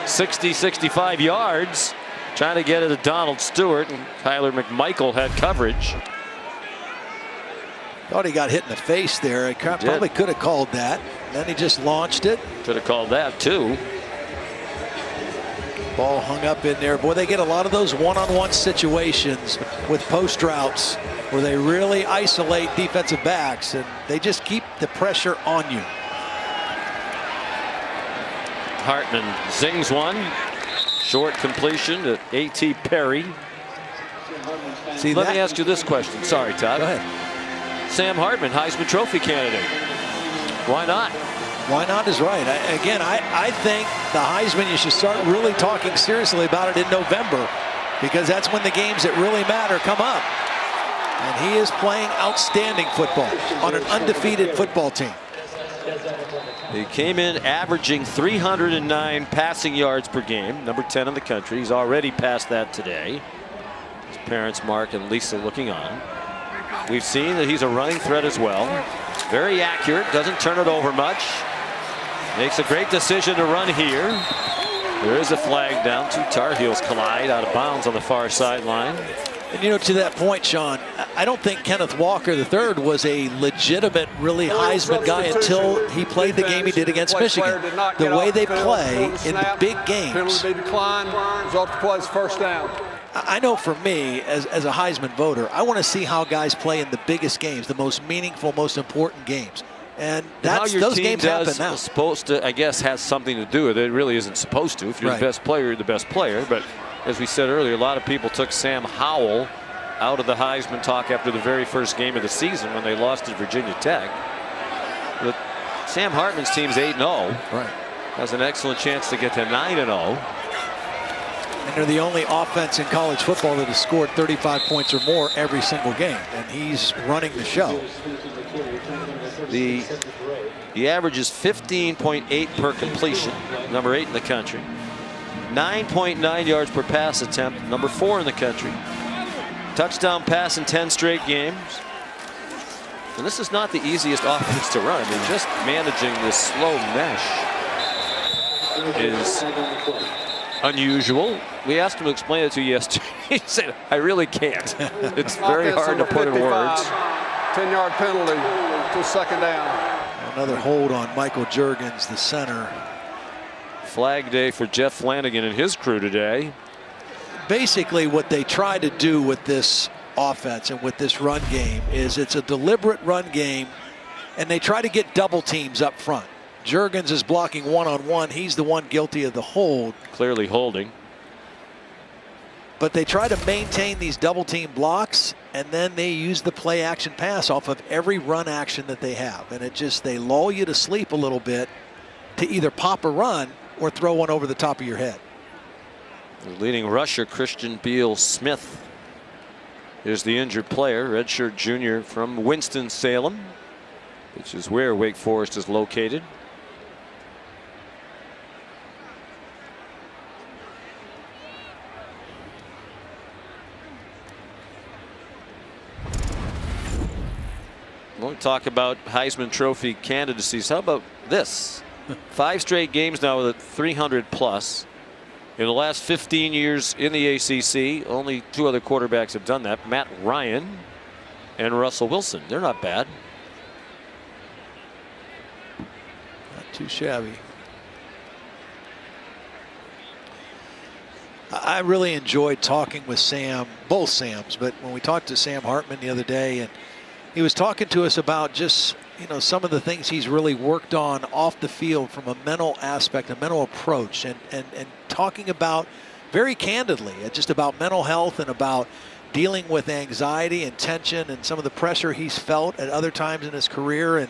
Speaker 2: 60, 65 yards. Trying to get it to Donald Stewart, and Tyler McMichael had coverage.
Speaker 9: Thought he got hit in the face there. He probably could have called that. Then he just launched it.
Speaker 2: Could have called that too.
Speaker 9: Ball hung up in there. Boy, they get a lot of those one-on-one situations with post routes where they really isolate defensive backs, and they just keep the pressure on you.
Speaker 2: Hartman zings one. Short completion to A.T. Perry. Let me ask you this question. Sorry, Todd.
Speaker 9: Go ahead.
Speaker 2: Sam Hartman, Heisman Trophy candidate. Why not?
Speaker 9: Why not is right. I think the Heisman, you should start really talking seriously about it in November, because that's when the games that really matter come up. And he is playing outstanding football on an undefeated football team.
Speaker 2: He came in averaging 309 passing yards per game, number 10 in the country. He's already passed that today. His parents, Mark and Lisa, looking on. We've seen that he's a running threat as well. Very accurate, doesn't turn it over much. Makes a great decision to run here. There is a flag down. 2 Tar Heels collide out of bounds on the far sideline.
Speaker 9: And you know, to that point, Sean, I don't think Kenneth Walker III was a legitimate, really Heisman guy until he played the game he did against Michigan. The way they play in the big games.
Speaker 6: Penalty decline, result of play is first down.
Speaker 9: I know for me, as a Heisman voter, I want to see how guys play in the biggest games, the most meaningful, most important games. And those games happen now.
Speaker 2: Supposed to, I guess, has something to do with it. It really isn't supposed to. If you're the best player, you're the best player. But as we said earlier, a lot of people took Sam Howell out of the Heisman talk after the very first game of the season when they lost to Virginia Tech. But Sam Hartman's team's 8-0.
Speaker 9: Right.
Speaker 2: Has an excellent chance to get to 9-0.
Speaker 9: And they're the only offense in college football that has scored 35 points or more every single game. And he's running the show.
Speaker 2: He averages 15.8 per completion, number 8 in the country. 9.9 yards per pass attempt, number 4 in the country. Touchdown pass in 10 straight games. And this is not the easiest offense to run. I mean, just managing this slow mesh is unusual. We asked him to explain it to you yesterday. He said, I really can't. It's very hard to put in words.
Speaker 6: 10-yard penalty to second down.
Speaker 9: Another hold on Michael Juergens, the center.
Speaker 2: Flag day for Jeff Flanagan and his crew today.
Speaker 9: Basically what they try to do with this offense and with this run game is it's a deliberate run game, and they try to get double teams up front. Juergens is blocking one-on-one. He's the one guilty of the hold.
Speaker 2: Clearly holding.
Speaker 9: But they try to maintain these double team blocks, and then they use the play action pass off of every run action that they have. And they lull you to sleep a little bit to either pop a run or throw one over the top of your head.
Speaker 2: The leading rusher, Christian Beal-Smith, is the injured player, redshirt junior from Winston-Salem, which is where Wake Forest is located. We'll talk about Heisman Trophy candidacies. How about this? 5 straight games now with a 300 plus. In the last 15 years in the ACC, only 2 other quarterbacks have done that. Matt Ryan and Russell Wilson. They're not bad.
Speaker 9: Not too shabby. I really enjoyed talking with Sam, both Sams, but when we talked to Sam Hartman the other day, and he was talking to us about just, some of the things he's really worked on off the field from a mental aspect, a mental approach, and talking about very candidly just about mental health and about dealing with anxiety and tension and some of the pressure he's felt at other times in his career. And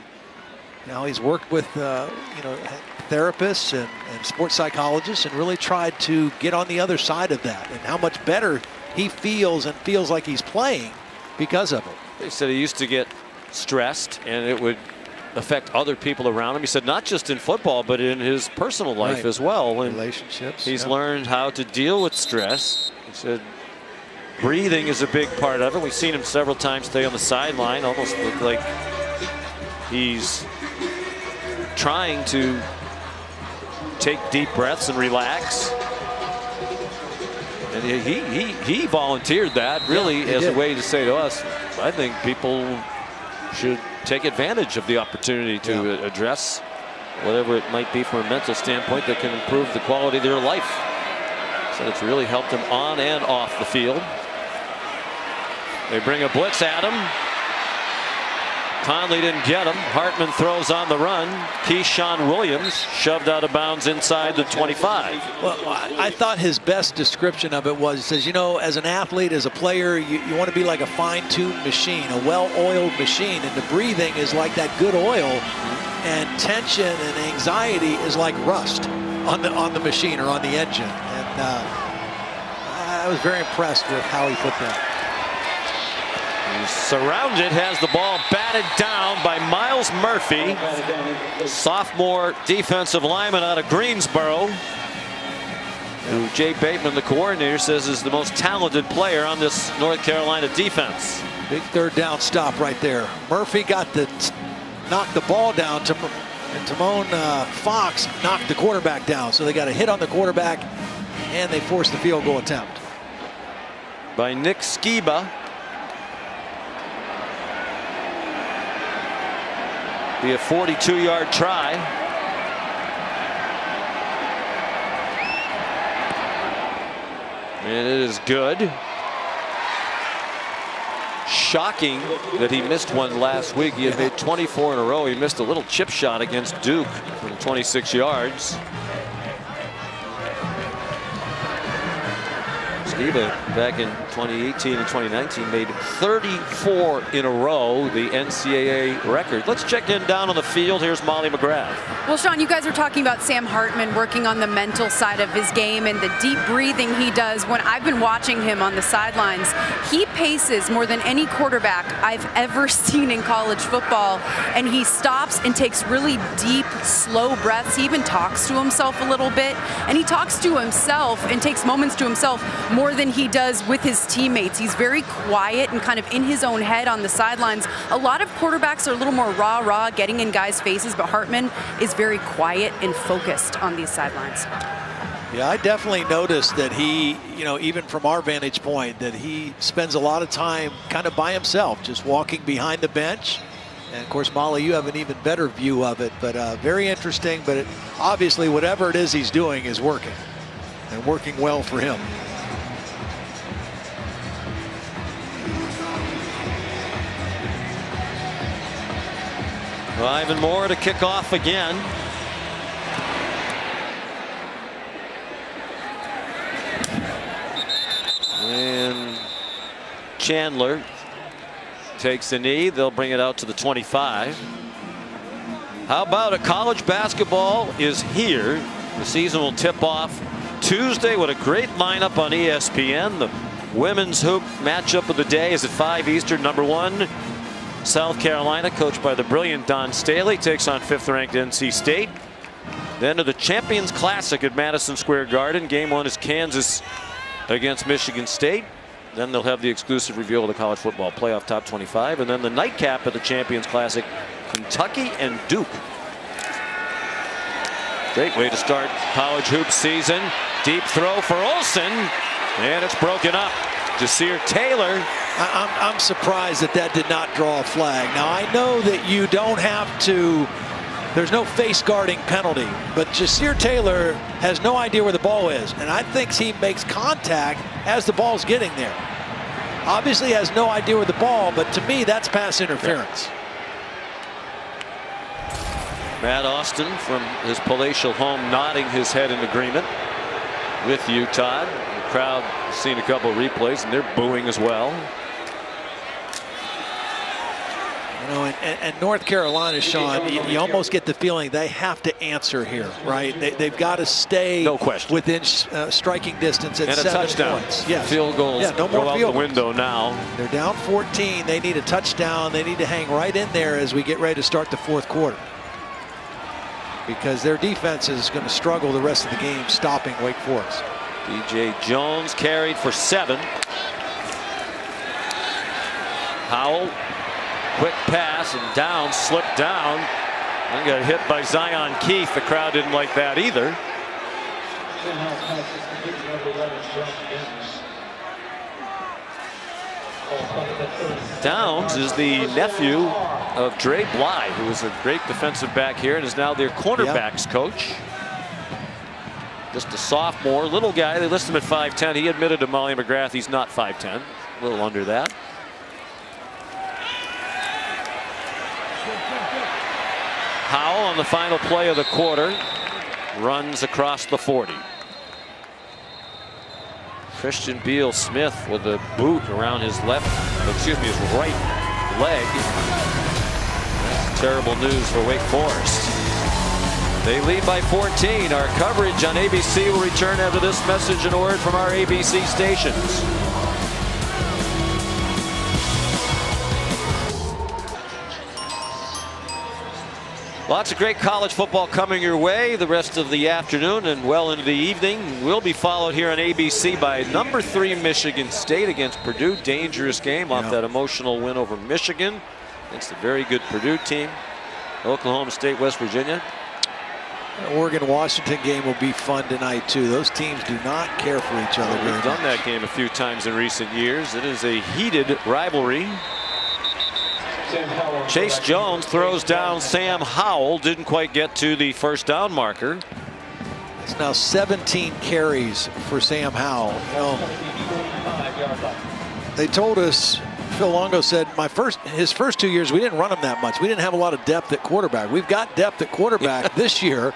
Speaker 9: he's worked with therapists and sports psychologists and really tried to get on the other side of that, and how much better he feels and feels like he's playing because of it.
Speaker 2: He said he used to get stressed and it would affect other people around him. He said not just in football but in his personal life as well. And
Speaker 9: relationships.
Speaker 2: He's learned how to deal with stress. He said breathing is a big part of it. We've seen him several times stay on the sideline, almost look like he's trying to take deep breaths and relax. And he volunteered that really as a way to say to us, I think people should take advantage of the opportunity to address whatever it might be from a mental standpoint that can improve the quality of their life. So it's really helped him on and off the field. They bring a blitz at him. Conley didn't get him. Hartman throws on the run. Keyshawn Williams shoved out of bounds inside the 25.
Speaker 9: Well, I thought his best description of it was, he says, as an athlete, as a player, you want to be like a fine-tuned machine, a well-oiled machine, and the breathing is like that good oil, and tension and anxiety is like rust on the machine or on the engine. And I was very impressed with how he put that.
Speaker 2: He's surrounded, has the ball batted down by Miles Murphy, sophomore defensive lineman out of Greensboro, who Jay Bateman, the coordinator, says is the most talented player on this North Carolina defense.
Speaker 9: Big third down stop right there. Murphy knocked the ball down, and Timon Fox knocked the quarterback down. So they got a hit on the quarterback, and they forced the field goal attempt.
Speaker 2: By Nick Skiba. Be a 42-yard try. And it is good. Shocking that he missed one last week. He had made 24 in a row. He missed a little chip shot against Duke from 26 yards. Skiba back in 2018 and 2019 made 34 in a row, the NCAA record. Let's check in down on the field. Here's Molly McGrath.
Speaker 4: Well, Sean, you guys were talking about Sam Hartman working on the mental side of his game and the deep breathing he does. When I've been watching him on the sidelines, he paces more than any quarterback I've ever seen in college football, and he stops and takes really deep, slow breaths. He even talks to himself a little bit, and he talks to himself and takes moments to himself more than he does with his teammates. He's very quiet and kind of in his own head on the sidelines. A lot of quarterbacks are a little more rah-rah, getting in guys' faces, but Hartman is very quiet and focused on these sidelines.
Speaker 9: Yeah, I definitely noticed that he, even from our vantage point, that he spends a lot of time kind of by himself, just walking behind the bench. And of course, Molly, you have an even better view of it, but very interesting. But obviously, whatever it is he's doing is working, and working well for him.
Speaker 2: Well, Ivan Moore to kick off again. Chandler takes the knee. They'll bring it out to the 25. How about it? College basketball is here. The season will tip off Tuesday. What a great lineup on ESPN. The women's hoop matchup of the day is at 5 Eastern. Number 1, South Carolina, coached by the brilliant Don Staley, takes on 5th-ranked NC State. Then to the Champions Classic at Madison Square Garden. Game 1 is Kansas against Michigan State. Then they'll have the exclusive reveal of the college football playoff top 25. And then the nightcap at the Champions Classic, Kentucky and Duke. Great way to start college hoop season. Deep throw for Olsen, and it's broken up. Jasir Taylor.
Speaker 9: I'm surprised that did not draw a flag. Now I know that you don't have to, there's no face guarding penalty, but Jasir Taylor has no idea where the ball is, and I think he makes contact as the ball's getting there. Obviously has no idea where the ball, but to me that's pass interference.
Speaker 2: Matt Austin from his palatial home nodding his head in agreement with you, Todd. The crowd has seen a couple of replays and they're booing as well.
Speaker 9: You know, and North Carolina, Sean, you almost get the feeling they have to answer here, right? They've got to stay
Speaker 2: no question
Speaker 9: within striking distance at
Speaker 2: and
Speaker 9: 7
Speaker 2: touchdown.
Speaker 9: points. Yes.
Speaker 2: Field goals
Speaker 9: no more
Speaker 2: go out
Speaker 9: field
Speaker 2: the window now.
Speaker 9: They're down 14. They need a touchdown. They need to hang right in there as we get ready to start the 4th quarter, because their defense is going to struggle the rest of the game stopping Wake Forest.
Speaker 2: DJ Jones carried for 7. Howell, quick pass and down, slipped down and got hit by Zion Keefe. The crowd didn't like that either. Downs is the nephew of Dre Bly, who was a great defensive back here and is now their cornerbacks coach. Just a sophomore, little guy. They list him at 5'10". He admitted to Molly McGrath he's not 5'10", a little under that. Howell on the final play of the quarter runs across the 40. Christian Beal Smith with a boot around his his right leg. That's terrible news for Wake Forest. They lead by 14. Our coverage on ABC will return after this message and a word from our ABC stations. Lots of great college football coming your way the rest of the afternoon and well into the evening. Will be followed here on ABC by number 3 Michigan State against Purdue. Dangerous game off that emotional win over Michigan against a very good Purdue team. Oklahoma State, West Virginia.
Speaker 9: Oregon-Washington game will be fun tonight too. Those teams do not care for each other.
Speaker 2: We've done that game a few times in recent years. It is a heated rivalry. Chase Jones throws down Sam Howell. Didn't quite get to the first down marker.
Speaker 9: It's now 17 carries for Sam Howell. You know, they told us, Phil Longo said, his first 2 years we didn't run him that much. We didn't have a lot of depth at quarterback. We've got depth at quarterback this year.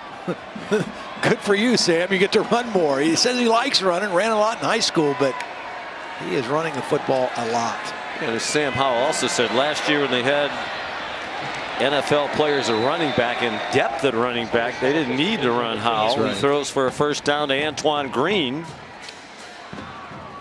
Speaker 9: Good for you, Sam. You get to run more. He says he likes running, ran a lot in high school, but he is running the football a lot.
Speaker 2: And as Sam Howell also said, last year when they had NFL players at running back and depth at running back, they didn't need to run Howell. Right. He throws for a first down to Antoine Green.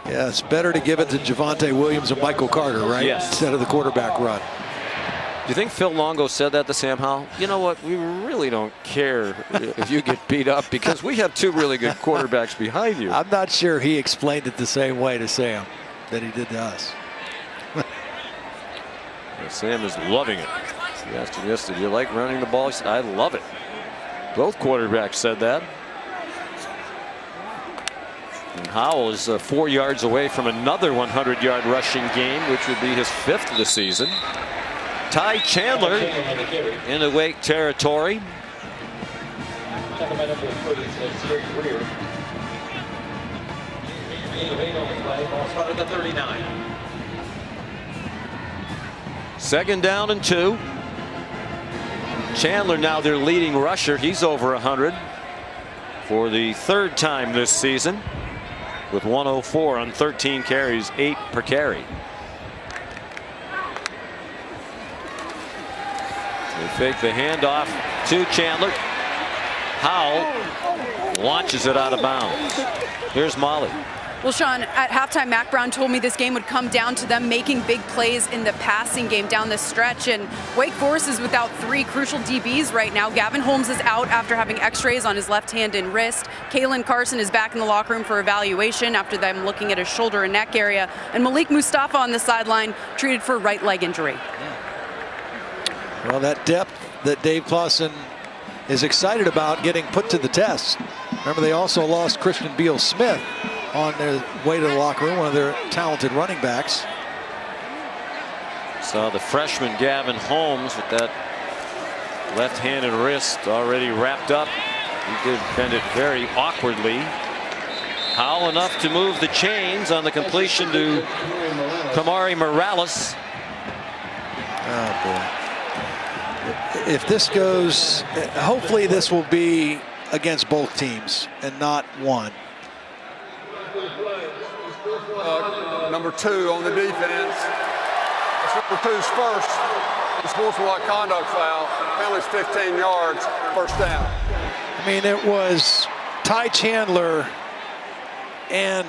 Speaker 9: Yeah, it's better to give it to Javonte Williams and Michael Carter, right?
Speaker 2: Yes.
Speaker 9: Instead of the quarterback run.
Speaker 2: Do you think Phil Longo said that to Sam Howell? You know what? We really don't care if you get beat up because we have 2 really good quarterbacks behind you.
Speaker 9: I'm not sure he explained it the same way to Sam that he did to us.
Speaker 2: Sam is loving it. He asked him yesterday, do you like running the ball? He said, I love it. Both quarterbacks said that. And Howell is 4 yards away from another 100-yard rushing game, which would be his 5th of the season. Ty Chandler into Wake territory. The 39. Second down and 2. Chandler now their leading rusher. He's over 100 for the 3rd time this season with 104 on 13 carries, 8 per carry. They fake the handoff to Chandler. Howell launches it out of bounds. Here's Molly.
Speaker 4: Well, Sean, at halftime, Mac Brown told me this game would come down to them making big plays in the passing game down the stretch. And Wake Forest is without 3 crucial DBs right now. Gavin Holmes is out after having x-rays on his left hand and wrist. Kalen Carson is back in the locker room for evaluation after them looking at his shoulder and neck area. And Malik Mustafa on the sideline treated for right leg injury.
Speaker 9: Well, that depth that Dave Clawson is excited about getting put to the test. Remember, they also lost Christian Beal-Smith on their way to the locker room, one of their talented running backs.
Speaker 2: Saw the freshman Gavin Holmes with that left-handed wrist already wrapped up. He did bend it very awkwardly. Howell enough to move the chains on the completion to Kamari Morales.
Speaker 9: Oh boy. If this goes, hopefully this will be against both teams and not one.
Speaker 6: Number 2 on the defense. It's number 2's first. The sportsmanlike conduct foul. Penalty's 15 yards. First down.
Speaker 9: I mean, it was Ty Chandler and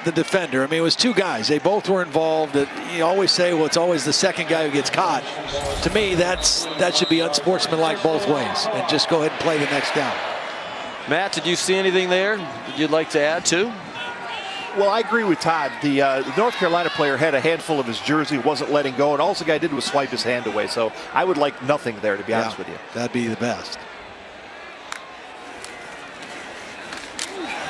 Speaker 9: the defender. I mean, it was 2 guys. They both were involved. You always say, well, it's always the second guy who gets caught. To me, that should be unsportsmanlike both ways, and just go ahead and play the next down.
Speaker 2: Matt, did you see anything there that you'd like to add to?
Speaker 5: Well, I agree with Todd. The North Carolina player had a handful of his jersey, wasn't letting go, and all the guy did was swipe his hand away. So I would like nothing there, to be honest with you.
Speaker 9: That'd be the best.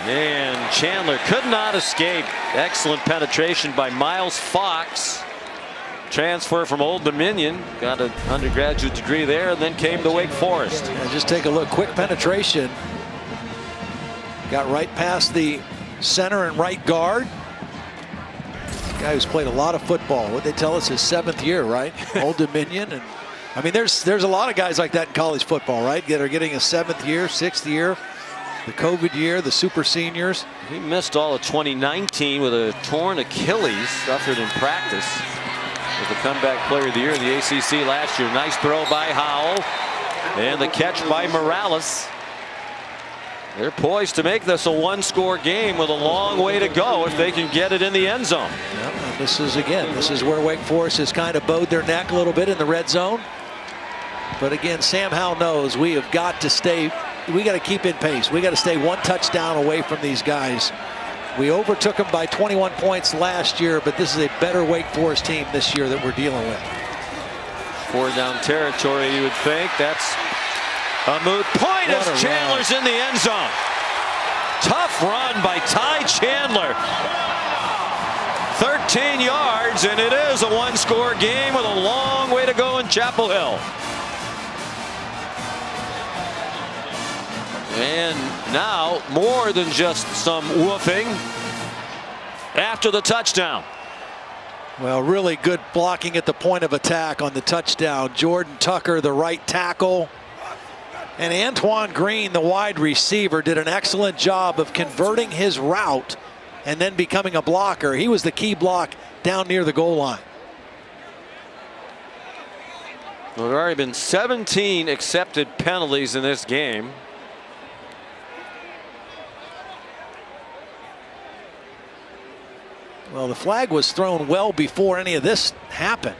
Speaker 2: And Chandler could not escape. Excellent penetration by Miles Fox. Transfer from Old Dominion, got an undergraduate degree there, and then came to Wake Forest.
Speaker 9: Yeah, just take a look. Quick penetration. Got right past the center and right guard. Guy who's played a lot of football. What they tell us is 7th year, right? Old Dominion. And I mean, there's a lot of guys like that in college football, right? That are getting a 7th year, 6th year, the COVID year, the super seniors.
Speaker 2: He missed all of 2019 with a torn Achilles, suffered in practice. Was the comeback player of the year in the ACC last year. Nice throw by Howell, and the catch by Morales. They're poised to make this a 1-score game with a long way to go if they can get it in the end zone.
Speaker 9: Yep, and this is where Wake Forest has kind of bowed their neck a little bit in the red zone. But again, Sam Howell knows we have got to stay, we got to keep in pace. We got to stay 1 touchdown away from these guys. We overtook them by 21 points last year, but this is a better Wake Forest team this year that we're dealing with.
Speaker 2: 4-down territory, you would think. That's a moot point as Chandler's in the end zone. Tough run by Ty Chandler. 13 yards, and it is a 1-score game with a long way to go in Chapel Hill. And now more than just some woofing after the touchdown.
Speaker 9: Well, really good blocking at the point of attack on the touchdown. Jordan Tucker, the right tackle, and Antoine Green, the wide receiver, did an excellent job of converting his route and then becoming a blocker. He was the key block down near the goal line.
Speaker 2: Well, there have already been 17 accepted penalties in this game.
Speaker 9: Well, the flag was thrown well before any of this happened.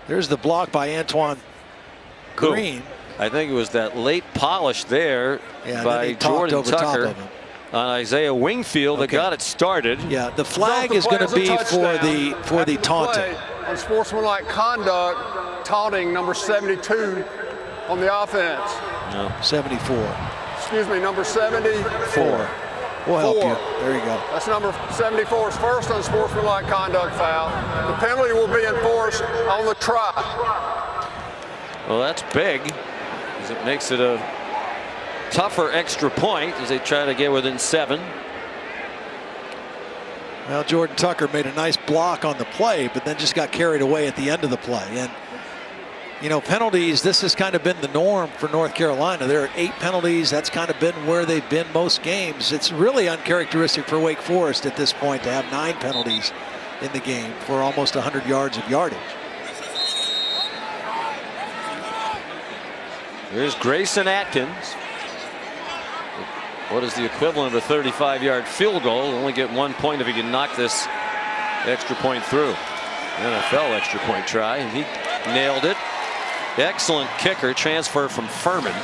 Speaker 9: There's the block by Antoine Green.
Speaker 2: I think it was that late polish there by Jordan Tucker on Isaiah Wingfield that got it started.
Speaker 9: Yeah, the flag is going to be for the taunting.
Speaker 6: On sportsmanlike conduct, taunting number 72 on the offense.
Speaker 9: No, 74.
Speaker 6: Excuse me, number 74.
Speaker 9: We'll help you. There you go.
Speaker 6: That's number 74's first unsportsmanlike conduct foul. The penalty will be enforced on the try.
Speaker 2: Well, that's big, because it makes it a tougher extra point as they try to get within 7.
Speaker 9: Well, Jordan Tucker made a nice block on the play, but then just got carried away at the end of the play. And you know, penalties, this has kind of been the norm for North Carolina. There are 8 penalties. That's kind of been where they've been most games. It's really uncharacteristic for Wake Forest at this point to have 9 penalties in the game for almost 100 yards of yardage.
Speaker 2: Here's Grayson Atkins. What is the equivalent of a 35-yard field goal? He'll only get 1 point if he can knock this extra point through. NFL extra point try, and he nailed it. Excellent kicker, transfer from Furman.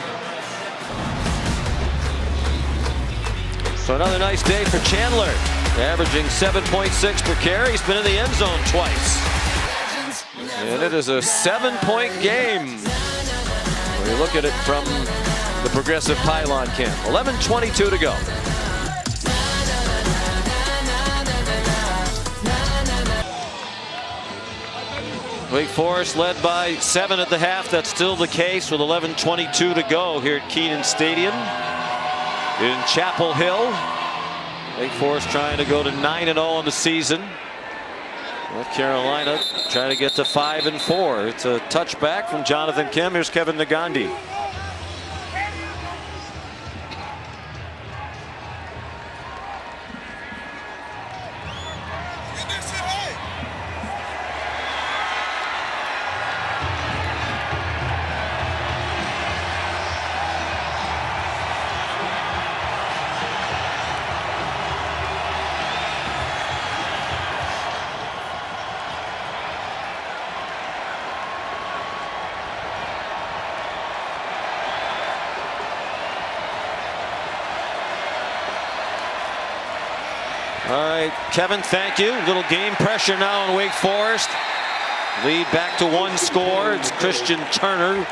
Speaker 2: So another nice day for Chandler, averaging 7.6 per carry. He's been in the end zone twice. And it is a 7-point game when you look at it from the Progressive Pylon Camp. 11:22 to go. Wake Forest led by 7 at the half. That's still the case with 11:22 to go here at Kenan Stadium in Chapel Hill. Wake Forest trying to go to 9-0 on the season. North Carolina trying to get to 5-4. It's a touchback from Jonathan Kim. Here's Kevin Nagandi. All right, Kevin, thank you. Little game pressure now in Wake Forest. Lead back to 1 score. It's Christian Turner,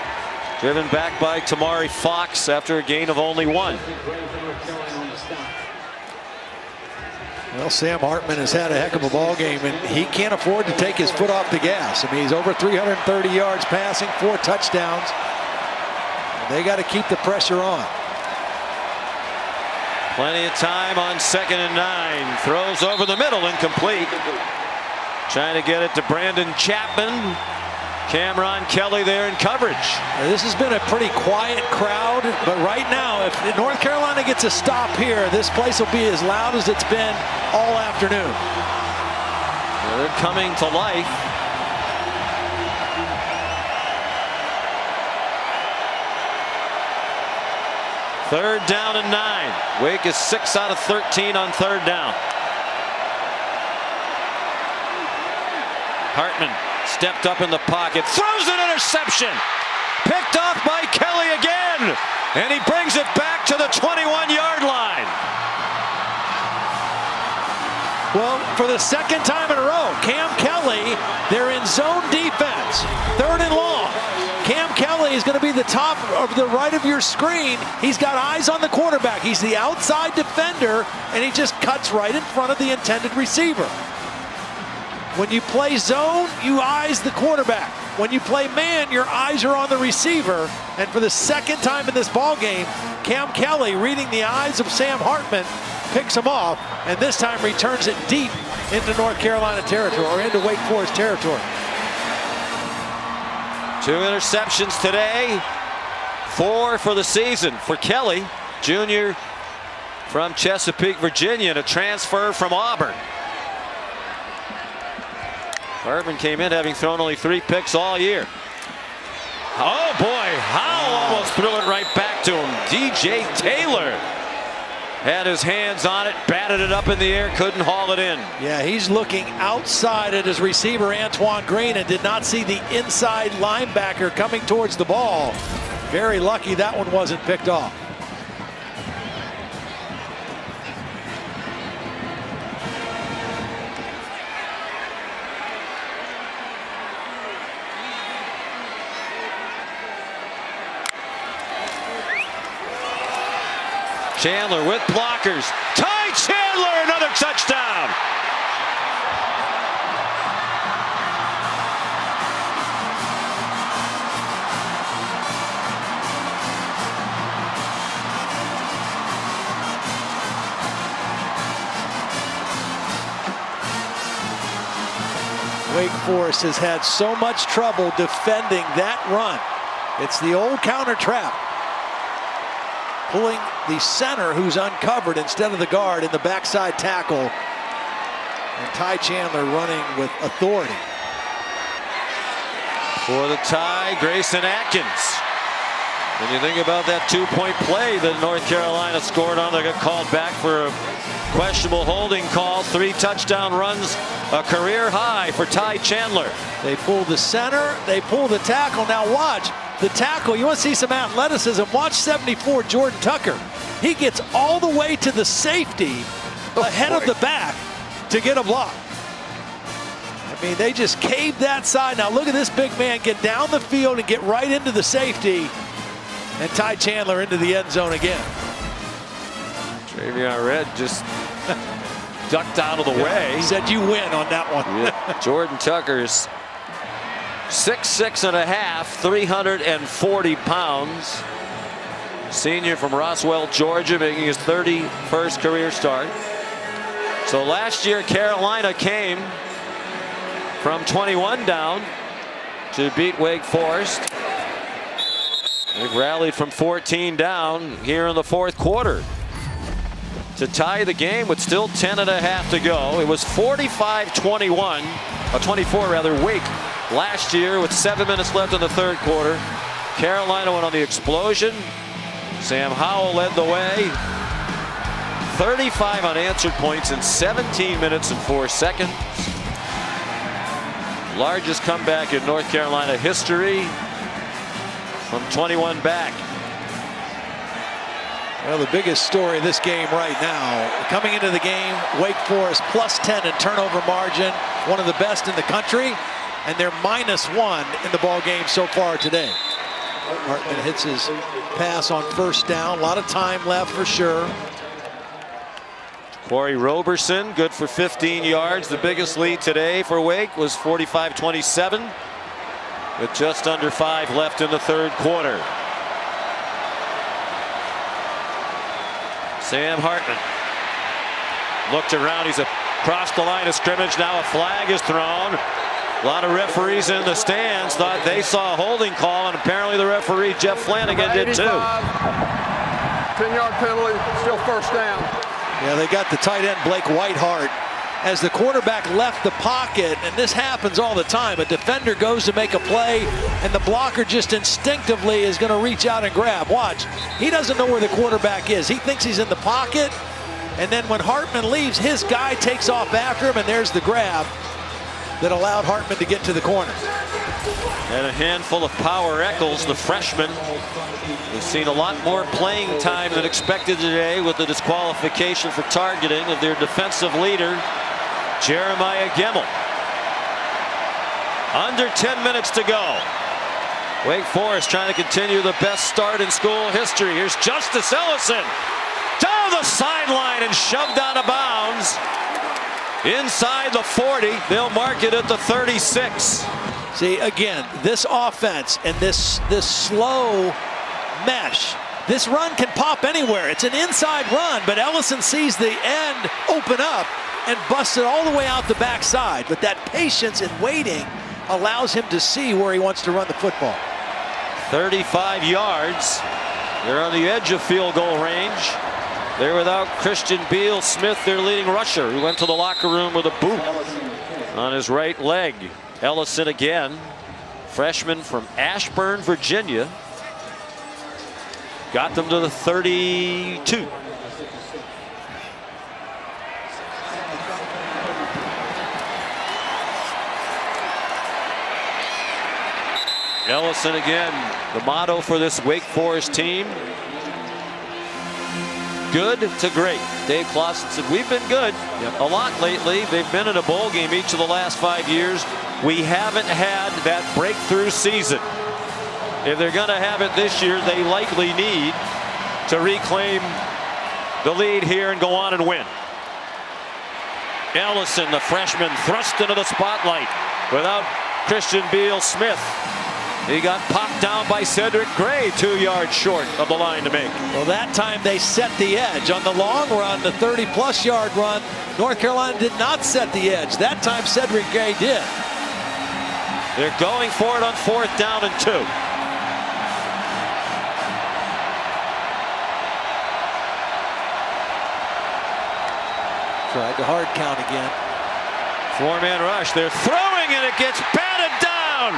Speaker 2: driven back by Tamari Fox after a gain of only 1.
Speaker 9: Well, Sam Hartman has had a heck of a ball game, and he can't afford to take his foot off the gas. I mean, he's over 330 yards passing, 4 touchdowns. And they got to keep the pressure on.
Speaker 2: Plenty of time on 2nd and 9. Throws over the middle, incomplete. Trying to get it to Brandon Chapman. Cameron Kelly there in coverage.
Speaker 9: This has been a pretty quiet crowd, but right now, if North Carolina gets a stop here, this place will be as loud as it's been all afternoon.
Speaker 2: They're coming to life. Third down and 9. Wake is 6 out of 13 on 3rd down. Hartman stepped up in the pocket, throws an interception. Picked off by Kelly again. And he brings it back to the 21-yard line.
Speaker 9: Well, for the 2nd time in a row, Cam Kelly, they're in zone defense. 3rd and long. Cam Kelly is going to be the top of the right of your screen. He's got eyes on the quarterback. He's the outside defender, and he just cuts right in front of the intended receiver. When you play zone, you eyes the quarterback. When you play man, your eyes are on the receiver. And for the 2nd time in this ball game, Cam Kelly, reading the eyes of Sam Hartman, picks him off, and this time returns it deep into North Carolina territory, or into Wake Forest territory.
Speaker 2: 2 interceptions today, 4 for the season for Kelly, junior from Chesapeake, Virginia, and a transfer from Auburn. Hartman came in having thrown only 3 picks all year. Oh boy, Howell almost threw it right back to him. DJ Taylor had his hands on it, batted it up in the air, couldn't haul it in.
Speaker 9: Yeah, he's looking outside at his receiver, Antoine Green, and did not see the inside linebacker coming towards the ball. Very lucky that one wasn't picked off.
Speaker 2: Chandler with blockers. Ty Chandler, another touchdown.
Speaker 9: Wake Forest has had so much trouble defending that run. It's the old counter trap. Pulling the center who's uncovered instead of the guard in the backside tackle. And Ty Chandler running with authority.
Speaker 2: For the tie, Grayson Atkins. When you think about that two-point play that North Carolina scored on, they got called back for a questionable holding call. 3 touchdown runs, a career high for Ty Chandler.
Speaker 9: They pull the center, they pull the tackle. Now watch the tackle. You want to see some athleticism? Watch 74 Jordan Tucker. He gets all the way to the safety ahead of the back to get a block. I mean, they just caved that side. Now look at this big man get down the field and get right into the safety. And Ty Chandler into the end zone again.
Speaker 2: Travion Red just ducked out of the way.
Speaker 9: He said you win on that one.
Speaker 2: Yeah. Jordan Tucker's 6'6 and a half, 340 pounds. Senior from Roswell, Georgia, making his 31st career start. So last year, Carolina came from 21 down to beat Wake Forest. They've rallied from 14 down here in the fourth quarter to tie the game with still 10 and a half to go. It was 45-21, 24 rather, Wake last year with 7 minutes left in the third quarter. Carolina went on the explosion. Sam Howell led the way. 35 unanswered points in 17 minutes and 4 seconds. Largest comeback in North Carolina history from 21 back.
Speaker 9: Well, the biggest story of this game right now, coming into the game, Wake Forest +10 in turnover margin, one of the best in the country, and they're -1 in the ball game so far today. Hartman hits his pass on first down. A lot of time left for sure.
Speaker 2: Corey Roberson, good for 15 yards. The biggest lead today for Wake was 45-27, with just under 5 left in the third quarter. Sam Hartman looked around. He's across the line of scrimmage. Now a flag is thrown. A lot of referees in the stands thought they saw a holding call, and apparently the referee, Jeff Flanagan, did too.
Speaker 6: 10-yard penalty, still first down.
Speaker 9: Yeah, they got the tight end Blake Whitehart as the quarterback left the pocket, and this happens all the time. A defender goes to make a play, and the blocker just instinctively is going to reach out and grab. Watch, he doesn't know where the quarterback is. He thinks he's in the pocket, and then when Hartman leaves, his guy takes off after him, and there's the grab that allowed Hartman to get to the corner.
Speaker 2: And a handful of Power Eccles, the freshman. We've seen a lot more playing time than expected today with the disqualification for targeting of their defensive leader, Jeremiah Gemmel. Under 10 minutes to go. Wake Forest trying to continue the best start in school history. Here's Justice Ellison down the sideline and shoved out of bounds. Inside the 40, they'll mark it at the 36.
Speaker 9: See, again, this offense and this slow mesh, this run can pop anywhere. It's an inside run, but Ellison sees the end open up and busts it all the way out the backside. But that patience and waiting allows him to see where he wants to run the football.
Speaker 2: 35 yards. They're on the edge of field goal range. They're without Christian Beal Smith, their leading rusher, who went to the locker room with a boot on his right leg. Ellison again, freshman from Ashburn, Virginia. Got them to the 32. Ellison again, the motto for this Wake Forest team. Good to great. Dave Clawson said, we've been good a lot lately. They've been in a bowl game each of the last 5 years. We haven't had that breakthrough season. If they're going to have it this year, they likely need to reclaim the lead here and go on and win. Ellison, the freshman, thrust into the spotlight without Christian Beal Smith. He got popped down by Cedric Gray, 2 yards short of the line to make.
Speaker 9: Well, that time they set the edge. On the long run, the 30-plus yard run, North Carolina did not set the edge. That time Cedric Gray did.
Speaker 2: They're going for it on 4th down and 2.
Speaker 9: Tried the hard count again.
Speaker 2: Four-man rush. They're throwing and it gets batted down.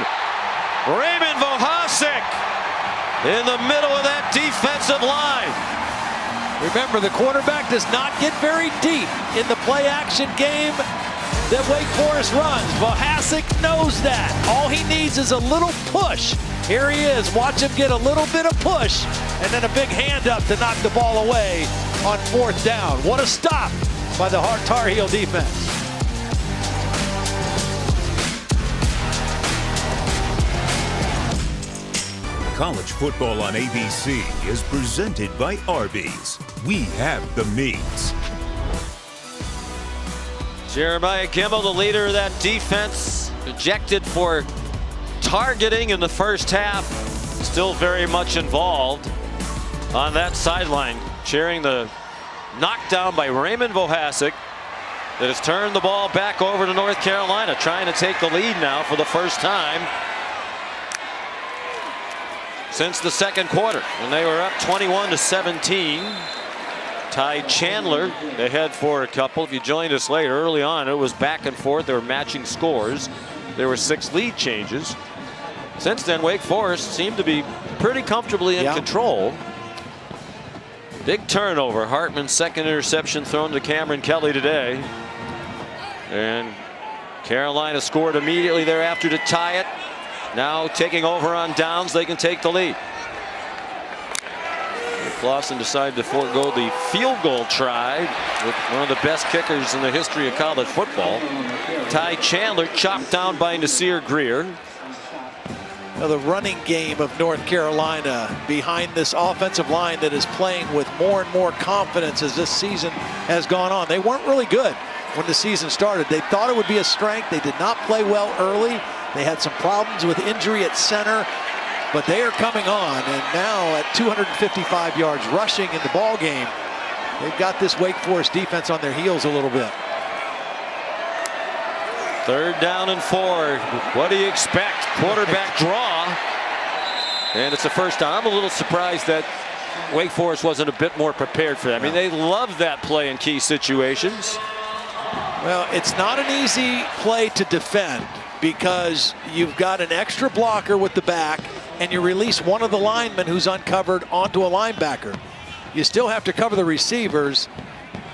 Speaker 2: Raymond Vohasek in the middle of that defensive line.
Speaker 9: Remember, the quarterback does not get very deep in the play-action game that Wake Forest runs. Vohasek knows that. All he needs is a little push. Here he is. Watch him get a little bit of push and then a big hand up to knock the ball away on 4th down. What a stop by the Tar Heel defense.
Speaker 1: College football on ABC is presented by Arby's. We have the meats.
Speaker 2: Jeremiah Kimball, the leader of that defense, ejected for targeting in the first half, still very much involved on that sideline, cheering the knockdown by Raymond Vohasek that has turned the ball back over to North Carolina, trying to take the lead now for the first time since the second quarter, when they were up 21-17. Ty Chandler ahead for a couple. If you joined us late, early on, it was back and forth. They were matching scores. There were 6 lead changes. Since then, Wake Forest seemed to be pretty comfortably in control. Big turnover. Hartman's second interception thrown to Cameron Kelly today. And Carolina scored immediately thereafter to tie it. Now taking over on downs, they can take the lead. Clausen decided to forego the field goal try with one of the best kickers in the history of college football. Ty Chandler chopped down by Nasir Greer.
Speaker 9: Now the running game of North Carolina behind this offensive line that is playing with more and more confidence as this season has gone on. They weren't really good when the season started. They thought it would be a strength. They did not play well early. They had some problems with injury at center, but they are coming on, and now at 255 yards rushing in the ball game, they've got this Wake Forest defense on their heels a little bit.
Speaker 2: 3rd down and 4. What do you expect? Quarterback draw, and it's a first down. I'm a little surprised that Wake Forest wasn't a bit more prepared for that. I mean, they love that play in key situations.
Speaker 9: Well, it's not an easy play to defend because you've got an extra blocker with the back and you release one of the linemen who's uncovered onto a linebacker. You still have to cover the receivers,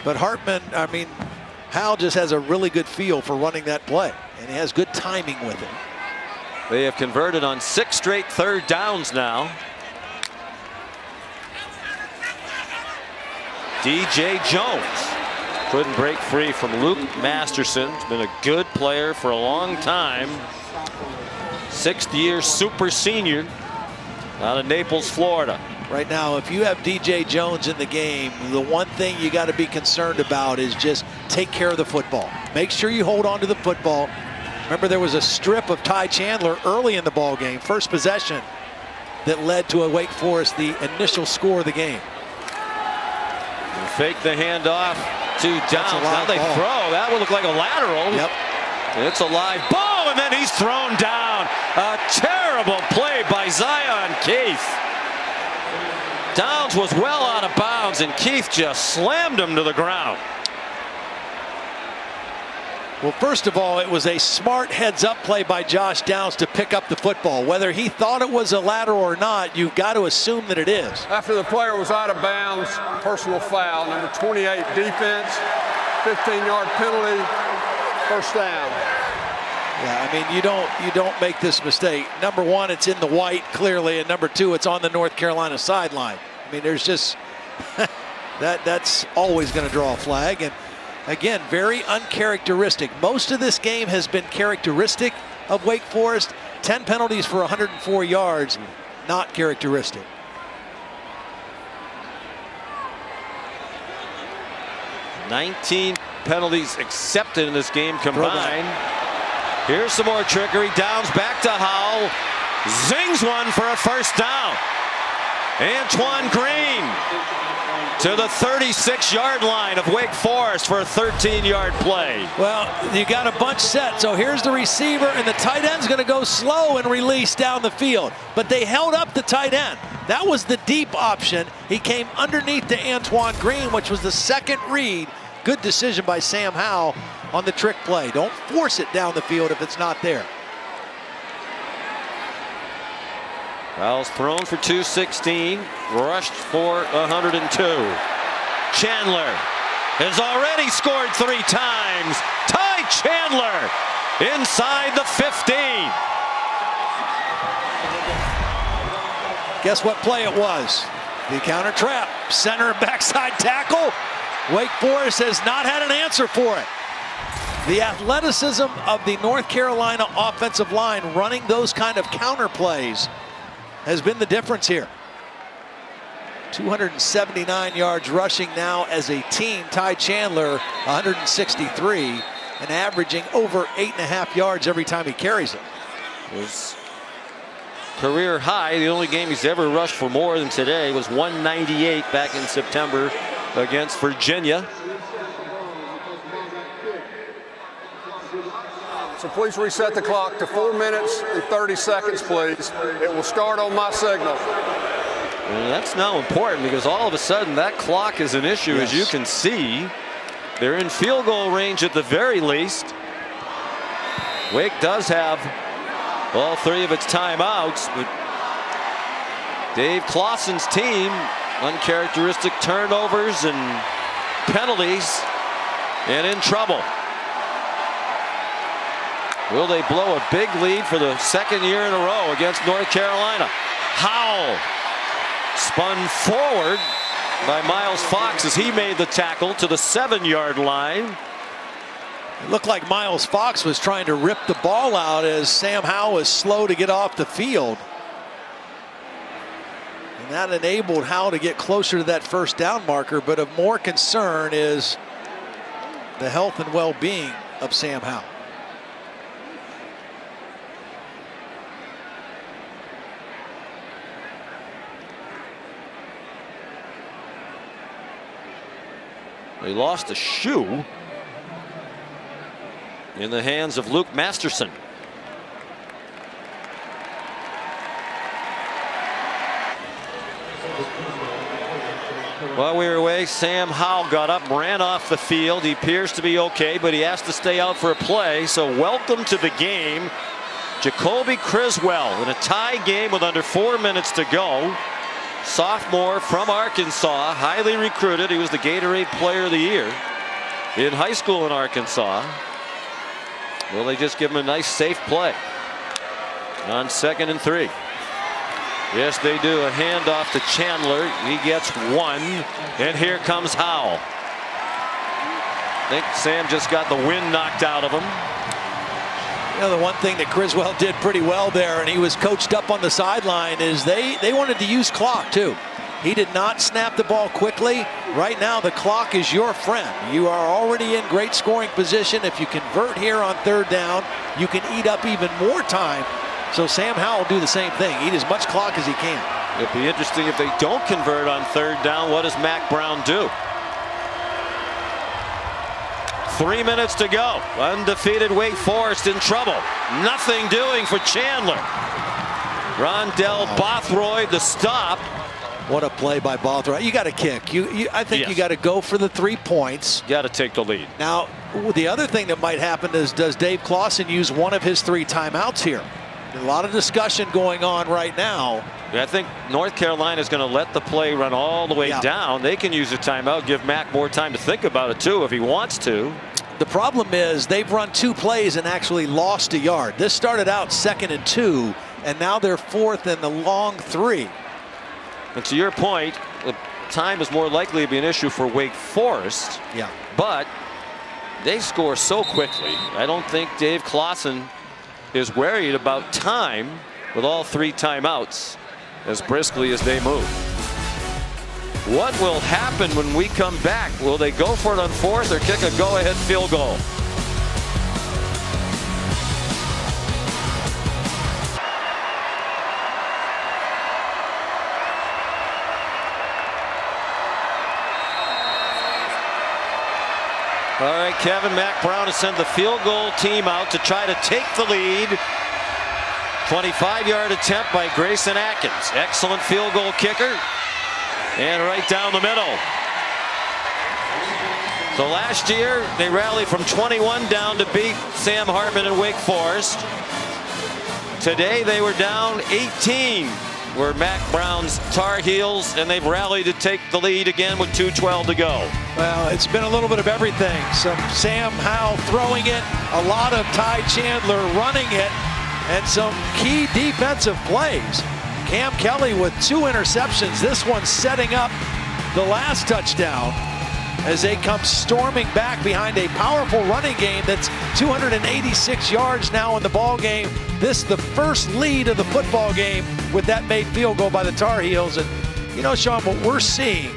Speaker 9: but Hal just has a really good feel for running that play, and he has good timing with it.
Speaker 2: They have converted on 6 straight 3rd downs now. DJ Jones couldn't break free from Luke Masterson. He's been a good player for a long time. 6th-year super senior out of Naples, Florida.
Speaker 9: Right now, if you have DJ Jones in the game, the one thing you got to be concerned about is just take care of the football. Make sure you hold on to the football. Remember, there was a strip of Ty Chandler early in the ball game, first possession, that led to a Wake Forest, the initial score of the game.
Speaker 2: Fake the handoff to Downs. Now they throw. That would look like a lateral.
Speaker 9: Yep.
Speaker 2: It's a live ball, and then he's thrown down. A terrible play by Zion Keith. Downs was well out of bounds, and Keith just slammed him to the ground.
Speaker 9: Well, first of all, it was a smart heads-up play by Josh Downs to pick up the football. Whether he thought it was a lateral or not, you've got to assume that it is.
Speaker 6: After the player was out of bounds, personal foul, number 28 defense, 15-yard penalty, first down.
Speaker 9: Yeah, I mean, you don't make this mistake. Number one, it's in the white clearly, and number two, it's on the North Carolina sideline. I mean, there's just that's always going to draw a flag. And again, very uncharacteristic. Most of this game has been characteristic of Wake Forest. 10 penalties for 104 yards, not characteristic.
Speaker 2: $19 penalties accepted in this game combined. Here's some more trickery. Downs back to Howell. Zings one for a first down. Antoine Green to the 36-yard line of Wake Forest for a 13-yard play.
Speaker 9: Well, you got a bunch set, so here's the receiver, and the tight end's going to go slow and release down the field. But they held up the tight end. That was the deep option. He came underneath to Antoine Green, which was the second read. good decision by Sam Howell on the trick play. Don't force it down the field if it's not there.
Speaker 2: Howell's thrown for 216, rushed for 102. Chandler has already scored 3 times. Ty Chandler inside the 15.
Speaker 9: Guess what play it was? The counter trap, center and backside tackle. Wake Forest has not had an answer for it. The athleticism of the North Carolina offensive line running those kind of counter plays has been the difference here. 279 yards rushing now as a team. Ty Chandler 163 and averaging over 8.5 yards every time he carries it.
Speaker 2: His career high, the only game he's ever rushed for more than today was 198 back in September against Virginia.
Speaker 6: So please reset the clock to 4 minutes and 30 seconds, please. It will start on my signal.
Speaker 2: And that's now important because all of a sudden that clock is an issue. Yes. As you can see, they're in field goal range at the very least. Wake does have all 3 of its timeouts, but Dave Clawson's team, uncharacteristic turnovers and penalties, and in trouble. Will they blow a big lead for the 2nd year in a row against North Carolina? Howell spun forward by Miles Fox as he made the tackle to the 7-yard line.
Speaker 9: It looked like Miles Fox was trying to rip the ball out as Sam Howell was slow to get off the field. And that enabled Howell to get closer to that first down marker, but of more concern is the health and well-being of Sam Howell.
Speaker 2: He lost a shoe in the hands of Luke Masterson. While we were away, Sam Howell got up, ran off the field. He appears to be okay, but he has to stay out for a play. So welcome to the game, Jacoby Criswell, in a tie game with under 4 minutes to go. Sophomore from Arkansas, highly recruited. He was the Gatorade Player of the Year in high school in Arkansas. Will they just give him a nice safe play on 2nd and 3? Yes, they do. A handoff to Chandler. He gets 1, and here comes Howell. I think Sam just got the wind knocked out of him.
Speaker 9: You know, the one thing that Criswell did pretty well there, and he was coached up on the sideline, is they wanted to use clock too. He did not snap the ball quickly. Right now the clock is your friend. You are already in great scoring position. If you convert here on 3rd down, you can eat up even more time. So Sam Howell will do the same thing. Eat as much clock as he can.
Speaker 2: It'd be interesting if they don't convert on 3rd down. What does Mack Brown do? 3 minutes to go. Undefeated Wake Forest in trouble. Nothing doing for Chandler. Rondell Bothroyd the stop.
Speaker 9: What a play by Bothroyd. You got to kick. I think you got to go for the 3 points.
Speaker 2: Got to take the lead.
Speaker 9: Now, the other thing that might happen is, does Dave Clawson use one of his 3 timeouts here? A lot of discussion going on right now.
Speaker 2: I think North Carolina is going to let the play run all the way down. They can use a timeout, give Mack more time to think about it too if he wants to.
Speaker 9: The problem is they've run 2 plays and actually lost a yard. This started out 2nd and 2, and now they're 4th and the long 3.
Speaker 2: And to your point, the time is more likely to be an issue for Wake Forest.
Speaker 9: Yeah.
Speaker 2: But they score so quickly. I don't think Dave Clawson is worried about time with all 3 timeouts as briskly as they move. What will happen when we come back? Will they go for it on 4th or kick a go-ahead field goal? All right, Kevin, Mack Brown has sent the field goal team out to try to take the lead. 25-yard attempt by Grayson Atkins. Excellent field goal kicker. And right down the middle. So last year, they rallied from 21 down to beat Sam Hartman and Wake Forest. Today, they were down 18. Were Mac Brown's Tar Heels, and they've rallied to take the lead again with 2:12 to go.
Speaker 9: Well, it's been a little bit of everything. Some Sam Howell throwing it, a lot of Ty Chandler running it, and some key defensive plays. Cam Kelly with 2 interceptions. This one setting up the last touchdown as they come storming back behind a powerful running game that's 286 yards now in the ball game. This the first lead of the football game with that made field goal by the Tar Heels. And you know, Sean, what we're seeing,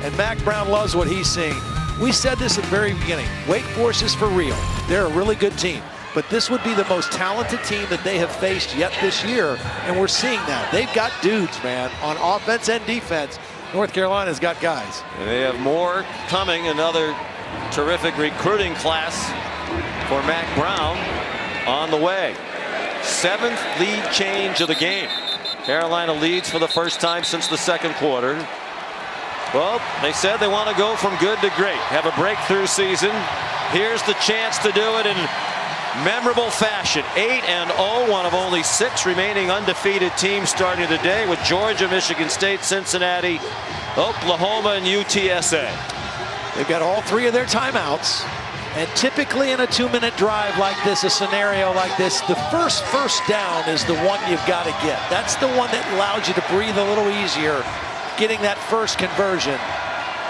Speaker 9: and Mac Brown loves what he's seeing. We said this at the very beginning. Wake Forest is for real. They're a really good team. But this would be the most talented team that they have faced yet this year. And we're seeing that. They've got dudes, man, on offense and defense. North Carolina's got guys.
Speaker 2: And they have more coming. Another terrific recruiting class for Mac Brown on the way. 7th lead change of the game. Carolina leads for the first time since the second quarter. Well, they said they want to go from good to great, have a breakthrough season. Here's the chance to do it in memorable fashion. 8-0, one of only 6 remaining undefeated teams starting today with Georgia, Michigan State, Cincinnati, Oklahoma, and UTSA.
Speaker 9: They've got all 3 of their timeouts. And typically in a 2-minute drive like this, a scenario like this, the first down is the one you've got to get. That's the one that allows you to breathe a little easier, getting that first conversion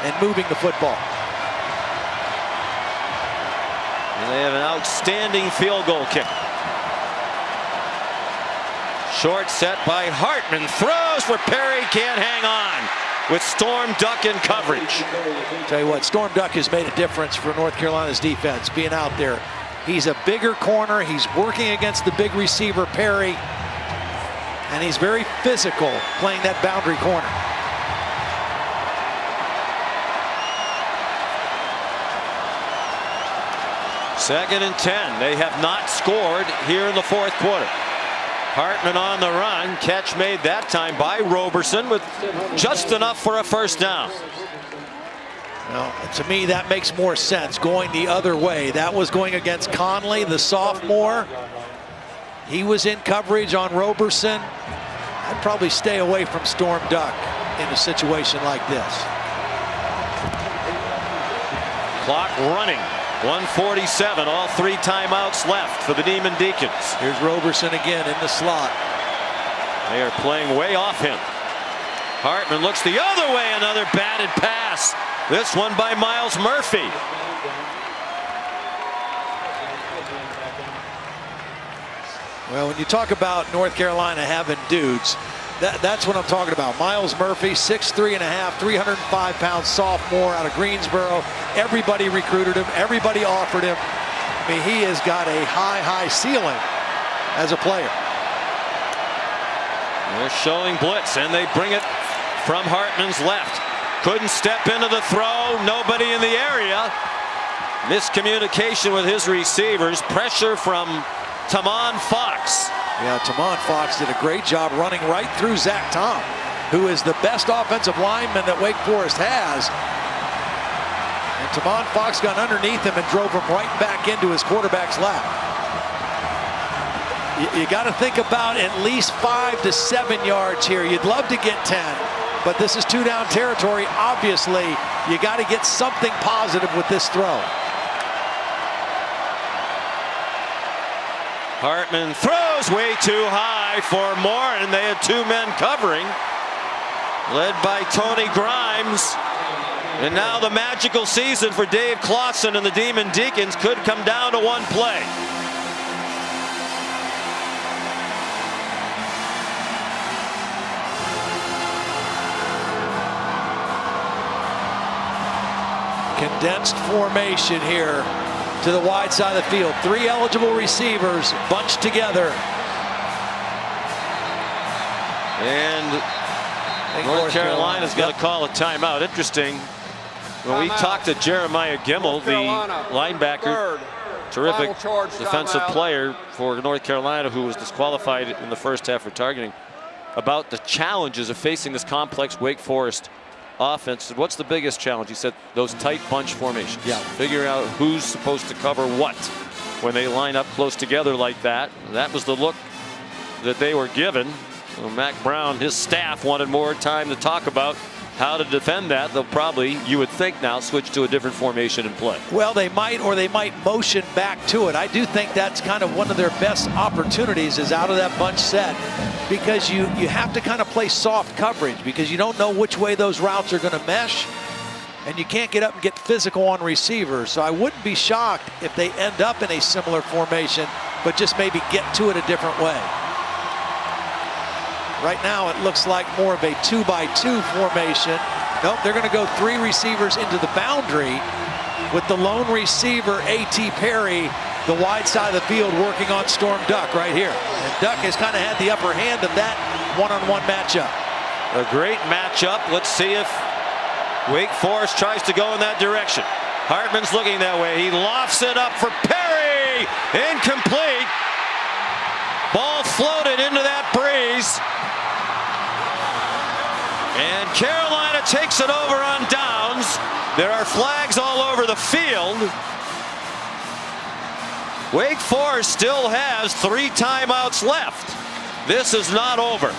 Speaker 9: and moving the football.
Speaker 2: And they have an outstanding field goal kicker. Short set by Hartman, throws where Perry can't hang on with Storm Duck in coverage.
Speaker 9: Tell you what, Storm Duck has made a difference for North Carolina's defense being out there. He's a bigger corner. He's working against the big receiver, Perry. And he's very physical playing that boundary corner.
Speaker 2: Second and 10. They have not scored here in the fourth quarter. Hartman on the run. Catch made that time by Roberson with just enough for a first down.
Speaker 9: Well, to me, that makes more sense going the other way. That was going against Conley, the sophomore. He was in coverage on Roberson. I'd probably stay away from Storm Duck in a situation like this.
Speaker 2: Clock running. 1:47, all 3 timeouts left for the Demon Deacons.
Speaker 9: Here's Roberson again in the slot.
Speaker 2: They are playing way off him. Hartman looks the other way, another batted pass. This one by Miles Murphy.
Speaker 9: Well, when you talk about North Carolina having dudes, that's what I'm talking about. Miles Murphy, 6'3.5", 305-pound sophomore out of Greensboro. Everybody recruited him. Everybody offered him. I mean, he has got a high ceiling as a player.
Speaker 2: They're showing blitz, and they bring it from Hartman's left. Couldn't step into the throw. Nobody in the area. Miscommunication with his receivers. Pressure from Tamon Fox.
Speaker 9: Yeah, Tamon Fox did a great job running right through Zach Tom, who is the best offensive lineman that Wake Forest has. And Tamon Fox got underneath him and drove him right back into his quarterback's lap. You got to think about at least 5 to 7 yards here. You'd love to get 10, but this is 2-down territory. Obviously, you got to get something positive with this throw.
Speaker 2: Hartman throws way too high for more, and they had 2 men covering, led by Tony Grimes. And now the magical season for Dave Clawson and the Demon Deacons could come down to 1 play.
Speaker 9: Condensed formation here to the wide side of the field. 3 eligible receivers bunched together.
Speaker 2: And North Carolina's got to call a timeout. Interesting. When we talked to Jeremiah Gimmel, the linebacker, terrific defensive player for North Carolina, who was disqualified in the first half for targeting, about the challenges of facing this complex Wake Forest offense. What's the biggest challenge? He said those tight bunch formations.
Speaker 9: Yeah.
Speaker 2: Figuring out who's supposed to cover what when they line up close together like that. That was the look that they were given. Well, Mac Brown, his staff wanted more time to talk about how to defend that. They'll probably, you would think now, switch to a different formation and play.
Speaker 9: Well, they might, or they might motion back to it. I do think that's kind of one of their best opportunities is out of that bunch set, because you have to kind of play soft coverage because you don't know which way those routes are going to mesh, and you can't get up and get physical on receivers. So I wouldn't be shocked if they end up in a similar formation, but just maybe get to it a different way. Right now, it looks like more of a 2-by-2 formation. Nope, they're going to go 3 receivers into the boundary with the lone receiver, A.T. Perry, the wide side of the field working on Storm Duck right here. And Duck has kind of had the upper hand of that one-on-one matchup.
Speaker 2: A great matchup. Let's see if Wake Forest tries to go in that direction. Hartman's looking that way. He lofts it up for Perry. Incomplete. Ball floated into that breeze. And Carolina takes it over on downs. There are flags all over the field. Wake Forest still has 3 timeouts left. This is not over.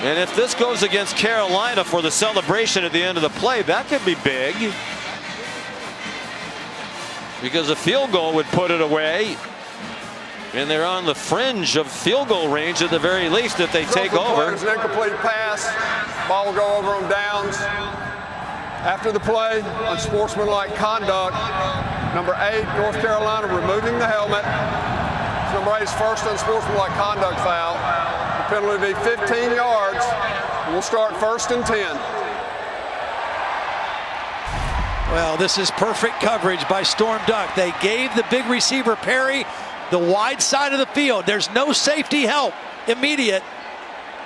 Speaker 2: And if this goes against Carolina for the celebration at the end of the play, that could be big. Because a field goal would put it away. And they're on the fringe of field goal range at the very least if they take over.
Speaker 6: It's an incomplete pass. Ball will go over on downs. After the play, unsportsmanlike conduct. Number 8, North Carolina removing the helmet. It's number 8's first unsportsmanlike conduct foul. The penalty will be 15 yards. We'll start 1st and 10.
Speaker 9: Well, this is perfect coverage by Storm Duck. They gave the big receiver Perry the wide side of the field. There's no safety help immediate.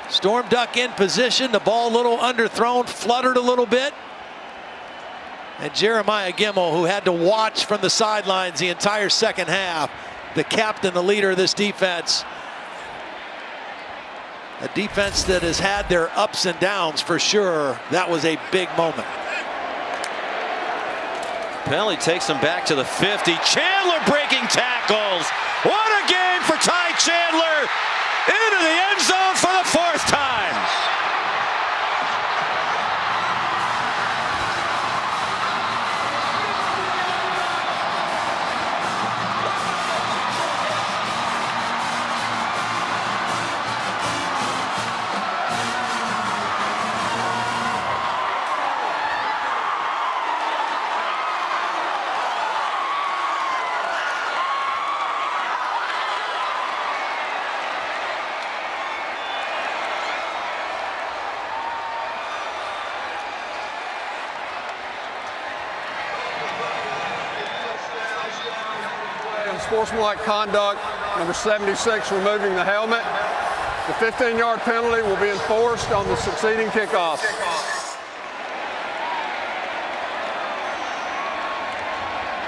Speaker 9: Storm Duck in position. The ball a little underthrown, fluttered a little bit. And Jeremiah Gimmel, who had to watch from the sidelines the entire second half, the captain, the leader of this defense. A defense that has had their ups and downs for sure. That was a big moment.
Speaker 2: Penalty takes him back to the 50. Chandler breaking tackles. What a game for Ty Chandler. Into the end zone for the 4th time.
Speaker 6: Unsportsmanlike conduct, number 76 removing the helmet. The 15-yard penalty will be enforced on the succeeding kickoff.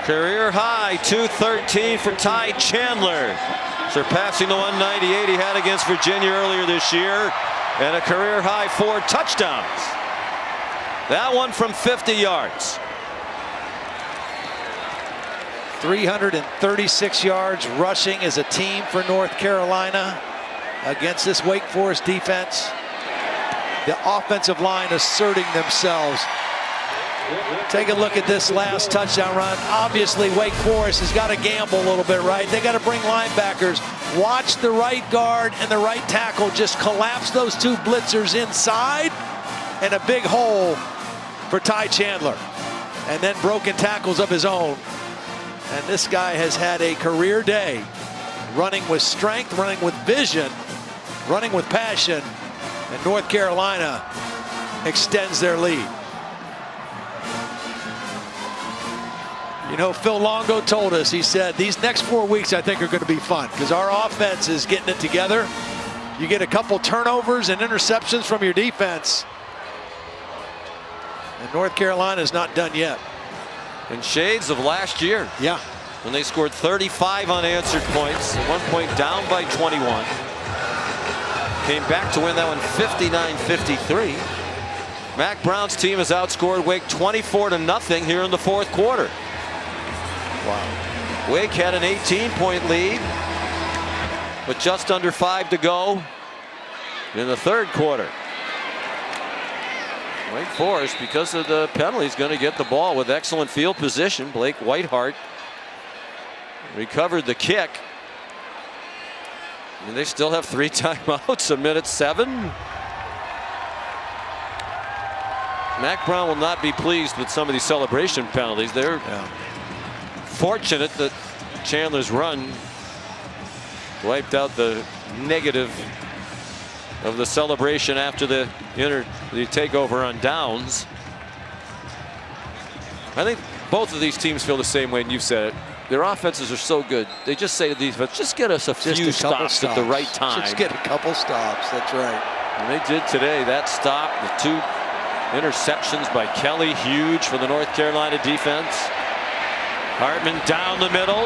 Speaker 2: Career high 213 for Ty Chandler, surpassing the 198 he had against Virginia earlier this year, and a career high 4 touchdowns. That one from 50 yards.
Speaker 9: 336 yards rushing as a team for North Carolina against this Wake Forest defense. The offensive line asserting themselves. Take a look at this last touchdown run. Obviously, Wake Forest has got to gamble a little bit, right? They got to bring linebackers. Watch the right guard and the right tackle just collapse those 2 blitzers inside, and a big hole for Ty Chandler. And then broken tackles of his own. And this guy has had a career day, running with strength, running with vision, running with passion, and North Carolina extends their lead. You know, Phil Longo told us, he said, these next 4 weeks I think are going to be fun because our offense is getting it together. You get a couple turnovers and interceptions from your defense. And North Carolina is not done yet.
Speaker 2: In shades of last year.
Speaker 9: Yeah.
Speaker 2: When they scored 35 unanswered points, at one point down by 21. Came back to win that one 59-53. Mac Brown's team has outscored Wake 24-0 here in the fourth quarter.
Speaker 9: Wow.
Speaker 2: Wake had an 18-point lead with just under 5 to go in the third quarter. Wake Forest, because of the penalties, going to get the ball with excellent field position. Blake Whitehart recovered the kick. And they still have 3 timeouts, a minute 7. Mac Brown will not be pleased with some of these celebration penalties. They're fortunate that Chandler's run wiped out the negative of the celebration after the takeover on downs. I think both of these teams feel the same way, and you've said it. Their offenses are so good. They just say to the defense, just get us a few stops at the right time.
Speaker 9: Just get a couple stops. That's right.
Speaker 2: And they did today. That stop, the 2 interceptions by Kelly, huge for the North Carolina defense. Hartman down the middle.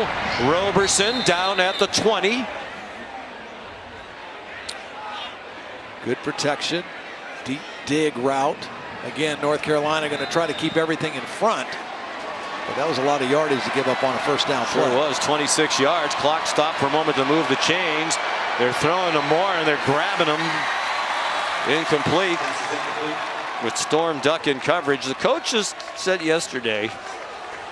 Speaker 2: Roberson down at the 20.
Speaker 9: Good protection. Deep dig route. Again, North Carolina going to try to keep everything in front. But that was a lot of yardage to give up on a first down play.
Speaker 2: Sure was. 26 yards. Clock stopped for a moment to move the chains. They're throwing them more and they're grabbing them. Incomplete with Storm Duck in coverage. The coaches said yesterday,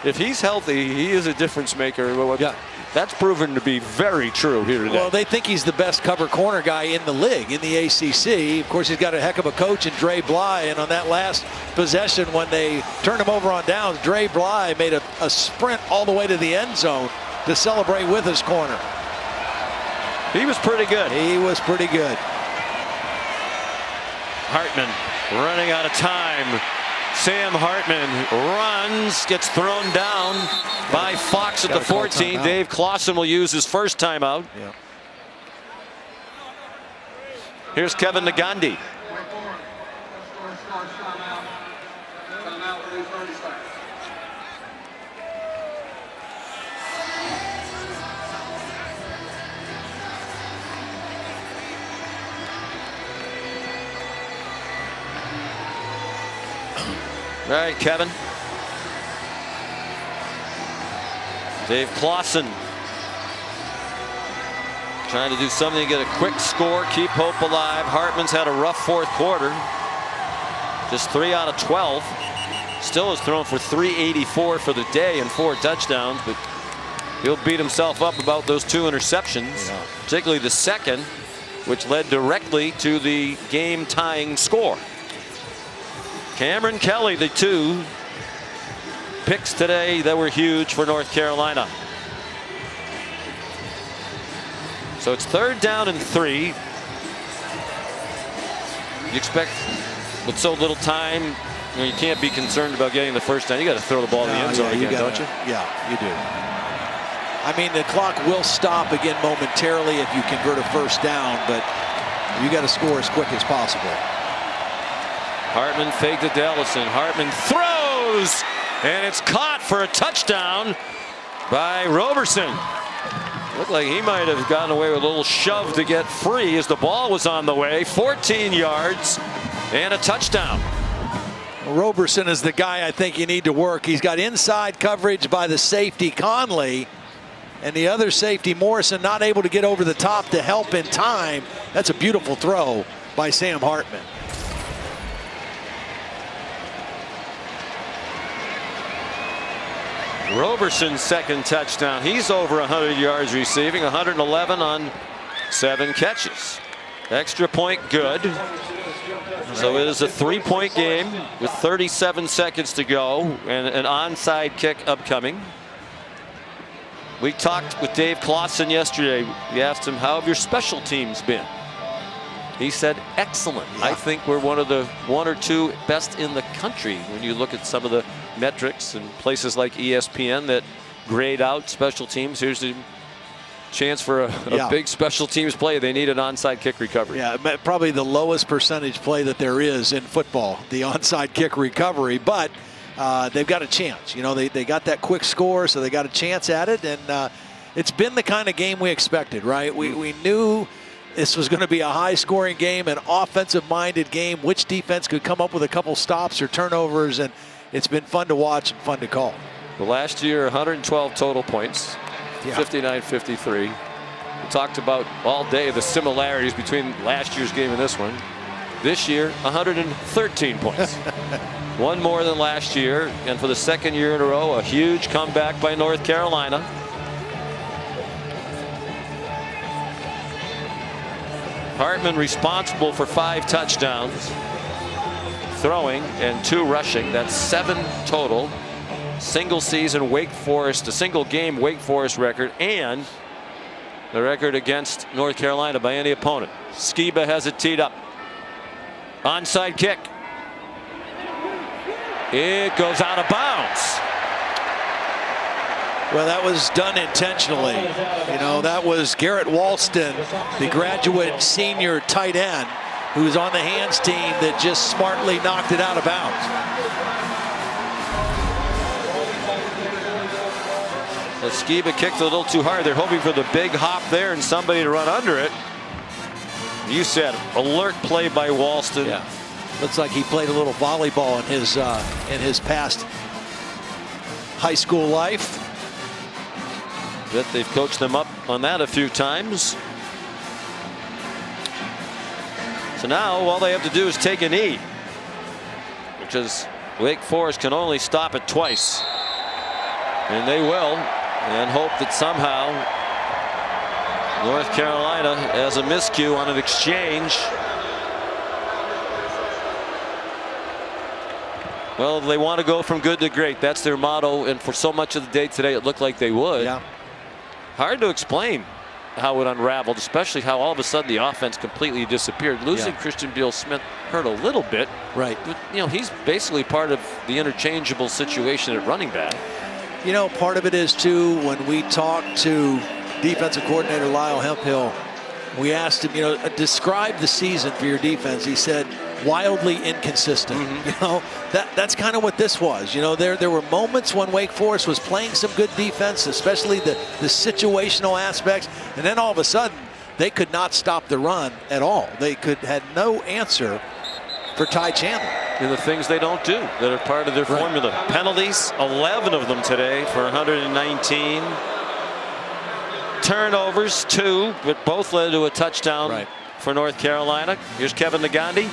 Speaker 2: if he's healthy, he is a difference maker.
Speaker 9: Yeah.
Speaker 2: That's proven to be very true here today.
Speaker 9: Well, they think he's the best cover corner guy in the league, in the ACC. Of course, he's got a heck of a coach in Dre Bly. And on that last possession, when they turned him over on downs, Dre Bly made a sprint all the way to the end zone to celebrate with his corner.
Speaker 2: He was pretty good.
Speaker 9: He was pretty good.
Speaker 2: Hartman running out of time. Sam Hartman runs, gets thrown down by Fox at the 14. Dave Clausen will use his first timeout.
Speaker 9: Yeah.
Speaker 2: Here's Kevin Nagandi. All right, Kevin. Dave Clausen trying to do something to get a quick score, keep hope alive. Hartman's had a rough fourth quarter. Just 3 out of 12. Still has thrown for 384 for the day and 4 touchdowns, but he'll beat himself up about those 2 interceptions, particularly the second, which led directly to the game-tying score. Cameron Kelly, the 2 picks today that were huge for North Carolina. So it's 3rd down and 3. You expect with so little time, you can't be concerned about getting the first down. You got to throw the ball in the end zone again, don't you?
Speaker 9: Yeah, you do. I mean, the clock will stop again momentarily if you convert a first down, but you got to score as quick as possible.
Speaker 2: Hartman faked it to Ellison. Hartman throws, and it's caught for a touchdown by Roberson. Looked like he might have gotten away with a little shove to get free as the ball was on the way. 14 yards and a touchdown.
Speaker 9: Roberson is the guy I think you need to work. He's got inside coverage by the safety Conley, and the other safety Morrison not able to get over the top to help in time. That's a beautiful throw by Sam Hartman.
Speaker 2: Roberson's second touchdown. He's over 100 yards receiving, 111 on 7 catches. Extra point good. So it is a 3-point game with 37 seconds to go and an onside kick upcoming. We talked with Dave Clausen yesterday. We asked him, how have your special teams been? He said, excellent. Yeah. I think we're one of the 1 or 2 best in the country when you look at some of the metrics and places like ESPN that grade out special teams. Here's the chance for a big special teams play. They need an onside kick recovery.
Speaker 9: Yeah, probably the lowest percentage play that there is in football, the onside kick recovery, but they've got a chance. You know, they got that quick score, so they got a chance at it, and it's been the kind of game we expected, right? We knew this was going to be a high-scoring game, an offensive-minded game. Which defense could come up with a couple stops or turnovers, and it's been fun to watch and fun to call.
Speaker 2: The last year, 112 total points, 59-53. We talked about all day the similarities between last year's game and this one. This year, 113 points. One more than last year, and for the second year in a row, a huge comeback by North Carolina. Hartman responsible for 5 touchdowns, throwing and 2 rushing. That's 7 total. Single season Wake Forest, a single game Wake Forest record, and the record against North Carolina by any opponent. Skiba has it teed up. Onside kick. It goes out of bounds.
Speaker 9: Well, that was done intentionally. You know, that was Garrett Walston, the graduate senior tight end, who was on the hands team that just smartly knocked it out of bounds.
Speaker 2: So Skiba kicked a little too hard. They're hoping for the big hop there and somebody to run under it. You said alert play by Walston.
Speaker 9: Yeah, looks like he played a little volleyball in his past high school life.
Speaker 2: Bet they've coached them up on that a few times. So now all they have to do is take a knee, which is Wake Forest can only stop it twice, and they will, and hope that somehow North Carolina has a miscue on an exchange. Well, they want to go from good to great. That's their motto, and for so much of the day today it looked like they would.
Speaker 9: Yeah.
Speaker 2: Hard to explain how it unraveled, especially how all of a sudden the offense completely disappeared. Losing Christian Beal-Smith hurt a little bit.
Speaker 9: Right.
Speaker 2: But, you know, he's basically part of the interchangeable situation at running back.
Speaker 9: You know, part of it is, too, when we talked to defensive coordinator Lyle Hemphill, we asked him, you know, describe the season for your defense. He said, wildly inconsistent. You know, that's kind of what this was. You know, there were moments when Wake Forest was playing some good defense, especially the situational aspects, and then all of a sudden they could not stop the run at all. They had no answer for Ty Chandler.
Speaker 2: And the things they don't do that are part of their formula. Penalties, 11 of them today for 119. Turnovers, 2, but both led to a touchdown for North Carolina. Here's Kevin Nagandi.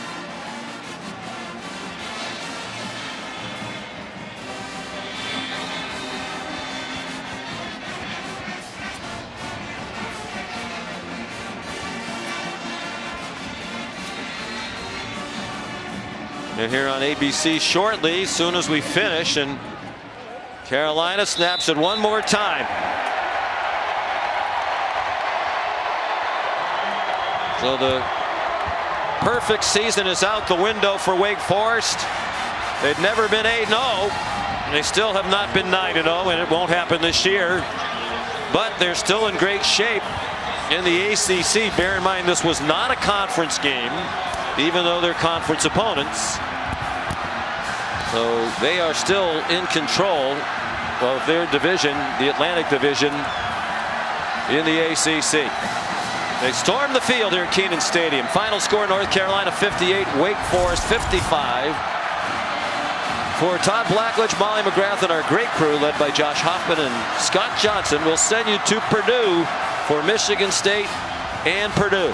Speaker 2: And here on ABC shortly, as soon as we finish, and Carolina snaps it one more time. So the perfect season is out the window for Wake Forest. They'd never been 8-0, and they still have not been 9-0, and it won't happen this year. But they're still in great shape in the ACC. Bear in mind, this was not a conference game, even though they're conference opponents. So they are still in control of their division, the Atlantic Division, in the ACC. They storm the field here at Kenan Stadium. Final score, North Carolina 58, Wake Forest 55. For Todd Blackledge, Molly McGrath, and our great crew led by Josh Hoffman and Scott Johnson, we'll send you to Purdue for Michigan State and Purdue.